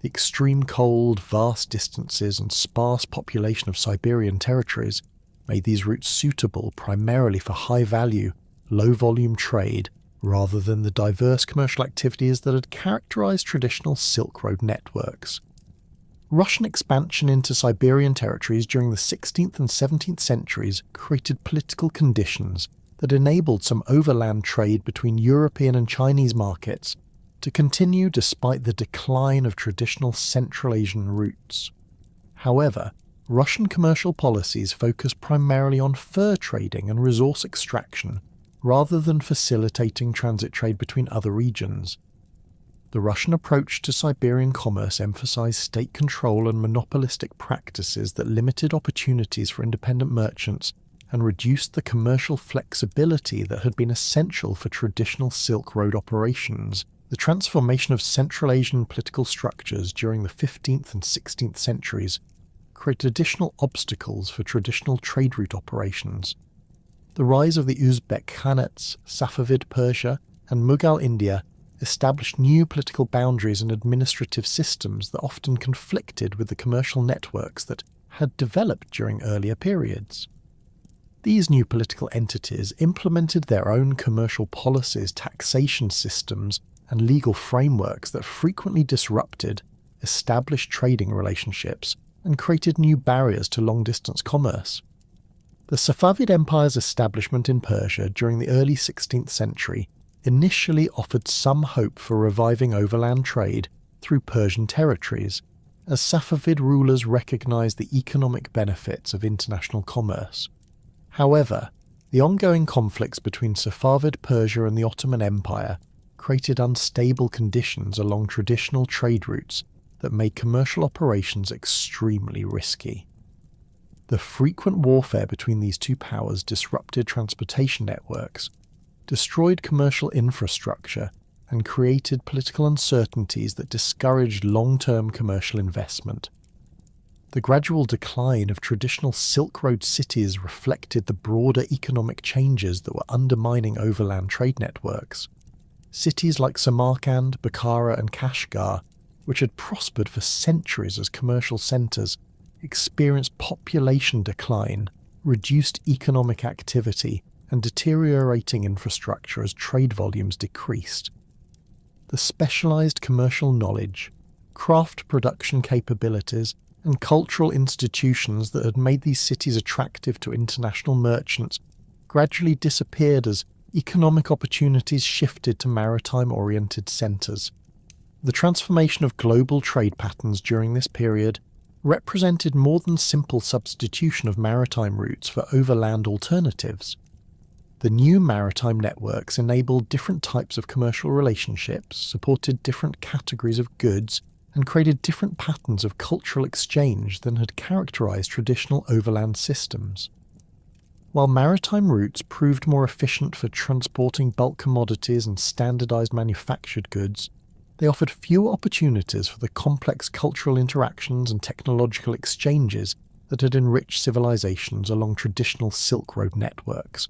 The extreme cold, vast distances, and sparse population of Siberian territories made these routes suitable primarily for high-value, low-volume trade rather than the diverse commercial activities that had characterized traditional Silk Road networks. Russian expansion into Siberian territories during the 16th and 17th centuries created political conditions that enabled some overland trade between European and Chinese markets to continue despite the decline of traditional Central Asian routes. However, Russian commercial policies focused primarily on fur trading and resource extraction, rather than facilitating transit trade between other regions. The Russian approach to Siberian commerce emphasized state control and monopolistic practices that limited opportunities for independent merchants and reduced the commercial flexibility that had been essential for traditional Silk Road operations. The transformation of Central Asian political structures during the 15th and 16th centuries created additional obstacles for traditional trade route operations. The rise of the Uzbek Khanates, Safavid Persia, and Mughal India established new political boundaries and administrative systems that often conflicted with the commercial networks that had developed during earlier periods. These new political entities implemented their own commercial policies, taxation systems, and legal frameworks that frequently disrupted established trading relationships and created new barriers to long-distance commerce. The Safavid Empire's establishment in Persia during the early 16th century initially offered some hope for reviving overland trade through Persian territories, as Safavid rulers recognized the economic benefits of international commerce. However, the ongoing conflicts between Safavid Persia and the Ottoman Empire created unstable conditions along traditional trade routes that made commercial operations extremely risky. The frequent warfare between these two powers disrupted transportation networks, destroyed commercial infrastructure, and created political uncertainties that discouraged long-term commercial investment. The gradual decline of traditional Silk Road cities reflected the broader economic changes that were undermining overland trade networks. Cities like Samarkand, Bukhara, and Kashgar, which had prospered for centuries as commercial centres, experienced population decline, reduced economic activity, and deteriorating infrastructure as trade volumes decreased. The specialised commercial knowledge, craft production capabilities, and cultural institutions that had made these cities attractive to international merchants gradually disappeared as economic opportunities shifted to maritime-oriented centres. The transformation of global trade patterns during this period represented more than simple substitution of maritime routes for overland alternatives. The new maritime networks enabled different types of commercial relationships, supported different categories of goods, and created different patterns of cultural exchange than had characterized traditional overland systems. While maritime routes proved more efficient for transporting bulk commodities and standardized manufactured goods, they offered fewer opportunities for the complex cultural interactions and technological exchanges that had enriched civilizations along traditional Silk Road networks.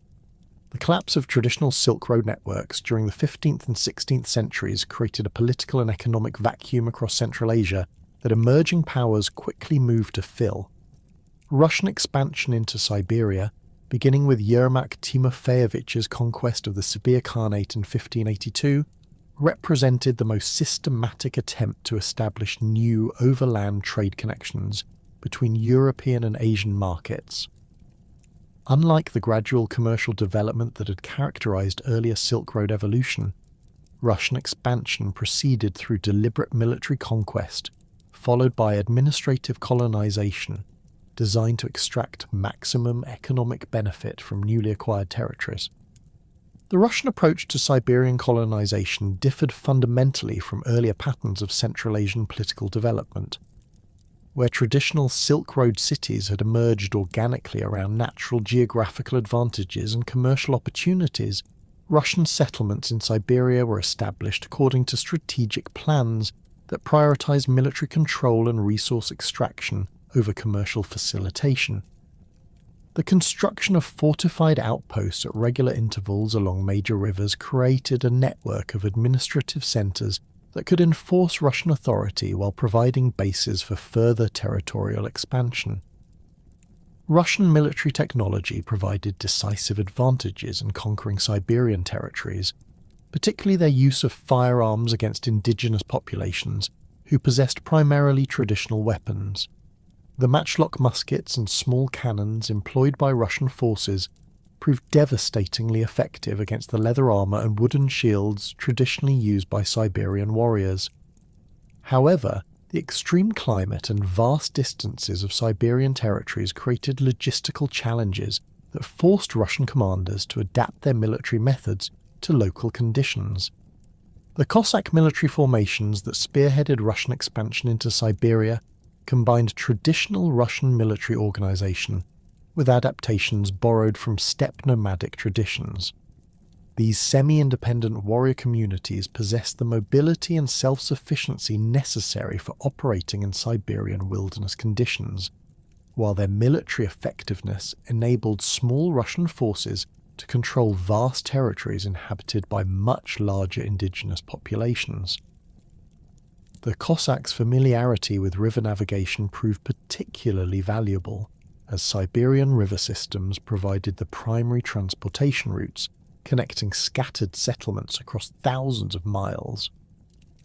The collapse of traditional Silk Road networks during the 15th and 16th centuries created a political and economic vacuum across Central Asia that emerging powers quickly moved to fill. Russian expansion into Siberia, beginning with Yermak Timofeyevich's conquest of the Sibir Khanate in 1582, represented the most systematic attempt to establish new overland trade connections between European and Asian markets. Unlike the gradual commercial development that had characterized earlier Silk Road evolution, Russian expansion proceeded through deliberate military conquest, followed by administrative colonization, designed to extract maximum economic benefit from newly acquired territories. The Russian approach to Siberian colonization differed fundamentally from earlier patterns of Central Asian political development. Where traditional Silk Road cities had emerged organically around natural geographical advantages and commercial opportunities, Russian settlements in Siberia were established according to strategic plans that prioritized military control and resource extraction over commercial facilitation. The construction of fortified outposts at regular intervals along major rivers created a network of administrative centres that could enforce Russian authority while providing bases for further territorial expansion. Russian military technology provided decisive advantages in conquering Siberian territories, particularly their use of firearms against indigenous populations who possessed primarily traditional weapons. The matchlock muskets and small cannons employed by Russian forces proved devastatingly effective against the leather armour and wooden shields traditionally used by Siberian warriors. However, the extreme climate and vast distances of Siberian territories created logistical challenges that forced Russian commanders to adapt their military methods to local conditions. The Cossack military formations that spearheaded Russian expansion into Siberia combined traditional Russian military organisation with adaptations borrowed from steppe nomadic traditions. These semi-independent warrior communities possessed the mobility and self-sufficiency necessary for operating in Siberian wilderness conditions, while their military effectiveness enabled small Russian forces to control vast territories inhabited by much larger indigenous populations. The Cossacks' familiarity with river navigation proved particularly valuable, as Siberian river systems provided the primary transportation routes, connecting scattered settlements across thousands of miles.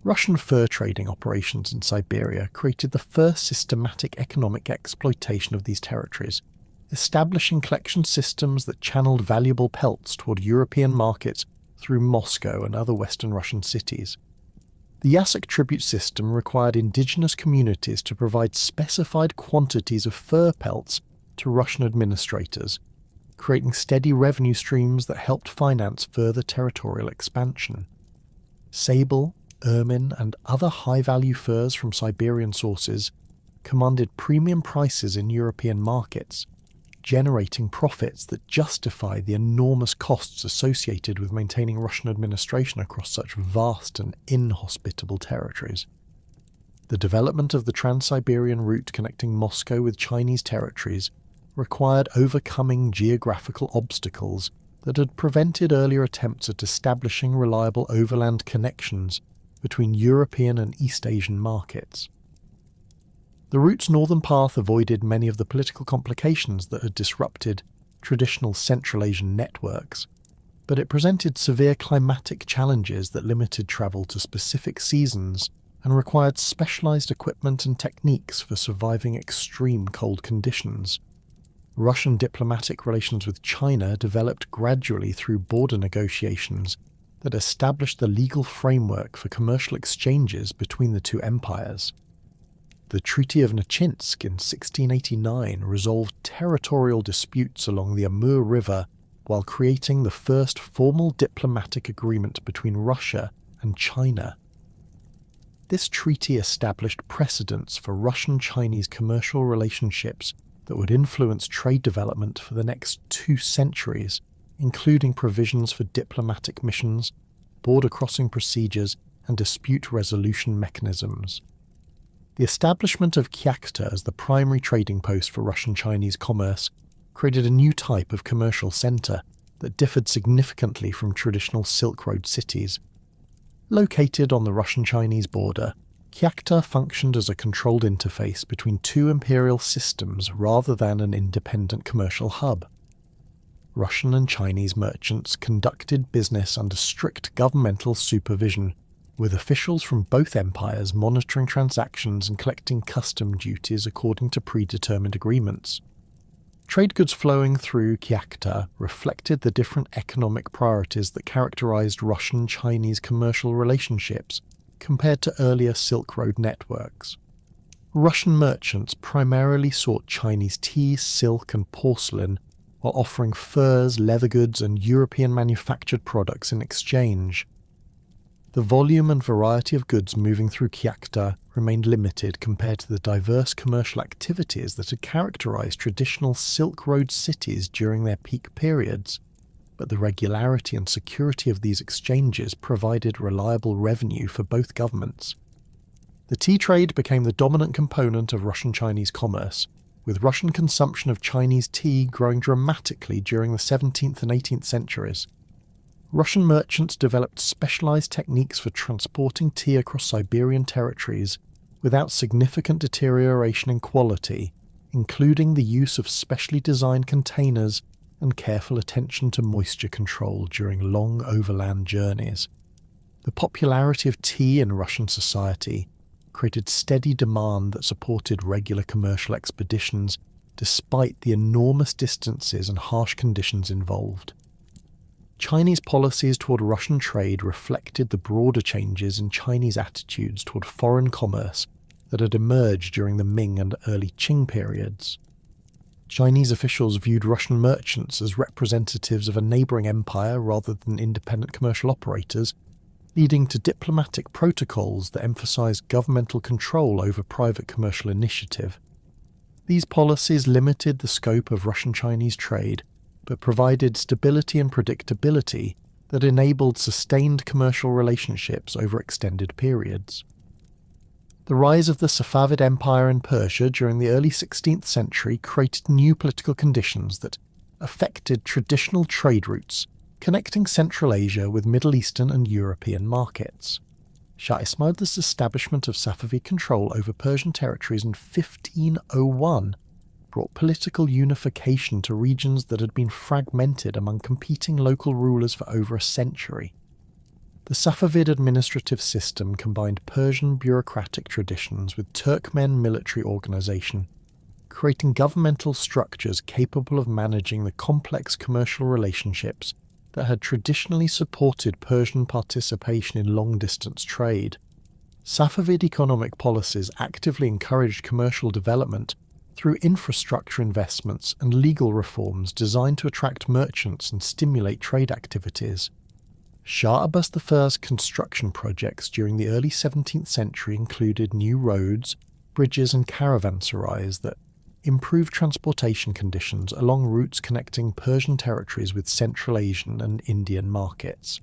Russian fur trading operations in Siberia created the first systematic economic exploitation of these territories, establishing collection systems that channeled valuable pelts toward European markets through Moscow and other Western Russian cities. The Yasuk tribute system required indigenous communities to provide specified quantities of fur pelts to Russian administrators, creating steady revenue streams that helped finance further territorial expansion. Sable, ermine, and other high-value furs from Siberian sources commanded premium prices in European markets, generating profits that justify the enormous costs associated with maintaining Russian administration across such vast and inhospitable territories. The development of the Trans-Siberian route connecting Moscow with Chinese territories required overcoming geographical obstacles that had prevented earlier attempts at establishing reliable overland connections between European and East Asian markets. The route's northern path avoided many of the political complications that had disrupted traditional Central Asian networks, but it presented severe climatic challenges that limited travel to specific seasons and required specialized equipment and techniques for surviving extreme cold conditions. Russian diplomatic relations with China developed gradually through border negotiations that established the legal framework for commercial exchanges between the two empires. The Treaty of Nechinsk in 1689 resolved territorial disputes along the Amur River while creating the first formal diplomatic agreement between Russia and China. This treaty established precedents for Russian-Chinese commercial relationships that would influence trade development for the next 2 centuries, including provisions for diplomatic missions, border crossing procedures, and dispute resolution mechanisms. The establishment of Kyakhta as the primary trading post for Russian-Chinese commerce created a new type of commercial centre that differed significantly from traditional Silk Road cities. Located on the Russian-Chinese border, Kyakhta functioned as a controlled interface between 2 imperial systems rather than an independent commercial hub. Russian and Chinese merchants conducted business under strict governmental supervision, with officials from both empires monitoring transactions and collecting custom duties according to predetermined agreements. Trade goods flowing through Kyakhta reflected the different economic priorities that characterized Russian-Chinese commercial relationships compared to earlier Silk Road networks. Russian merchants primarily sought Chinese tea, silk, and porcelain, while offering furs, leather goods, and European manufactured products in exchange. The volume and variety of goods moving through Kyakhta remained limited compared to the diverse commercial activities that had characterized traditional Silk Road cities during their peak periods, but the regularity and security of these exchanges provided reliable revenue for both governments. The tea trade became the dominant component of Russian-Chinese commerce, with Russian consumption of Chinese tea growing dramatically during the 17th and 18th centuries. Russian merchants developed specialized techniques for transporting tea across Siberian territories without significant deterioration in quality, including the use of specially designed containers and careful attention to moisture control during long overland journeys. The popularity of tea in Russian society created steady demand that supported regular commercial expeditions despite the enormous distances and harsh conditions involved. Chinese policies toward Russian trade reflected the broader changes in Chinese attitudes toward foreign commerce that had emerged during the Ming and early Qing periods. Chinese officials viewed Russian merchants as representatives of a neighbouring empire rather than independent commercial operators, leading to diplomatic protocols that emphasized governmental control over private commercial initiative. These policies limited the scope of Russian-Chinese trade, but provided stability and predictability that enabled sustained commercial relationships over extended periods. The rise of the Safavid Empire in Persia during the early 16th century created new political conditions that affected traditional trade routes connecting Central Asia with Middle Eastern and European markets. Shah Ismail's establishment of Safavid control over Persian territories in 1501 brought political unification to regions that had been fragmented among competing local rulers for over a century. The Safavid administrative system combined Persian bureaucratic traditions with Turkmen military organization, creating governmental structures capable of managing the complex commercial relationships that had traditionally supported Persian participation in long-distance trade. Safavid economic policies actively encouraged commercial development through infrastructure investments and legal reforms designed to attract merchants and stimulate trade activities. Shah Abbas I's construction projects during the early 17th century included new roads, bridges and caravanserais that improved transportation conditions along routes connecting Persian territories with Central Asian and Indian markets.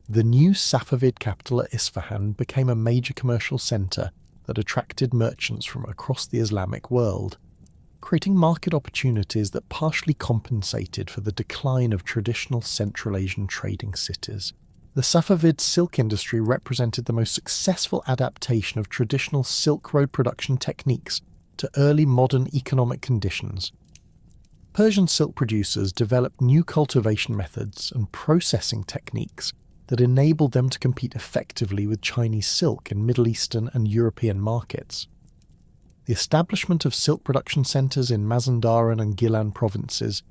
The new Safavid capital at Isfahan became a major commercial centre that attracted merchants from across the Islamic world, creating market opportunities that partially compensated for the decline of traditional Central Asian trading cities. The Safavid silk industry represented the most successful adaptation of traditional Silk Road production techniques to early modern economic conditions. Persian silk producers developed new cultivation methods and processing techniques that enabled them to compete effectively with Chinese silk in Middle Eastern and European markets. The establishment of silk production centres in Mazandaran and Gilan provinces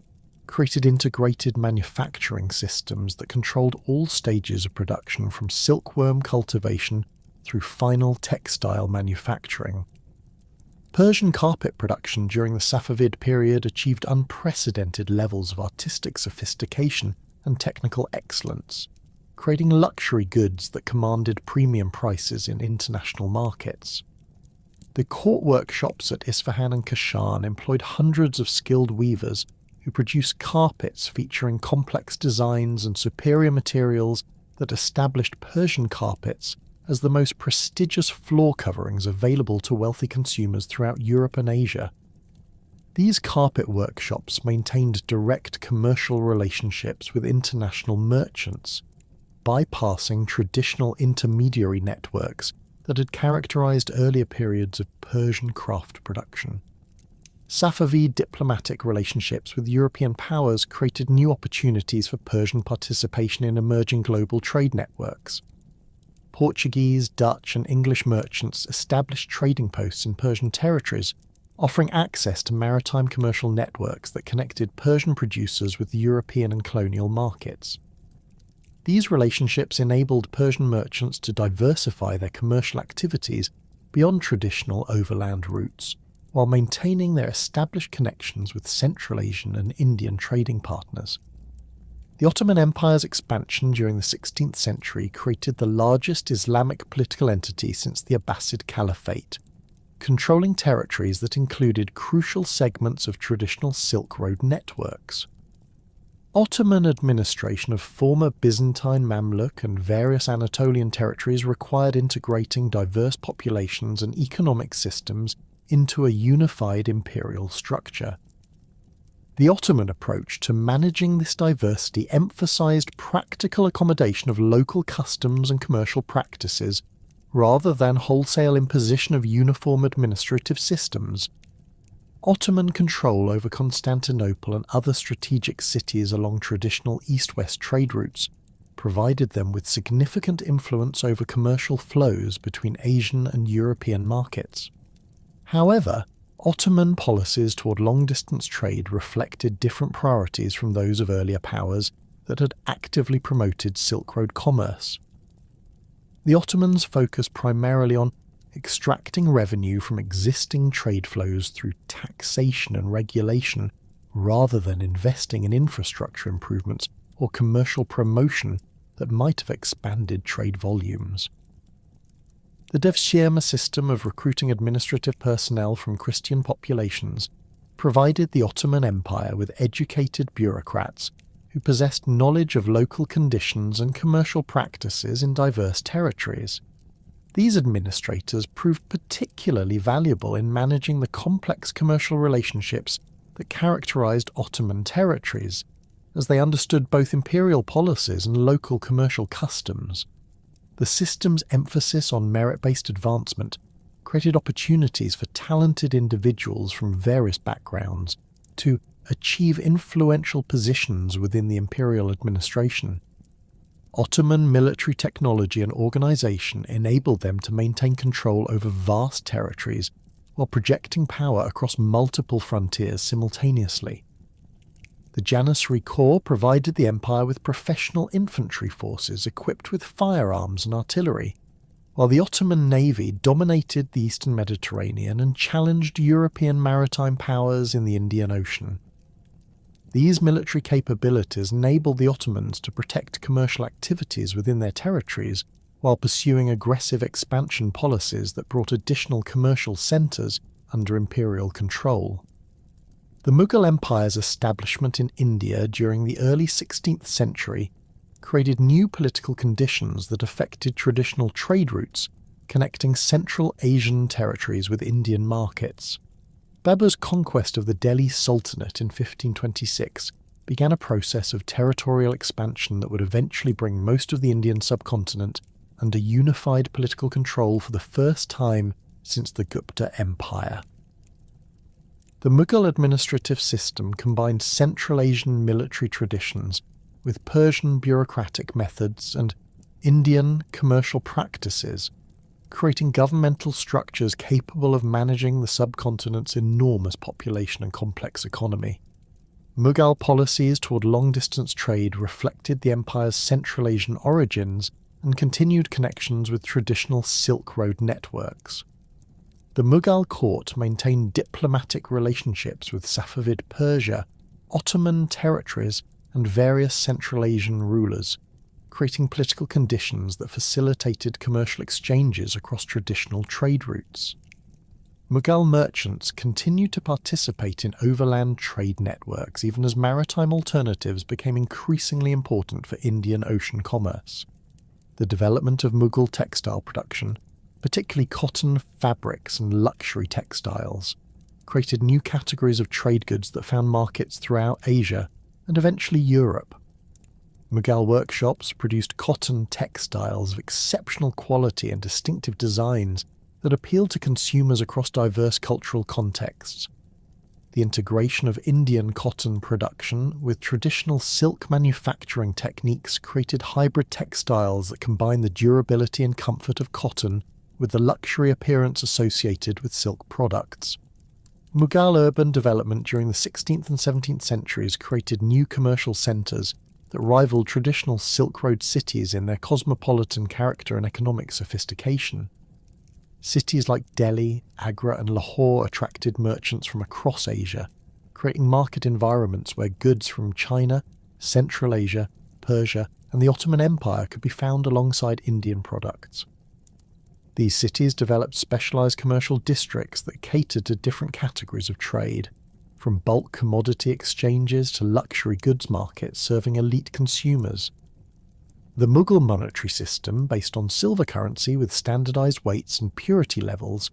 created integrated manufacturing systems that controlled all stages of production from silkworm cultivation through final textile manufacturing. Persian carpet production during the Safavid period achieved unprecedented levels of artistic sophistication and technical excellence, creating luxury goods that commanded premium prices in international markets. The court workshops at Isfahan and Kashan employed hundreds of skilled weavers who produced carpets featuring complex designs and superior materials that established Persian carpets as the most prestigious floor coverings available to wealthy consumers throughout Europe and Asia. These carpet workshops maintained direct commercial relationships with international merchants, bypassing traditional intermediary networks that had characterized earlier periods of Persian craft production. Safavid diplomatic relationships with European powers created new opportunities for Persian participation in emerging global trade networks. Portuguese, Dutch and English merchants established trading posts in Persian territories, offering access to maritime commercial networks that connected Persian producers with European and colonial markets. These relationships enabled Persian merchants to diversify their commercial activities beyond traditional overland routes, while maintaining their established connections with Central Asian and Indian trading partners. The Ottoman Empire's expansion during the 16th century created the largest Islamic political entity since the Abbasid Caliphate, controlling territories that included crucial segments of traditional Silk Road networks. Ottoman administration of former Byzantine, Mamluk and various Anatolian territories required integrating diverse populations and economic systems into a unified imperial structure. The Ottoman approach to managing this diversity emphasized practical accommodation of local customs and commercial practices, rather than wholesale imposition of uniform administrative systems. Ottoman control over Constantinople and other strategic cities along traditional east-west trade routes provided them with significant influence over commercial flows between Asian and European markets. However, Ottoman policies toward long-distance trade reflected different priorities from those of earlier powers that had actively promoted Silk Road commerce. The Ottomans focused primarily on extracting revenue from existing trade flows through taxation and regulation, rather than investing in infrastructure improvements or commercial promotion that might have expanded trade volumes. The Devshirme system of recruiting administrative personnel from Christian populations provided the Ottoman Empire with educated bureaucrats who possessed knowledge of local conditions and commercial practices in diverse territories. These administrators proved particularly valuable in managing the complex commercial relationships that characterized Ottoman territories, as they understood both imperial policies and local commercial customs. The system's emphasis on merit-based advancement created opportunities for talented individuals from various backgrounds to achieve influential positions within the imperial administration. Ottoman military technology and organization enabled them to maintain control over vast territories while projecting power across multiple frontiers simultaneously. The Janissary Corps provided the empire with professional infantry forces equipped with firearms and artillery, while the Ottoman navy dominated the eastern Mediterranean and challenged European maritime powers in the Indian Ocean. These military capabilities enabled the Ottomans to protect commercial activities within their territories while pursuing aggressive expansion policies that brought additional commercial centres under imperial control. The Mughal Empire's establishment in India during the early 16th century created new political conditions that affected traditional trade routes connecting Central Asian territories with Indian markets. Babur's conquest of the Delhi Sultanate in 1526 began a process of territorial expansion that would eventually bring most of the Indian subcontinent under unified political control for the first time since the Gupta Empire. The Mughal administrative system combined Central Asian military traditions with Persian bureaucratic methods and Indian commercial practices, creating governmental structures capable of managing the subcontinent's enormous population and complex economy. Mughal policies toward long-distance trade reflected the empire's Central Asian origins and continued connections with traditional Silk Road networks. The Mughal court maintained diplomatic relationships with Safavid Persia, Ottoman territories, and various Central Asian rulers, creating political conditions that facilitated commercial exchanges across traditional trade routes. Mughal merchants continued to participate in overland trade networks even as maritime alternatives became increasingly important for Indian Ocean commerce. The development of Mughal textile production, particularly cotton, fabrics, and luxury textiles, created new categories of trade goods that found markets throughout Asia and eventually Europe. Mughal workshops produced cotton textiles of exceptional quality and distinctive designs that appealed to consumers across diverse cultural contexts. The integration of Indian cotton production with traditional silk manufacturing techniques created hybrid textiles that combine the durability and comfort of cotton with the luxury appearance associated with silk products. Mughal urban development during the 16th and 17th centuries created new commercial centres that rivaled traditional Silk Road cities in their cosmopolitan character and economic sophistication. Cities like Delhi, Agra and Lahore attracted merchants from across Asia, creating market environments where goods from China, Central Asia, Persia and the Ottoman Empire could be found alongside Indian products. These cities developed specialised commercial districts that catered to different categories of trade, from bulk commodity exchanges to luxury goods markets serving elite consumers. The Mughal monetary system, based on silver currency with standardised weights and purity levels,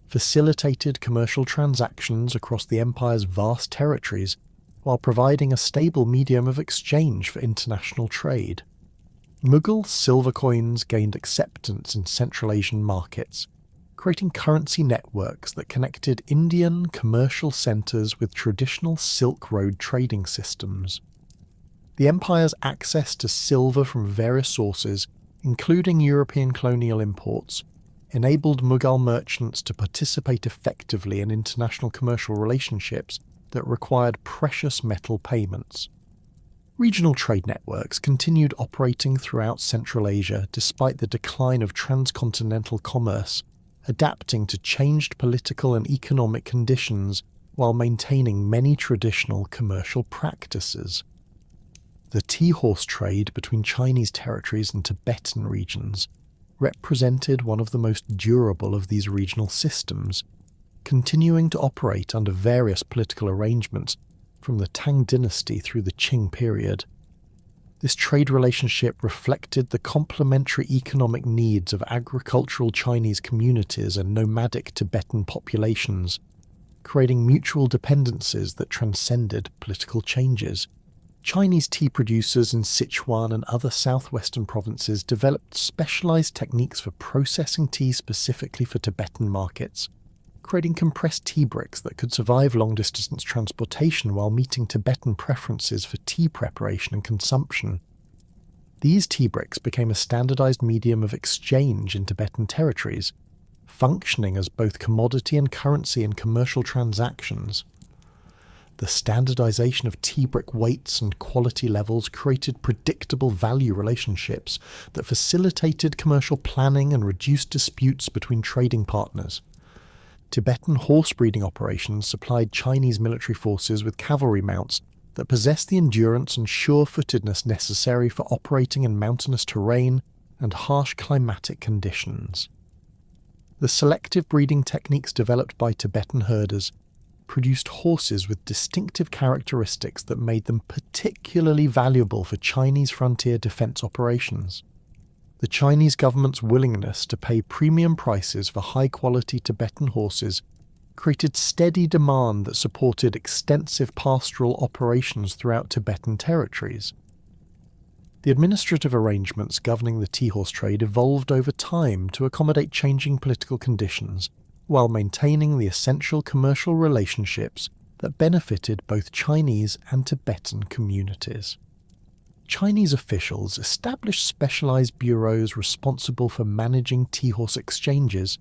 facilitated commercial transactions across the empire's vast territories while providing a stable medium of exchange for international trade. Mughal silver coins gained acceptance in Central Asian markets, creating currency networks that connected Indian commercial centres with traditional Silk Road trading systems. The empire's access to silver from various sources, including European colonial imports, enabled Mughal merchants to participate effectively in international commercial relationships that required precious metal payments. Regional trade networks continued operating throughout Central Asia despite the decline of transcontinental commerce, adapting to changed political and economic conditions while maintaining many traditional commercial practices. The tea horse trade between Chinese territories and Tibetan regions represented one of the most durable of these regional systems, continuing to operate under various political arrangements from the Tang Dynasty through the Qing period. This trade relationship reflected the complementary economic needs of agricultural Chinese communities and nomadic Tibetan populations. creating mutual dependencies that transcended political changes. Chinese tea producers in Sichuan and other southwestern provinces developed specialized techniques for processing tea specifically for Tibetan markets, creating compressed tea bricks that could survive long-distance transportation while meeting Tibetan preferences for tea preparation and consumption. These tea bricks became a standardized medium of exchange in Tibetan territories, functioning as both commodity and currency in commercial transactions. The standardization of tea brick weights and quality levels created predictable value relationships that facilitated commercial planning and reduced disputes between trading partners. Tibetan horse breeding operations supplied Chinese military forces with cavalry mounts that possessed the endurance and sure-footedness necessary for operating in mountainous terrain and harsh climatic conditions. The selective breeding techniques developed by Tibetan herders produced horses with distinctive characteristics that made them particularly valuable for Chinese frontier defense operations. The Chinese government's willingness to pay premium prices for high-quality Tibetan horses created steady demand that supported extensive pastoral operations throughout Tibetan territories. The administrative arrangements governing the tea horse trade evolved over time to accommodate changing political conditions, while maintaining the essential commercial relationships that benefited both Chinese and Tibetan communities. Chinese officials established specialized bureaus responsible for managing tea horse exchanges,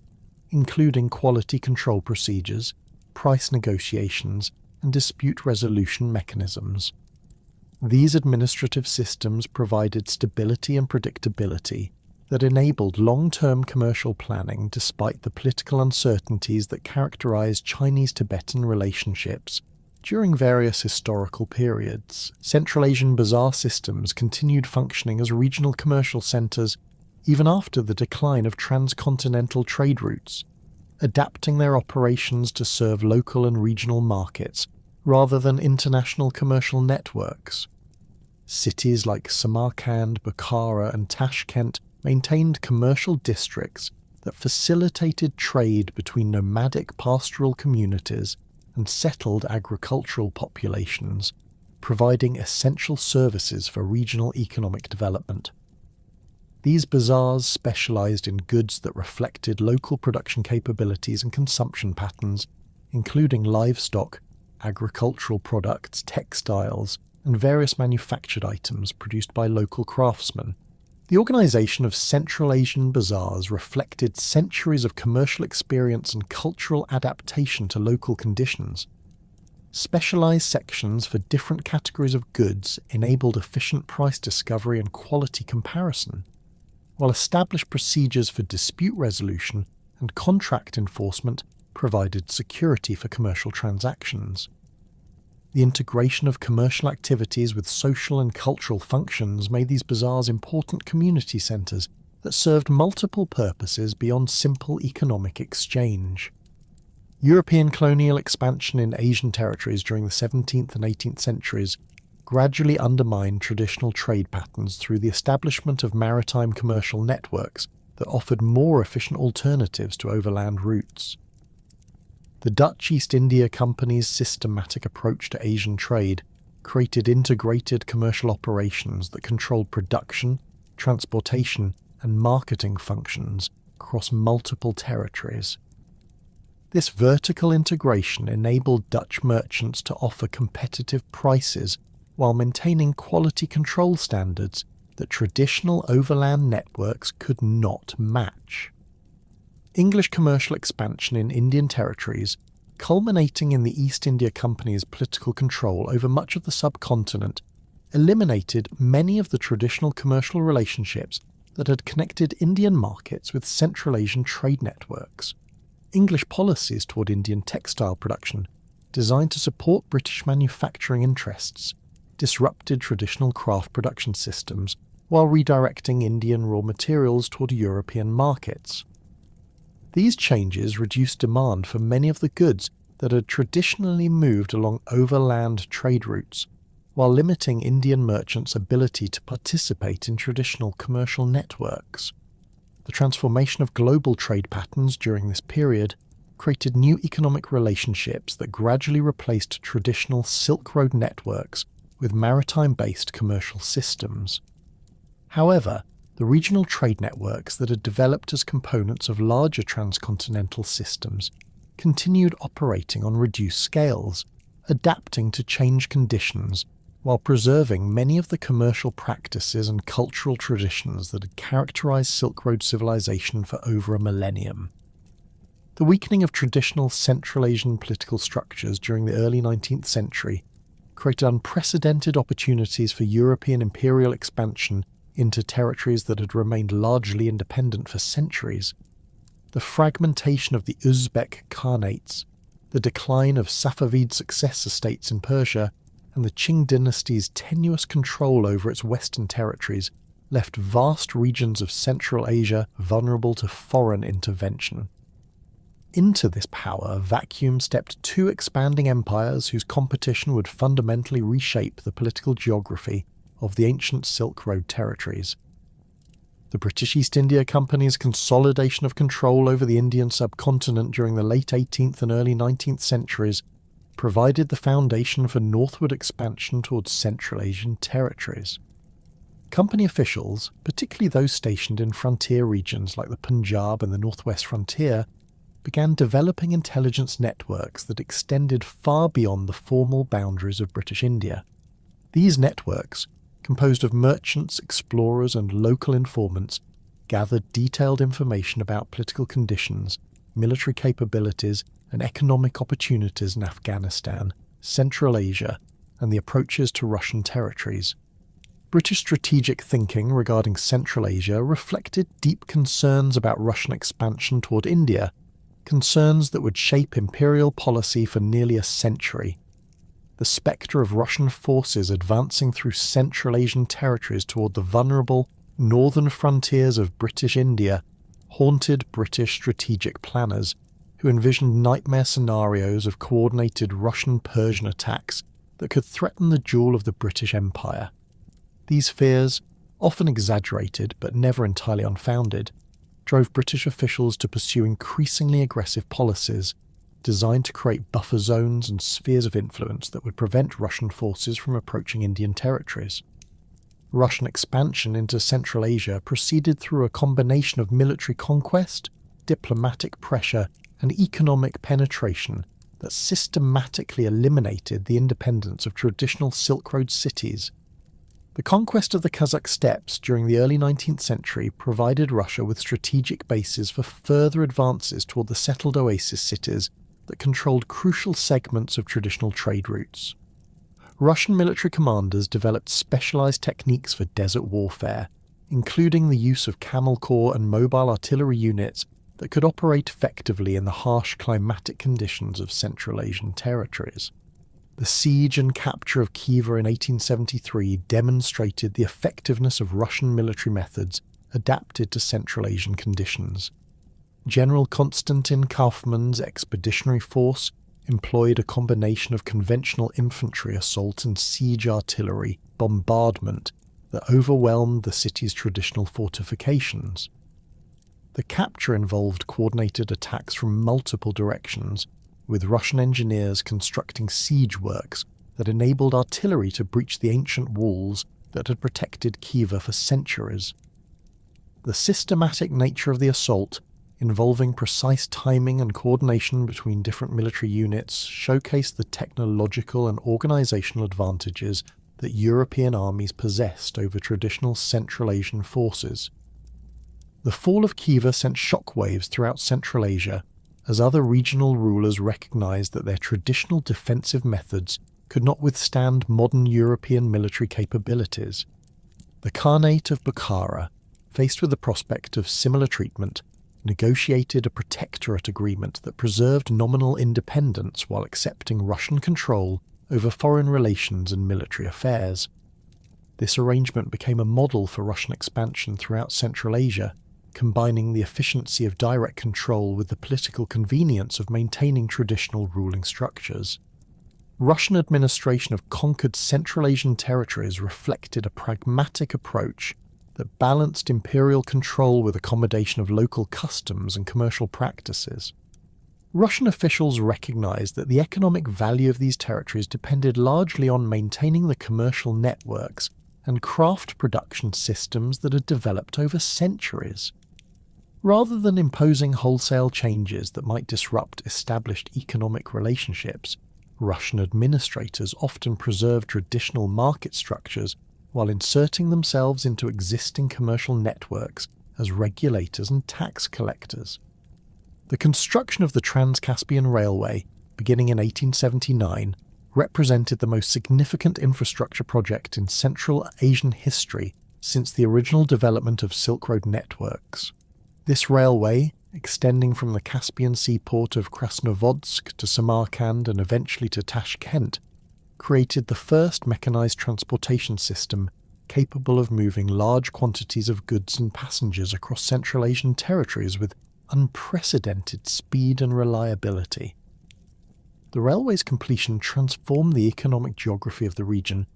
including quality control procedures, price negotiations, and dispute resolution mechanisms. These administrative systems provided stability and predictability that enabled long-term commercial planning despite the political uncertainties that characterized Chinese-Tibetan relationships during various historical periods. Central Asian bazaar systems continued functioning as regional commercial centers even after the decline of transcontinental trade routes, adapting their operations to serve local and regional markets rather than international commercial networks. Cities like Samarkand, Bukhara, and Tashkent maintained commercial districts that facilitated trade between nomadic pastoral communities and settled agricultural populations, providing essential services for regional economic development. These bazaars specialized in goods that reflected local production capabilities and consumption patterns, including livestock, agricultural products, textiles, and various manufactured items produced by local craftsmen. The organization of Central Asian bazaars reflected centuries of commercial experience and cultural adaptation to local conditions. Specialized sections for different categories of goods enabled efficient price discovery and quality comparison, while established procedures for dispute resolution and contract enforcement provided security for commercial transactions. The integration of commercial activities with social and cultural functions made these bazaars important community centers that served multiple purposes beyond simple economic exchange. European colonial expansion in Asian territories during the 17th and 18th centuries gradually undermined traditional trade patterns through the establishment of maritime commercial networks that offered more efficient alternatives to overland routes. The Dutch East India Company's systematic approach to Asian trade created integrated commercial operations that controlled production, transportation, and marketing functions across multiple territories. This vertical integration enabled Dutch merchants to offer competitive prices while maintaining quality control standards that traditional overland networks could not match. English commercial expansion in Indian territories, culminating in the East India Company's political control over much of the subcontinent, eliminated many of the traditional commercial relationships that had connected Indian markets with Central Asian trade networks. English policies toward Indian textile production, designed to support British manufacturing interests, disrupted traditional craft production systems while redirecting Indian raw materials toward European markets. These changes reduced demand for many of the goods that had traditionally moved along overland trade routes, while limiting Indian merchants' ability to participate in traditional commercial networks. The transformation of global trade patterns during this period created new economic relationships that gradually replaced traditional Silk Road networks with maritime-based commercial systems. However, the regional trade networks that had developed as components of larger transcontinental systems continued operating on reduced scales, adapting to changed conditions while preserving many of the commercial practices and cultural traditions that had characterized Silk Road civilization for over a millennium. The weakening of traditional Central Asian political structures during the early 19th century created unprecedented opportunities for European imperial expansion into territories that had remained largely independent for centuries. The fragmentation of the Uzbek Khanates, the decline of Safavid successor states in Persia, and the Qing dynasty's tenuous control over its western territories left vast regions of Central Asia vulnerable to foreign intervention. Into this power vacuum stepped two expanding empires whose competition would fundamentally reshape the political geography of the ancient Silk Road territories. The British East India Company's consolidation of control over the Indian subcontinent during the late 18th and early 19th centuries provided the foundation for northward expansion towards Central Asian territories. Company officials, particularly those stationed in frontier regions like the Punjab and the northwest frontier, began developing intelligence networks that extended far beyond the formal boundaries of British India. These networks, composed of merchants, explorers, and local informants, gathered detailed information about political conditions, military capabilities, and economic opportunities in Afghanistan, Central Asia, and the approaches to Russian territories. British strategic thinking regarding Central Asia reflected deep concerns about Russian expansion toward India, concerns that would shape imperial policy for nearly a century. The spectre of Russian forces advancing through Central Asian territories toward the vulnerable northern frontiers of British India haunted British strategic planners who envisioned nightmare scenarios of coordinated Russian-Persian attacks that could threaten the jewel of the British Empire. These fears, often exaggerated but never entirely unfounded, drove British officials to pursue increasingly aggressive policies designed to create buffer zones and spheres of influence that would prevent Russian forces from approaching Indian territories. Russian expansion into Central Asia proceeded through a combination of military conquest, diplomatic pressure, and economic penetration that systematically eliminated the independence of traditional Silk Road cities. The conquest of the Kazakh steppes during the early 19th century provided Russia with strategic bases for further advances toward the settled oasis cities that controlled crucial segments of traditional trade routes. Russian military commanders developed specialized techniques for desert warfare, including the use of camel corps and mobile artillery units that could operate effectively in the harsh climatic conditions of Central Asian territories. The siege and capture of Khiva in 1873 demonstrated the effectiveness of Russian military methods adapted to Central Asian conditions. General Konstantin Kaufmann's expeditionary force employed a combination of conventional infantry assault and siege artillery bombardment that overwhelmed the city's traditional fortifications. The capture involved coordinated attacks from multiple directions, with Russian engineers constructing siege works that enabled artillery to breach the ancient walls that had protected Khiva for centuries. The systematic nature of the assault, involving precise timing and coordination between different military units, showcased the technological and organizational advantages that European armies possessed over traditional Central Asian forces. The fall of Khiva sent shockwaves throughout Central Asia, as other regional rulers recognized that their traditional defensive methods could not withstand modern European military capabilities. The Khanate of Bukhara, faced with the prospect of similar treatment, negotiated a protectorate agreement that preserved nominal independence while accepting Russian control over foreign relations and military affairs. This arrangement became a model for Russian expansion throughout Central Asia, combining the efficiency of direct control with the political convenience of maintaining traditional ruling structures. Russian administration of conquered Central Asian territories reflected a pragmatic approach that balanced imperial control with accommodation of local customs and commercial practices. Russian officials recognized that the economic value of these territories depended largely on maintaining the commercial networks and craft production systems that had developed over centuries. Rather than imposing wholesale changes that might disrupt established economic relationships, Russian administrators often preserved traditional market structures while inserting themselves into existing commercial networks as regulators and tax collectors. The construction of the Trans-Caspian Railway, beginning in 1879, represented the most significant infrastructure project in Central Asian history since the original development of Silk Road networks. This railway, extending from the Caspian seaport of Krasnovodsk to Samarkand and eventually to Tashkent, created the first mechanized transportation system capable of moving large quantities of goods and passengers across Central Asian territories with unprecedented speed and reliability. The railway's completion transformed the economic geography of the region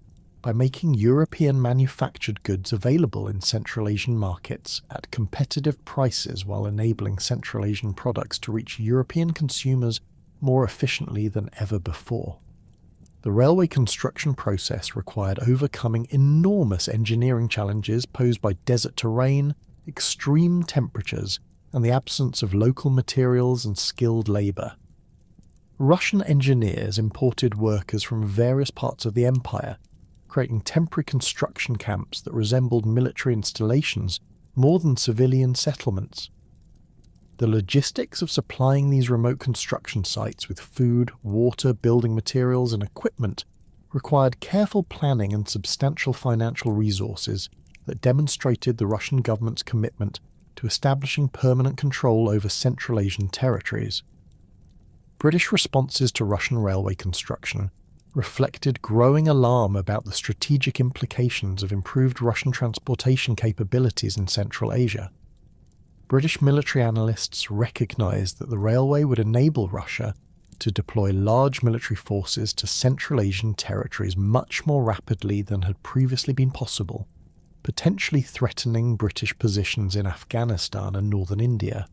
by making European manufactured goods available in Central Asian markets at competitive prices while enabling Central Asian products to reach European consumers more efficiently than ever before. The railway construction process required overcoming enormous engineering challenges posed by desert terrain, extreme temperatures, and the absence of local materials and skilled labour. Russian engineers imported workers from various parts of the empire, creating temporary construction camps that resembled military installations more than civilian settlements. The logistics of supplying these remote construction sites with food, water, building materials, and equipment required careful planning and substantial financial resources that demonstrated the Russian government's commitment to establishing permanent control over Central Asian territories. British responses to Russian railway construction reflected growing alarm about the strategic implications of improved Russian transportation capabilities in Central Asia. British military analysts recognized that the railway would enable Russia to deploy large military forces to Central Asian territories much more rapidly than had previously been possible, potentially threatening British positions in Afghanistan and northern India.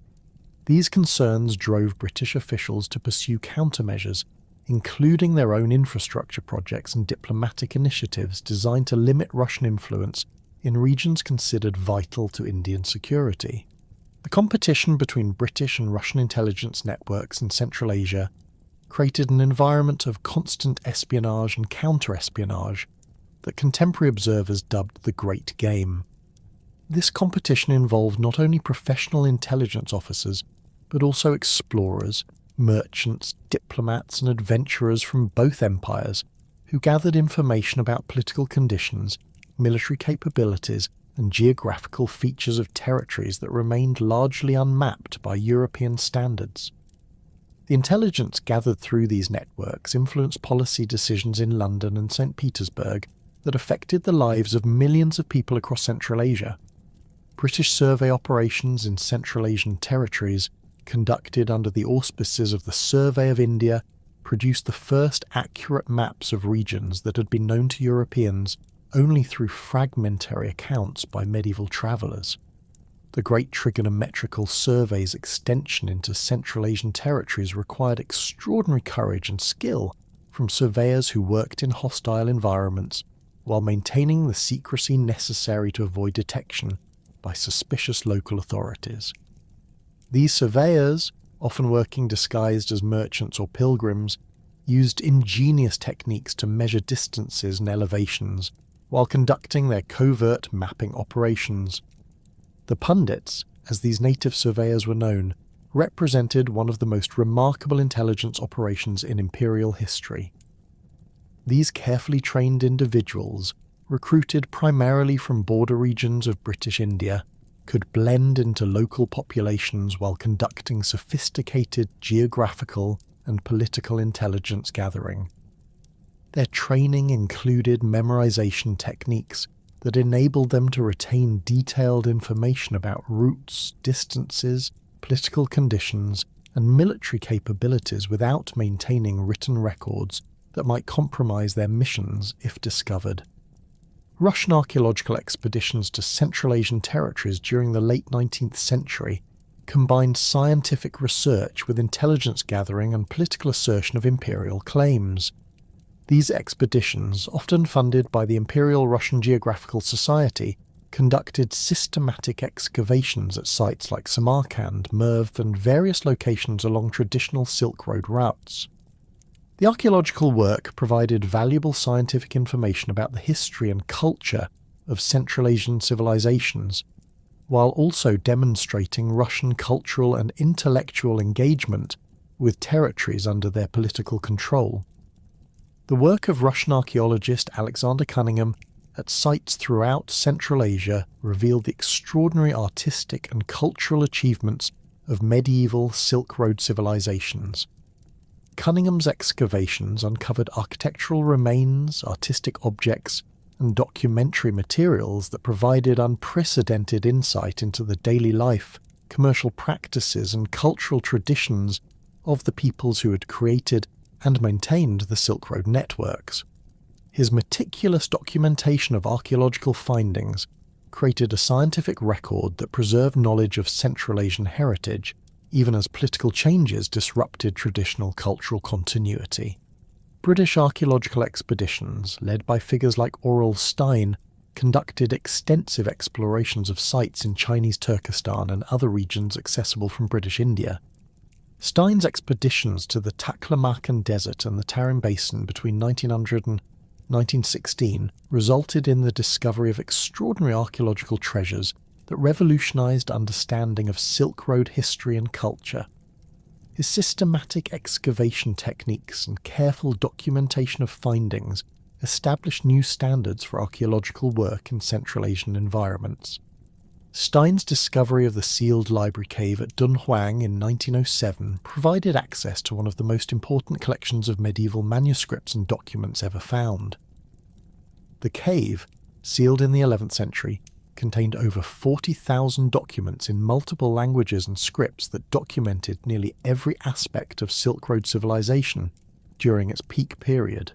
These concerns drove British officials to pursue countermeasures, including their own infrastructure projects and diplomatic initiatives designed to limit Russian influence in regions considered vital to Indian security. The competition between British and Russian intelligence networks in Central Asia created an environment of constant espionage and counter-espionage that contemporary observers dubbed the Great Game. This competition involved not only professional intelligence officers, but also explorers, merchants, diplomats, and adventurers from both empires who gathered information about political conditions, military capabilities, and geographical features of territories that remained largely unmapped by European standards. The intelligence gathered through these networks influenced policy decisions in London and St. Petersburg that affected the lives of millions of people across Central Asia. British survey operations in Central Asian territories, conducted under the auspices of the Survey of India, produced the first accurate maps of regions that had been known to Europeans only through fragmentary accounts by medieval travellers. The Great Trigonometrical Survey's extension into Central Asian territories required extraordinary courage and skill from surveyors who worked in hostile environments while maintaining the secrecy necessary to avoid detection by suspicious local authorities. These surveyors, often working disguised as merchants or pilgrims, used ingenious techniques to measure distances and elevations while conducting their covert mapping operations. The pundits, as these native surveyors were known, represented one of the most remarkable intelligence operations in imperial history. These carefully trained individuals, recruited primarily from border regions of British India, could blend into local populations while conducting sophisticated geographical and political intelligence gathering. Their training included memorization techniques that enabled them to retain detailed information about routes, distances, political conditions, and military capabilities without maintaining written records that might compromise their missions if discovered. Russian archaeological expeditions to Central Asian territories during the late 19th century combined scientific research with intelligence gathering and political assertion of imperial claims. These expeditions, often funded by the Imperial Russian Geographical Society, conducted systematic excavations at sites like Samarkand, Merv, and various locations along traditional Silk Road routes. The archaeological work provided valuable scientific information about the history and culture of Central Asian civilizations, while also demonstrating Russian cultural and intellectual engagement with territories under their political control. The work of Russian archaeologist Alexander Cunningham at sites throughout Central Asia revealed the extraordinary artistic and cultural achievements of medieval Silk Road civilizations. Cunningham's excavations uncovered architectural remains, artistic objects, and documentary materials that provided unprecedented insight into the daily life, commercial practices, and cultural traditions of the peoples who had created and maintained the Silk Road networks. His meticulous documentation of archaeological findings created a scientific record that preserved knowledge of Central Asian heritage, even as political changes disrupted traditional cultural continuity. British archaeological expeditions, led by figures like Aurel Stein, conducted extensive explorations of sites in Chinese Turkestan and other regions accessible from British India. Stein's expeditions to the Taklamakan Desert and the Tarim Basin between 1900 and 1916 resulted in the discovery of extraordinary archaeological treasures that revolutionized understanding of Silk Road history and culture. His systematic excavation techniques and careful documentation of findings established new standards for archaeological work in Central Asian environments. Stein's discovery of the sealed library cave at Dunhuang in 1907 provided access to one of the most important collections of medieval manuscripts and documents ever found. The cave, sealed in the 11th century, contained over 40,000 documents in multiple languages and scripts that documented nearly every aspect of Silk Road civilization during its peak period.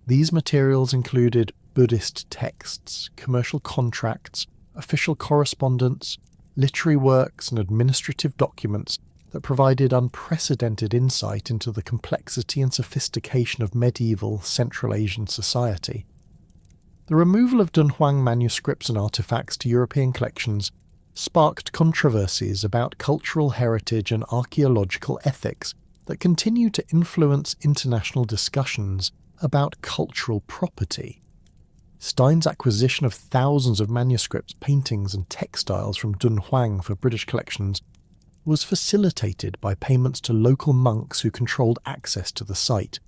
These materials included Buddhist texts, commercial contracts, official correspondence, literary works, and administrative documents that provided unprecedented insight into the complexity and sophistication of medieval Central Asian society. The removal of Dunhuang manuscripts and artifacts to European collections sparked controversies about cultural heritage and archaeological ethics that continue to influence international discussions about cultural property. Stein's acquisition of thousands of manuscripts, paintings, and textiles from Dunhuang for British collections was facilitated by payments to local monks who controlled access to the site.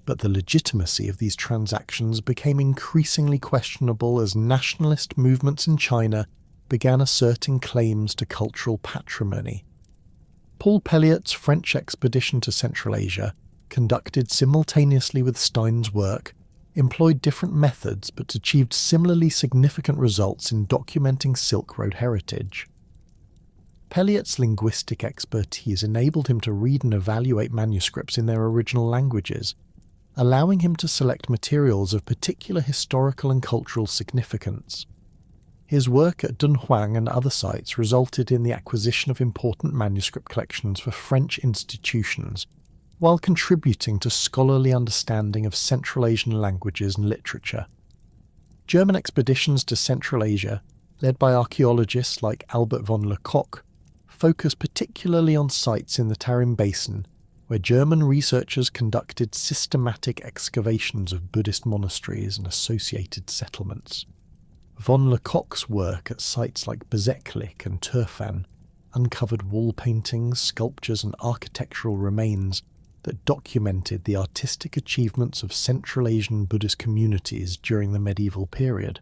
But the legitimacy of these transactions became increasingly questionable as nationalist movements in China began asserting claims to cultural patrimony. Paul Pelliot's French expedition to Central Asia, conducted simultaneously with Stein's work, employed different methods but achieved similarly significant results in documenting Silk Road heritage. Pelliot's linguistic expertise enabled him to read and evaluate manuscripts in their original languages, allowing him to select materials of particular historical and cultural significance. His work at Dunhuang and other sites resulted in the acquisition of important manuscript collections for French institutions, while contributing to scholarly understanding of Central Asian languages and literature. German expeditions to Central Asia, led by archaeologists like Albert von Lecoq, focused particularly on sites in the Tarim Basin, where German researchers conducted systematic excavations of Buddhist monasteries and associated settlements. Von Lecoq's work at sites like Bezeklik and Turfan uncovered wall paintings, sculptures, and architectural remains that documented the artistic achievements of Central Asian Buddhist communities during the medieval period.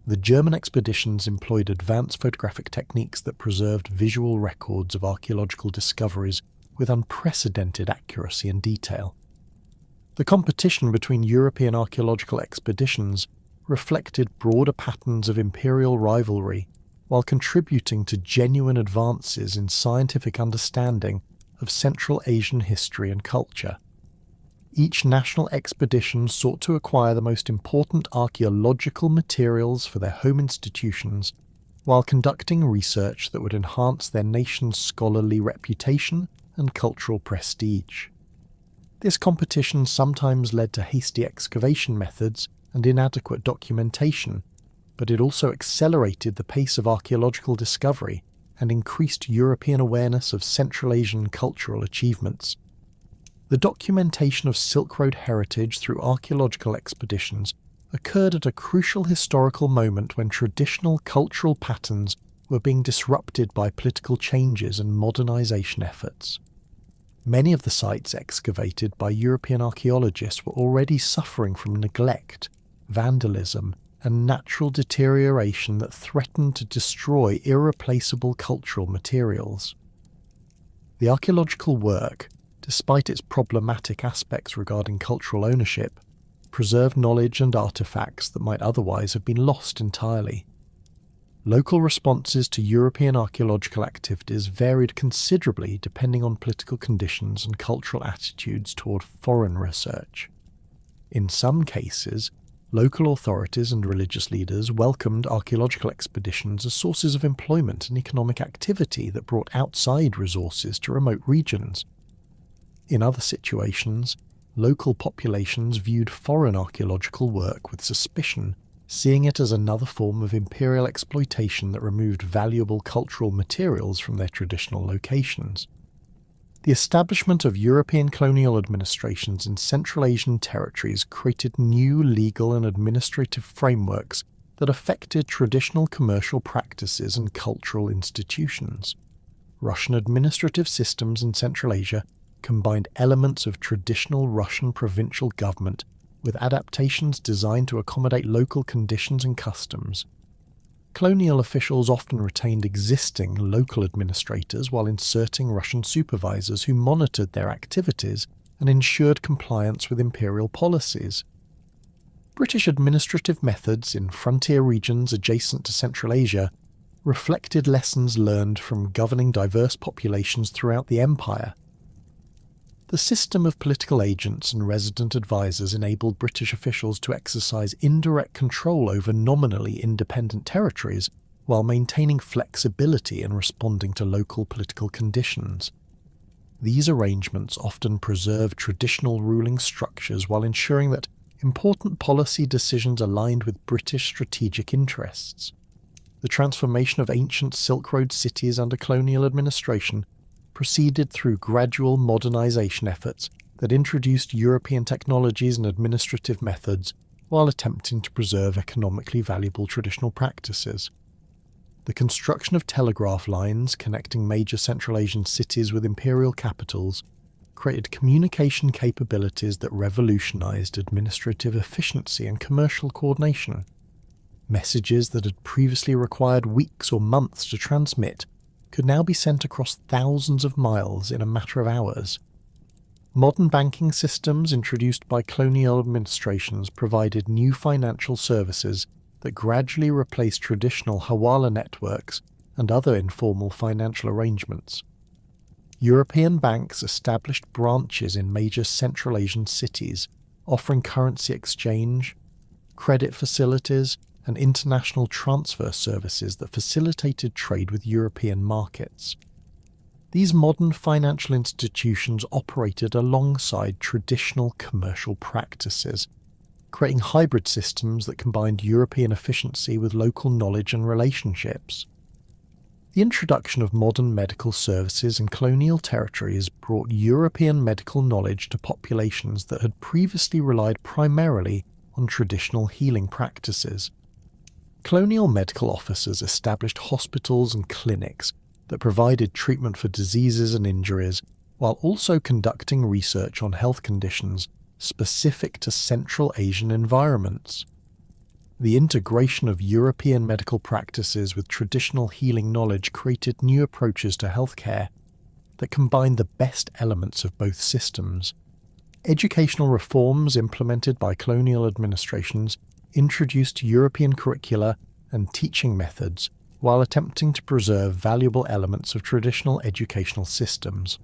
The German expeditions employed advanced photographic techniques that preserved visual records of archaeological discoveries with unprecedented accuracy and detail. The competition between European archaeological expeditions reflected broader patterns of imperial rivalry while contributing to genuine advances in scientific understanding of Central Asian history and culture. Each national expedition sought to acquire the most important archaeological materials for their home institutions while conducting research that would enhance their nation's scholarly reputation and cultural prestige. This competition sometimes led to hasty excavation methods and inadequate documentation, but it also accelerated the pace of archaeological discovery and increased European awareness of Central Asian cultural achievements. The documentation of Silk Road heritage through archaeological expeditions occurred at a crucial historical moment when traditional cultural patterns were being disrupted by political changes and modernization efforts. Many of the sites excavated by European archaeologists were already suffering from neglect, vandalism, and natural deterioration that threatened to destroy irreplaceable cultural materials. The archaeological work, despite its problematic aspects regarding cultural ownership, preserved knowledge and artifacts that might otherwise have been lost entirely. Local responses to European archaeological activities varied considerably depending on political conditions and cultural attitudes toward foreign research. In some cases, local authorities and religious leaders welcomed archaeological expeditions as sources of employment and economic activity that brought outside resources to remote regions. In other situations, local populations viewed foreign archaeological work with suspicion, seeing it as another form of imperial exploitation that removed valuable cultural materials from their traditional locations. The establishment of European colonial administrations in Central Asian territories created new legal and administrative frameworks that affected traditional commercial practices and cultural institutions. Russian administrative systems in Central Asia combined elements of traditional Russian provincial government with adaptations designed to accommodate local conditions and customs. Colonial officials often retained existing local administrators while inserting Russian supervisors who monitored their activities and ensured compliance with imperial policies. British administrative methods in frontier regions adjacent to Central Asia reflected lessons learned from governing diverse populations throughout the empire. The system of political agents and resident advisors enabled British officials to exercise indirect control over nominally independent territories while maintaining flexibility in responding to local political conditions. These arrangements often preserved traditional ruling structures while ensuring that important policy decisions aligned with British strategic interests. The transformation of ancient Silk Road cities under colonial administration proceeded through gradual modernization efforts that introduced European technologies and administrative methods while attempting to preserve economically valuable traditional practices. The construction of telegraph lines connecting major Central Asian cities with imperial capitals created communication capabilities that revolutionized administrative efficiency and commercial coordination. Messages that had previously required weeks or months to transmit could now be sent across thousands of miles in a matter of hours. Modern banking systems introduced by colonial administrations provided new financial services that gradually replaced traditional hawala networks and other informal financial arrangements. European banks established branches in major Central Asian cities, offering currency exchange, credit facilities, and international transfer services that facilitated trade with European markets. These modern financial institutions operated alongside traditional commercial practices, creating hybrid systems that combined European efficiency with local knowledge and relationships. The introduction of modern medical services in colonial territories brought European medical knowledge to populations that had previously relied primarily on traditional healing practices. Colonial medical officers established hospitals and clinics that provided treatment for diseases and injuries, while also conducting research on health conditions specific to Central Asian environments. The integration of European medical practices with traditional healing knowledge created new approaches to healthcare that combined the best elements of both systems. Educational reforms implemented by colonial administrations introduced European curricula and teaching methods while attempting to preserve valuable elements of traditional educational systems.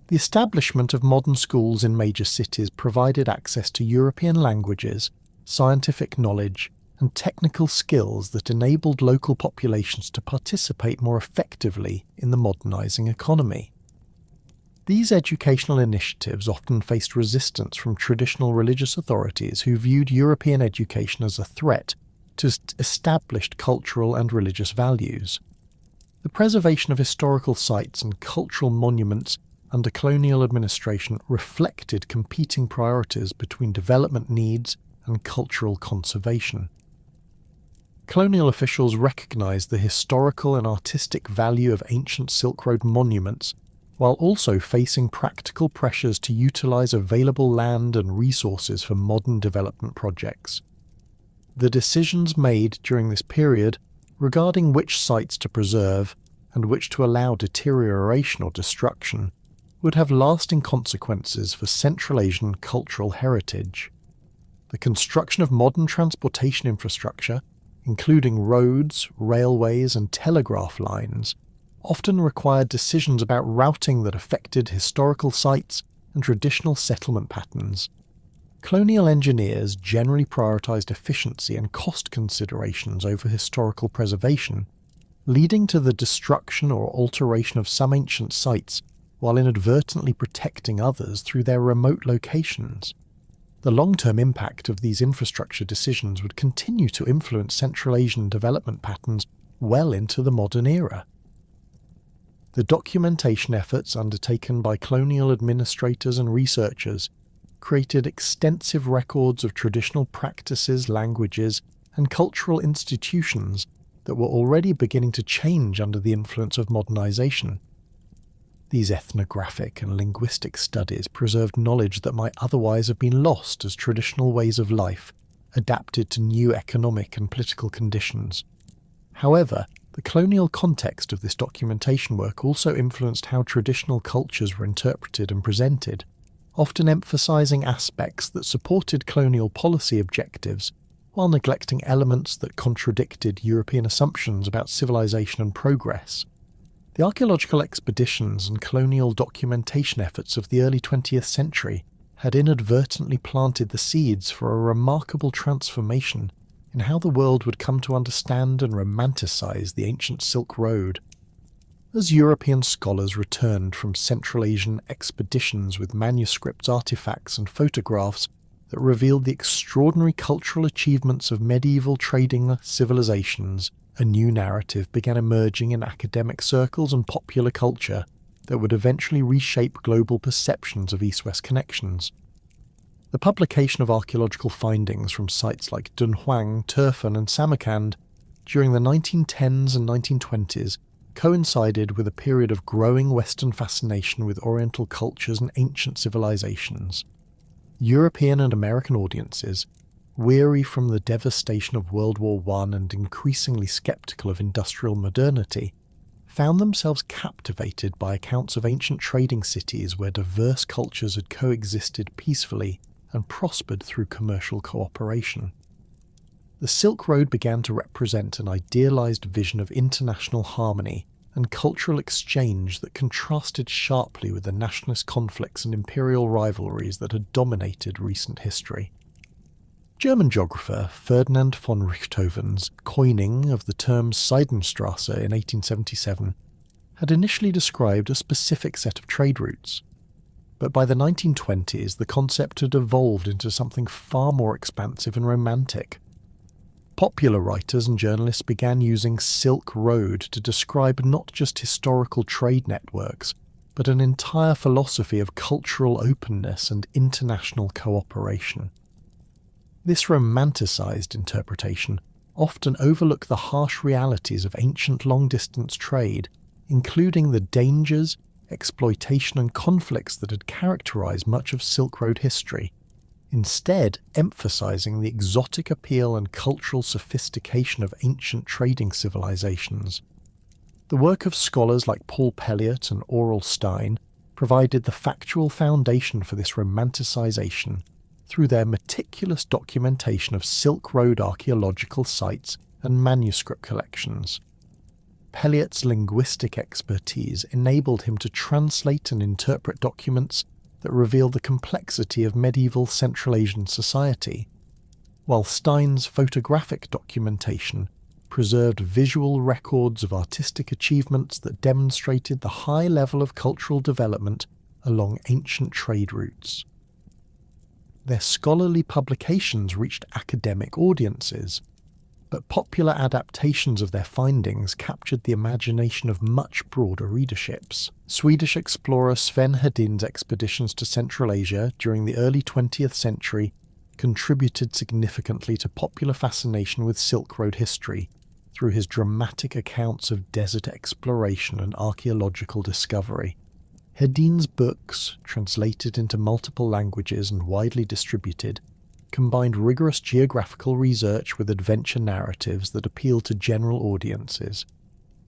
The establishment of modern schools in major cities provided access to European languages, scientific knowledge, and technical skills that enabled local populations to participate more effectively in the modernising economy. These educational initiatives often faced resistance from traditional religious authorities who viewed European education as a threat to established cultural and religious values. The preservation of historical sites and cultural monuments under colonial administration reflected competing priorities between development needs and cultural conservation. Colonial officials recognised the historical and artistic value of ancient Silk Road monuments, while also facing practical pressures to utilise available land and resources for modern development projects. The decisions made during this period regarding which sites to preserve and which to allow deterioration or destruction would have lasting consequences for Central Asian cultural heritage. The construction of modern transportation infrastructure, including roads, railways and telegraph lines, often required decisions about routing that affected historical sites and traditional settlement patterns. Colonial engineers generally prioritised efficiency and cost considerations over historical preservation, leading to the destruction or alteration of some ancient sites while inadvertently protecting others through their remote locations. The long-term impact of these infrastructure decisions would continue to influence Central Asian development patterns well into the modern era. The documentation efforts undertaken by colonial administrators and researchers created extensive records of traditional practices, languages, and cultural institutions that were already beginning to change under the influence of modernization. These ethnographic and linguistic studies preserved knowledge that might otherwise have been lost as traditional ways of life adapted to new economic and political conditions. However, the colonial context of this documentation work also influenced how traditional cultures were interpreted and presented, often emphasizing aspects that supported colonial policy objectives while neglecting elements that contradicted European assumptions about civilization and progress. The archaeological expeditions and colonial documentation efforts of the early 20th century had inadvertently planted the seeds for a remarkable transformation in how the world would come to understand and romanticize the ancient Silk Road. As European scholars returned from Central Asian expeditions with manuscripts, artifacts, and photographs that revealed the extraordinary cultural achievements of medieval trading civilizations, a new narrative began emerging in academic circles and popular culture that would eventually reshape global perceptions of East-West connections. The publication of archaeological findings from sites like Dunhuang, Turfan and Samarkand during the 1910s and 1920s coincided with a period of growing Western fascination with Oriental cultures and ancient civilizations. European and American audiences, weary from the devastation of World War I and increasingly sceptical of industrial modernity, found themselves captivated by accounts of ancient trading cities where diverse cultures had coexisted peacefully and prospered through commercial cooperation. The Silk Road began to represent an idealized vision of international harmony and cultural exchange that contrasted sharply with the nationalist conflicts and imperial rivalries that had dominated recent history. German geographer Ferdinand von Richthofen's coining of the term Seidenstrasse in 1877 had initially described a specific set of trade routes, but by the 1920s the concept had evolved into something far more expansive and romantic. Popular writers and journalists began using Silk Road to describe not just historical trade networks, but an entire philosophy of cultural openness and international cooperation. This romanticized interpretation often overlooked the harsh realities of ancient long-distance trade, including the dangers, exploitation and conflicts that had characterized much of Silk Road history, instead emphasizing the exotic appeal and cultural sophistication of ancient trading civilizations. The work of scholars like Paul Pelliot and Aurel Stein provided the factual foundation for this romanticization through their meticulous documentation of Silk Road archaeological sites and manuscript collections. Pelliot's linguistic expertise enabled him to translate and interpret documents that reveal the complexity of medieval Central Asian society. while Stein's photographic documentation preserved visual records of artistic achievements that demonstrated the high level of cultural development along ancient trade routes. Their scholarly publications reached academic audiences, but popular adaptations of their findings captured the imagination of much broader readerships. Swedish explorer Sven Hedin's expeditions to Central Asia during the early 20th century contributed significantly to popular fascination with Silk Road history through his dramatic accounts of desert exploration and archaeological discovery. Hedin's books, translated into multiple languages and widely distributed, combined rigorous geographical research with adventure narratives that appealed to general audiences.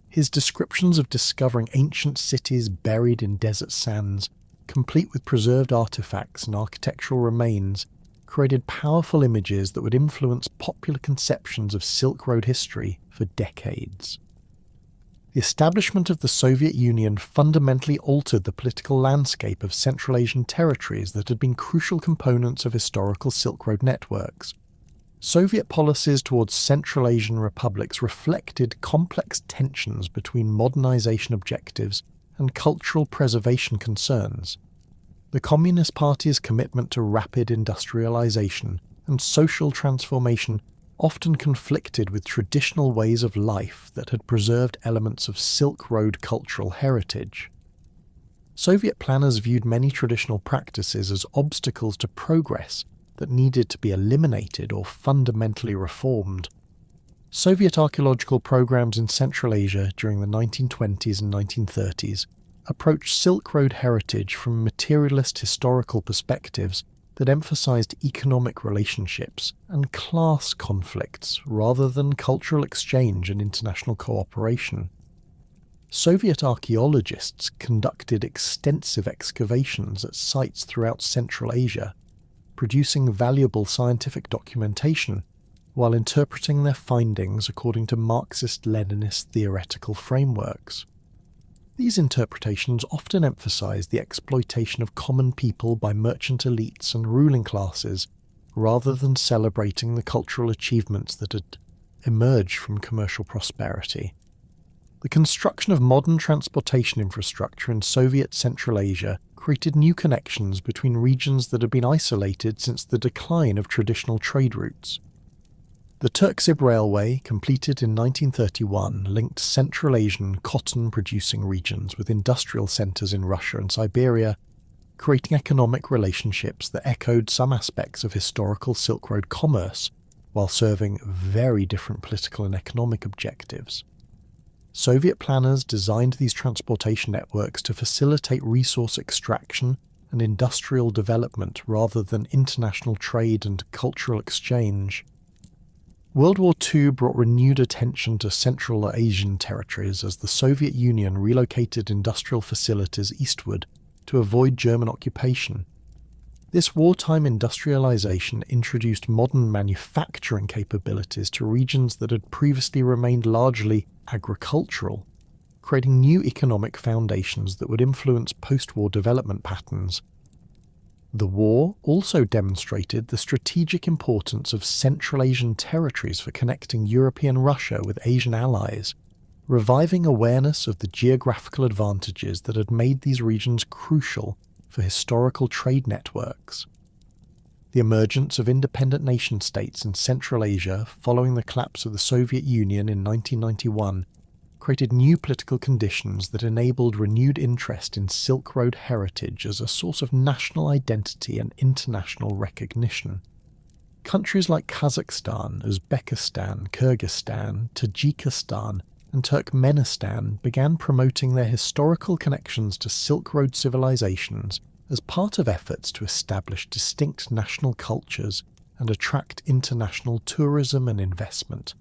His descriptions of discovering ancient cities buried in desert sands, complete with preserved artifacts and architectural remains, created powerful images that would influence popular conceptions of Silk Road history for decades. The establishment of the Soviet Union fundamentally altered the political landscape of Central Asian territories that had been crucial components of historical Silk Road networks. Soviet policies towards Central Asian republics reflected complex tensions between modernization objectives and cultural preservation concerns. The Communist Party's commitment to rapid industrialization and social transformation often conflicted with traditional ways of life that had preserved elements of Silk Road cultural heritage. Soviet planners viewed many traditional practices as obstacles to progress that needed to be eliminated or fundamentally reformed. Soviet archaeological programs in Central Asia during the 1920s and 1930s approached Silk Road heritage from materialist historical perspectives that emphasized economic relationships and class conflicts rather than cultural exchange and international cooperation. Soviet archaeologists conducted extensive excavations at sites throughout Central Asia, producing valuable scientific documentation while interpreting their findings according to Marxist-Leninist theoretical frameworks. These interpretations often emphasized the exploitation of common people by merchant elites and ruling classes, rather than celebrating the cultural achievements that had emerged from commercial prosperity. The construction of modern transportation infrastructure in Soviet Central Asia created new connections between regions that had been isolated since the decline of traditional trade routes. The Turksib Railway, completed in 1931, linked Central Asian cotton-producing regions with industrial centres in Russia and Siberia, creating economic relationships that echoed some aspects of historical Silk Road commerce, while serving very different political and economic objectives. Soviet planners designed these transportation networks to facilitate resource extraction and industrial development rather than international trade and cultural exchange. World War II brought renewed attention to Central Asian territories as the Soviet Union relocated industrial facilities eastward to avoid German occupation. This wartime industrialization introduced modern manufacturing capabilities to regions that had previously remained largely agricultural, creating new economic foundations that would influence post-war development patterns. The war also demonstrated the strategic importance of Central Asian territories for connecting European Russia with Asian allies, reviving awareness of the geographical advantages that had made these regions crucial for historical trade networks. The emergence of independent nation-states in Central Asia following the collapse of the Soviet Union in 1991 created new political conditions that enabled renewed interest in Silk Road heritage as a source of national identity and international recognition. Countries like Kazakhstan, Uzbekistan, Kyrgyzstan, Tajikistan, and Turkmenistan began promoting their historical connections to Silk Road civilizations as part of efforts to establish distinct national cultures and attract international tourism and investment.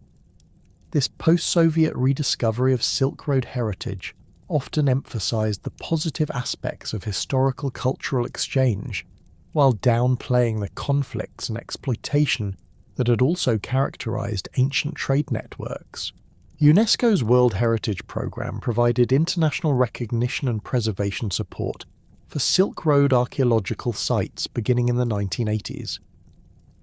This post-Soviet rediscovery of Silk Road heritage often emphasized the positive aspects of historical cultural exchange, while downplaying the conflicts and exploitation that had also characterized ancient trade networks. UNESCO's World Heritage Programme provided international recognition and preservation support for Silk Road archaeological sites beginning in the 1980s.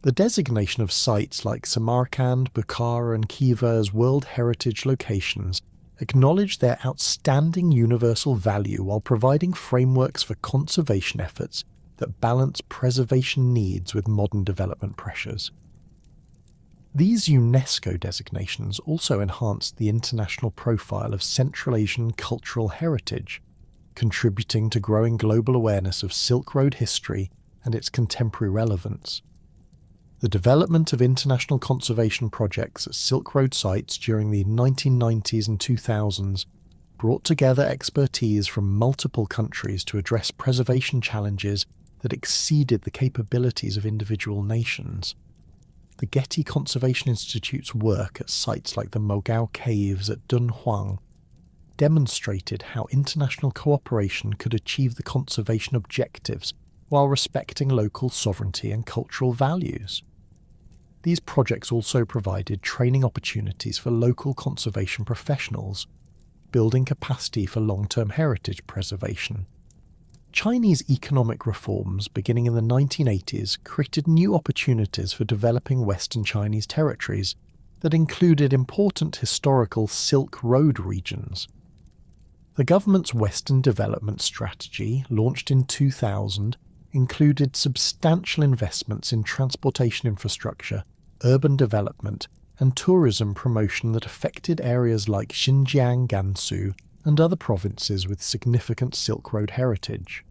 The designation of sites like Samarkand, Bukhara and Khiva as World Heritage locations acknowledge their outstanding universal value while providing frameworks for conservation efforts that balance preservation needs with modern development pressures. These UNESCO designations also enhance the international profile of Central Asian cultural heritage, contributing to growing global awareness of Silk Road history and its contemporary relevance. The development of international conservation projects at Silk Road sites during the 1990s and 2000s brought together expertise from multiple countries to address preservation challenges that exceeded the capabilities of individual nations. The Getty Conservation Institute's work at sites like the Mogao Caves at Dunhuang demonstrated how international cooperation could achieve the conservation objectives while respecting local sovereignty and cultural values. These projects also provided training opportunities for local conservation professionals, building capacity for long-term heritage preservation. Chinese economic reforms beginning in the 1980s created new opportunities for developing Western Chinese territories that included important historical Silk Road regions. The government's Western Development Strategy, launched in 2000, included substantial investments in transportation infrastructure, urban development, and tourism promotion that affected areas like Xinjiang, Gansu, and other provinces with significant Silk Road heritage.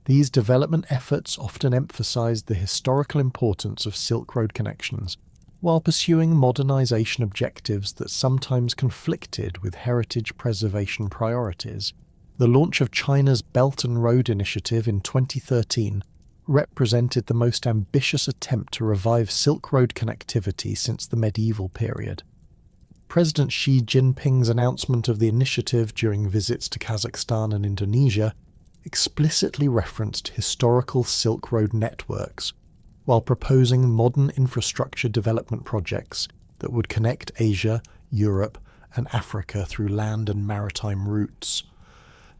These development efforts often emphasized the historical importance of Silk Road connections, while pursuing modernization objectives that sometimes conflicted with heritage preservation priorities. The launch of China's Belt and Road Initiative in 2013 represented the most ambitious attempt to revive Silk Road connectivity since the medieval period. President Xi Jinping's announcement of the initiative during visits to Kazakhstan and Indonesia explicitly referenced historical Silk Road networks, while proposing modern infrastructure development projects that would connect Asia, Europe, and Africa through land and maritime routes.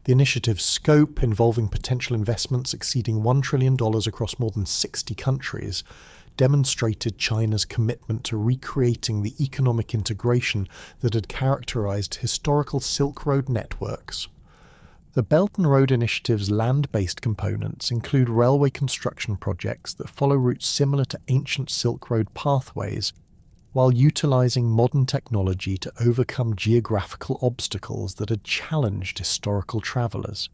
The initiative's scope, involving potential investments exceeding $1 trillion across more than 60 countries, demonstrated China's commitment to recreating the economic integration that had characterized historical Silk Road networks. The Belt and Road Initiative's land-based components include railway construction projects that follow routes similar to ancient Silk Road pathways, while utilizing modern technology to overcome geographical obstacles that had challenged historical travelers.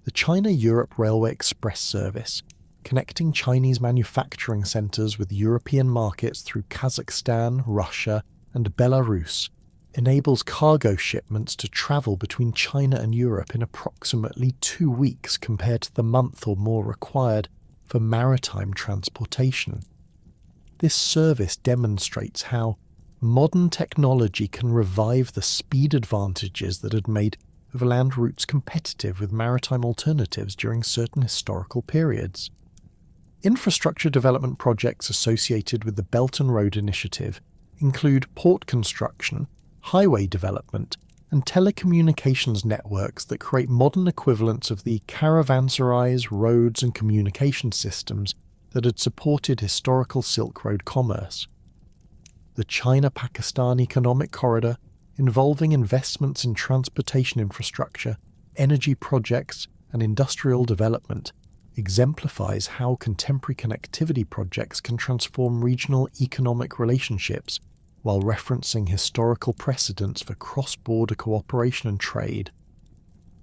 The China-Europe Railway Express service, connecting Chinese manufacturing centers with European markets through Kazakhstan, Russia, and Belarus, enables cargo shipments to travel between China and Europe in approximately 2 weeks compared to the month or more required for maritime transportation. This service demonstrates how modern technology can revive the speed advantages that had made overland routes competitive with maritime alternatives during certain historical periods. Infrastructure development projects associated with the Belt and Road Initiative include port construction, highway development, and telecommunications networks that create modern equivalents of the caravanserais, roads, and communication systems that had supported historical Silk Road commerce. The China-Pakistan Economic Corridor, involving investments in transportation infrastructure, energy projects, and industrial development, exemplifies how contemporary connectivity projects can transform regional economic relationships while referencing historical precedents for cross-border cooperation and trade.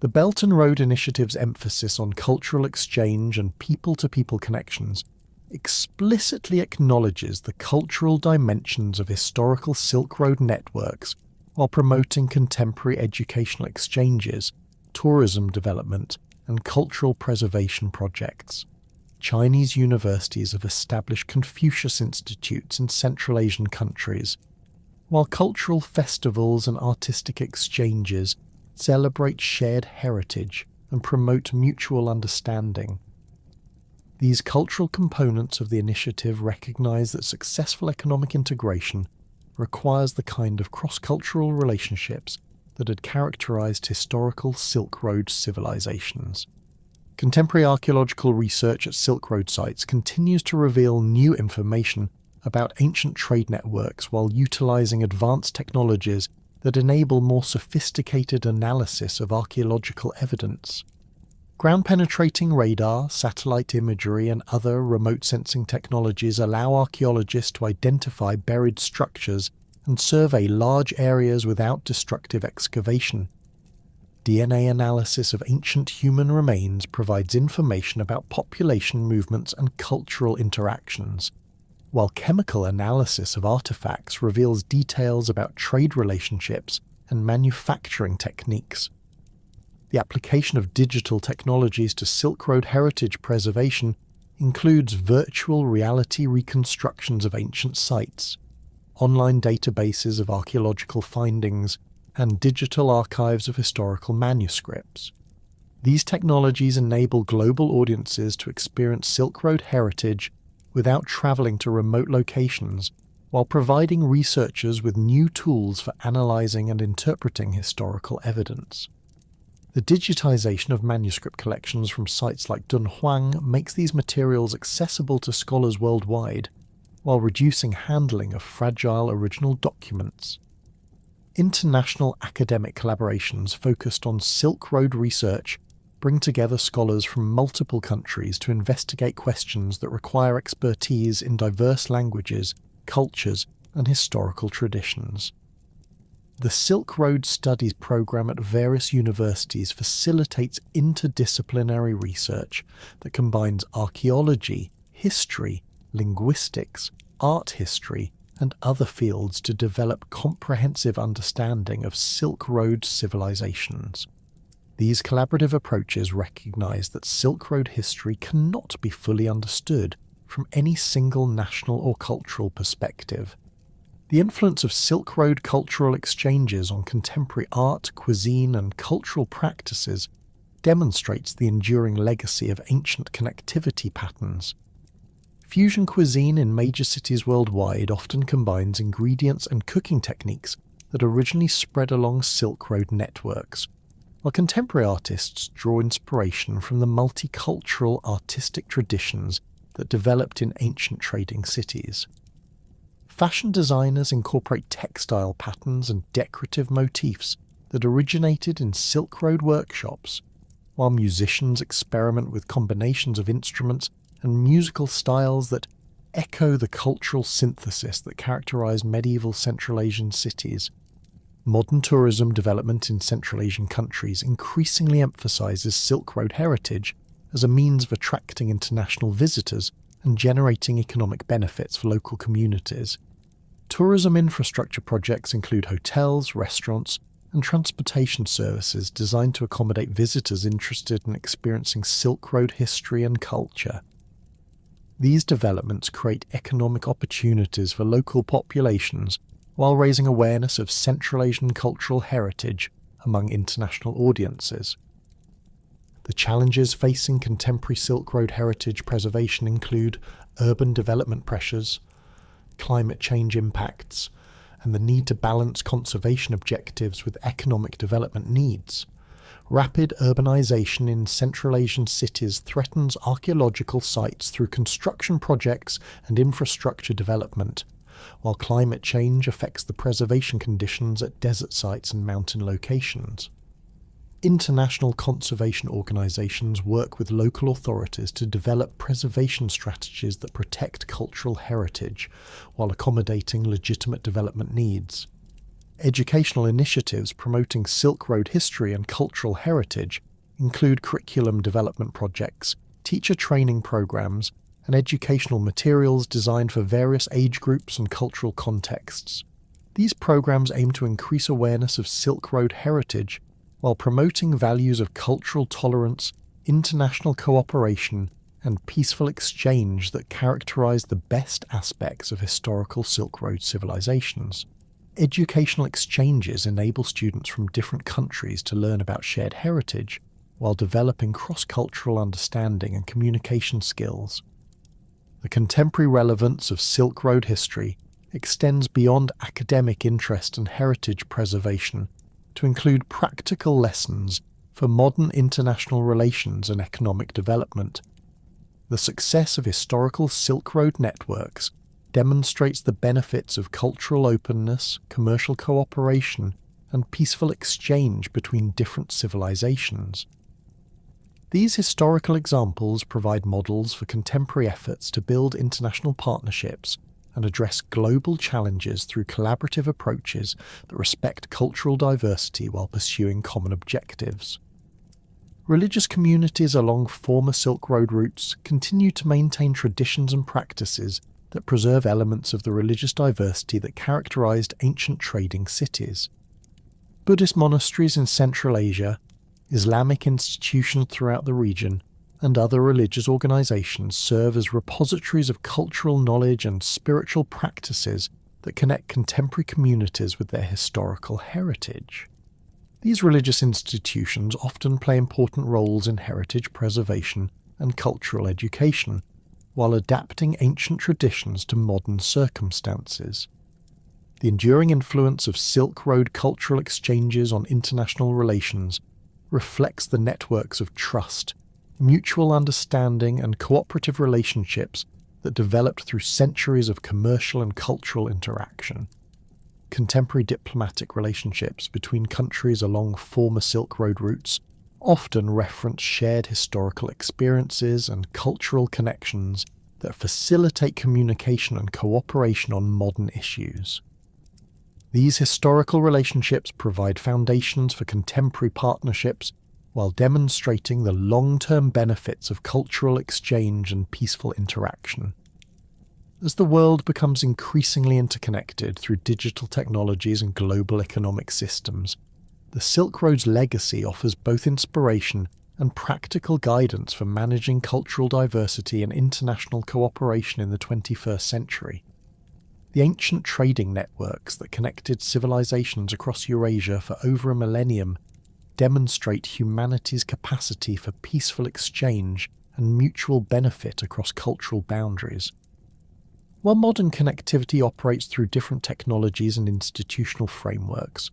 The Belt and Road Initiative's emphasis on cultural exchange and people-to-people connections explicitly acknowledges the cultural dimensions of historical Silk Road networks while promoting contemporary educational exchanges, tourism development, and cultural preservation projects. Chinese universities have established Confucius Institutes in Central Asian countries, while cultural festivals and artistic exchanges celebrate shared heritage and promote mutual understanding. These cultural components of the initiative recognize that successful economic integration requires the kind of cross-cultural relationships that had characterized historical Silk Road civilizations. Contemporary archaeological research at Silk Road sites continues to reveal new information about ancient trade networks while utilizing advanced technologies that enable more sophisticated analysis of archaeological evidence. Ground-penetrating radar, satellite imagery, and other remote sensing technologies allow archaeologists to identify buried structures and survey large areas without destructive excavation. DNA analysis of ancient human remains provides information about population movements and cultural interactions, while chemical analysis of artifacts reveals details about trade relationships and manufacturing techniques. The application of digital technologies to Silk Road heritage preservation includes virtual reality reconstructions of ancient sites, online databases of archaeological findings, and digital archives of historical manuscripts. These technologies enable global audiences to experience Silk Road heritage without traveling to remote locations, while providing researchers with new tools for analyzing and interpreting historical evidence. The digitization of manuscript collections from sites like Dunhuang makes these materials accessible to scholars worldwide, while reducing handling of fragile original documents. International academic collaborations focused on Silk Road research bring together scholars from multiple countries to investigate questions that require expertise in diverse languages, cultures, and historical traditions. The Silk Road Studies program at various universities facilitates interdisciplinary research that combines archaeology, history, linguistics, art history, and other fields to develop comprehensive understanding of Silk Road civilizations. These collaborative approaches recognize that Silk Road history cannot be fully understood from any single national or cultural perspective. The influence of Silk Road cultural exchanges on contemporary art, cuisine, and cultural practices demonstrates the enduring legacy of ancient connectivity patterns. Fusion cuisine in major cities worldwide often combines ingredients and cooking techniques that originally spread along Silk Road networks, while contemporary artists draw inspiration from the multicultural artistic traditions that developed in ancient trading cities. Fashion designers incorporate textile patterns and decorative motifs that originated in Silk Road workshops, while musicians experiment with combinations of instruments and musical styles that echo the cultural synthesis that characterized medieval Central Asian cities. Modern tourism development in Central Asian countries increasingly emphasizes Silk Road heritage as a means of attracting international visitors and generating economic benefits for local communities. Tourism infrastructure projects include hotels, restaurants, and transportation services designed to accommodate visitors interested in experiencing Silk Road history and culture. These developments create economic opportunities for local populations while raising awareness of Central Asian cultural heritage among international audiences. The challenges facing contemporary Silk Road heritage preservation include urban development pressures, climate change impacts, and the need to balance conservation objectives with economic development needs. Rapid urbanization in Central Asian cities threatens archaeological sites through construction projects and infrastructure development, while climate change affects the preservation conditions at desert sites and mountain locations. International conservation organizations work with local authorities to develop preservation strategies that protect cultural heritage while accommodating legitimate development needs. Educational initiatives promoting Silk Road history and cultural heritage include curriculum development projects, teacher training programs, and educational materials designed for various age groups and cultural contexts. These programs aim to increase awareness of Silk Road heritage while promoting values of cultural tolerance, international cooperation, and peaceful exchange that characterize the best aspects of historical Silk Road civilizations. Educational exchanges enable students from different countries to learn about shared heritage while developing cross-cultural understanding and communication skills. The contemporary relevance of Silk Road history extends beyond academic interest and heritage preservation to include practical lessons for modern international relations and economic development. The success of historical Silk Road networks demonstrates the benefits of cultural openness, commercial cooperation, and peaceful exchange between different civilizations. These historical examples provide models for contemporary efforts to build international partnerships and address global challenges through collaborative approaches that respect cultural diversity while pursuing common objectives. Religious communities along former Silk Road routes continue to maintain traditions and practices that preserve elements of the religious diversity that characterized ancient trading cities. Buddhist monasteries in Central Asia, Islamic institutions throughout the region, and other religious organizations serve as repositories of cultural knowledge and spiritual practices that connect contemporary communities with their historical heritage. These religious institutions often play important roles in heritage preservation and cultural education, while adapting ancient traditions to modern circumstances. The enduring influence of Silk Road cultural exchanges on international relations reflects the networks of trust, mutual understanding, and cooperative relationships that developed through centuries of commercial and cultural interaction. Contemporary diplomatic relationships between countries along former Silk Road routes often reference shared historical experiences and cultural connections that facilitate communication and cooperation on modern issues. These historical relationships provide foundations for contemporary partnerships while demonstrating the long-term benefits of cultural exchange and peaceful interaction. As the world becomes increasingly interconnected through digital technologies and global economic systems, the Silk Road's legacy offers both inspiration and practical guidance for managing cultural diversity and international cooperation in the 21st century. The ancient trading networks that connected civilizations across Eurasia for over a millennium demonstrate humanity's capacity for peaceful exchange and mutual benefit across cultural boundaries. While modern connectivity operates through different technologies and institutional frameworks,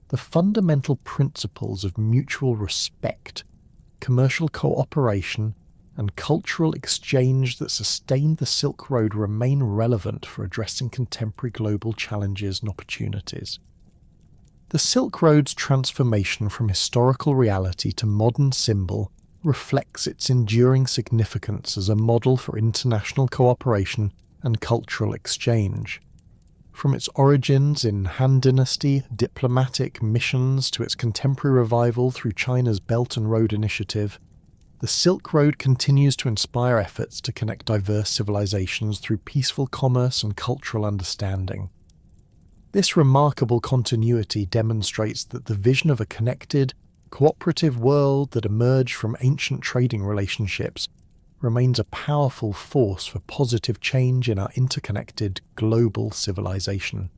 the fundamental principles of mutual respect, commercial cooperation, and cultural exchange that sustained the Silk Road remain relevant for addressing contemporary global challenges and opportunities. The Silk Road's transformation from historical reality to modern symbol reflects its enduring significance as a model for international cooperation and cultural exchange. From its origins in Han Dynasty diplomatic missions to its contemporary revival through China's Belt and Road Initiative, the Silk Road continues to inspire efforts to connect diverse civilizations through peaceful commerce and cultural understanding. This remarkable continuity demonstrates that the vision of a connected, cooperative world that emerged from ancient trading relationships remains a powerful force for positive change in our interconnected global civilization.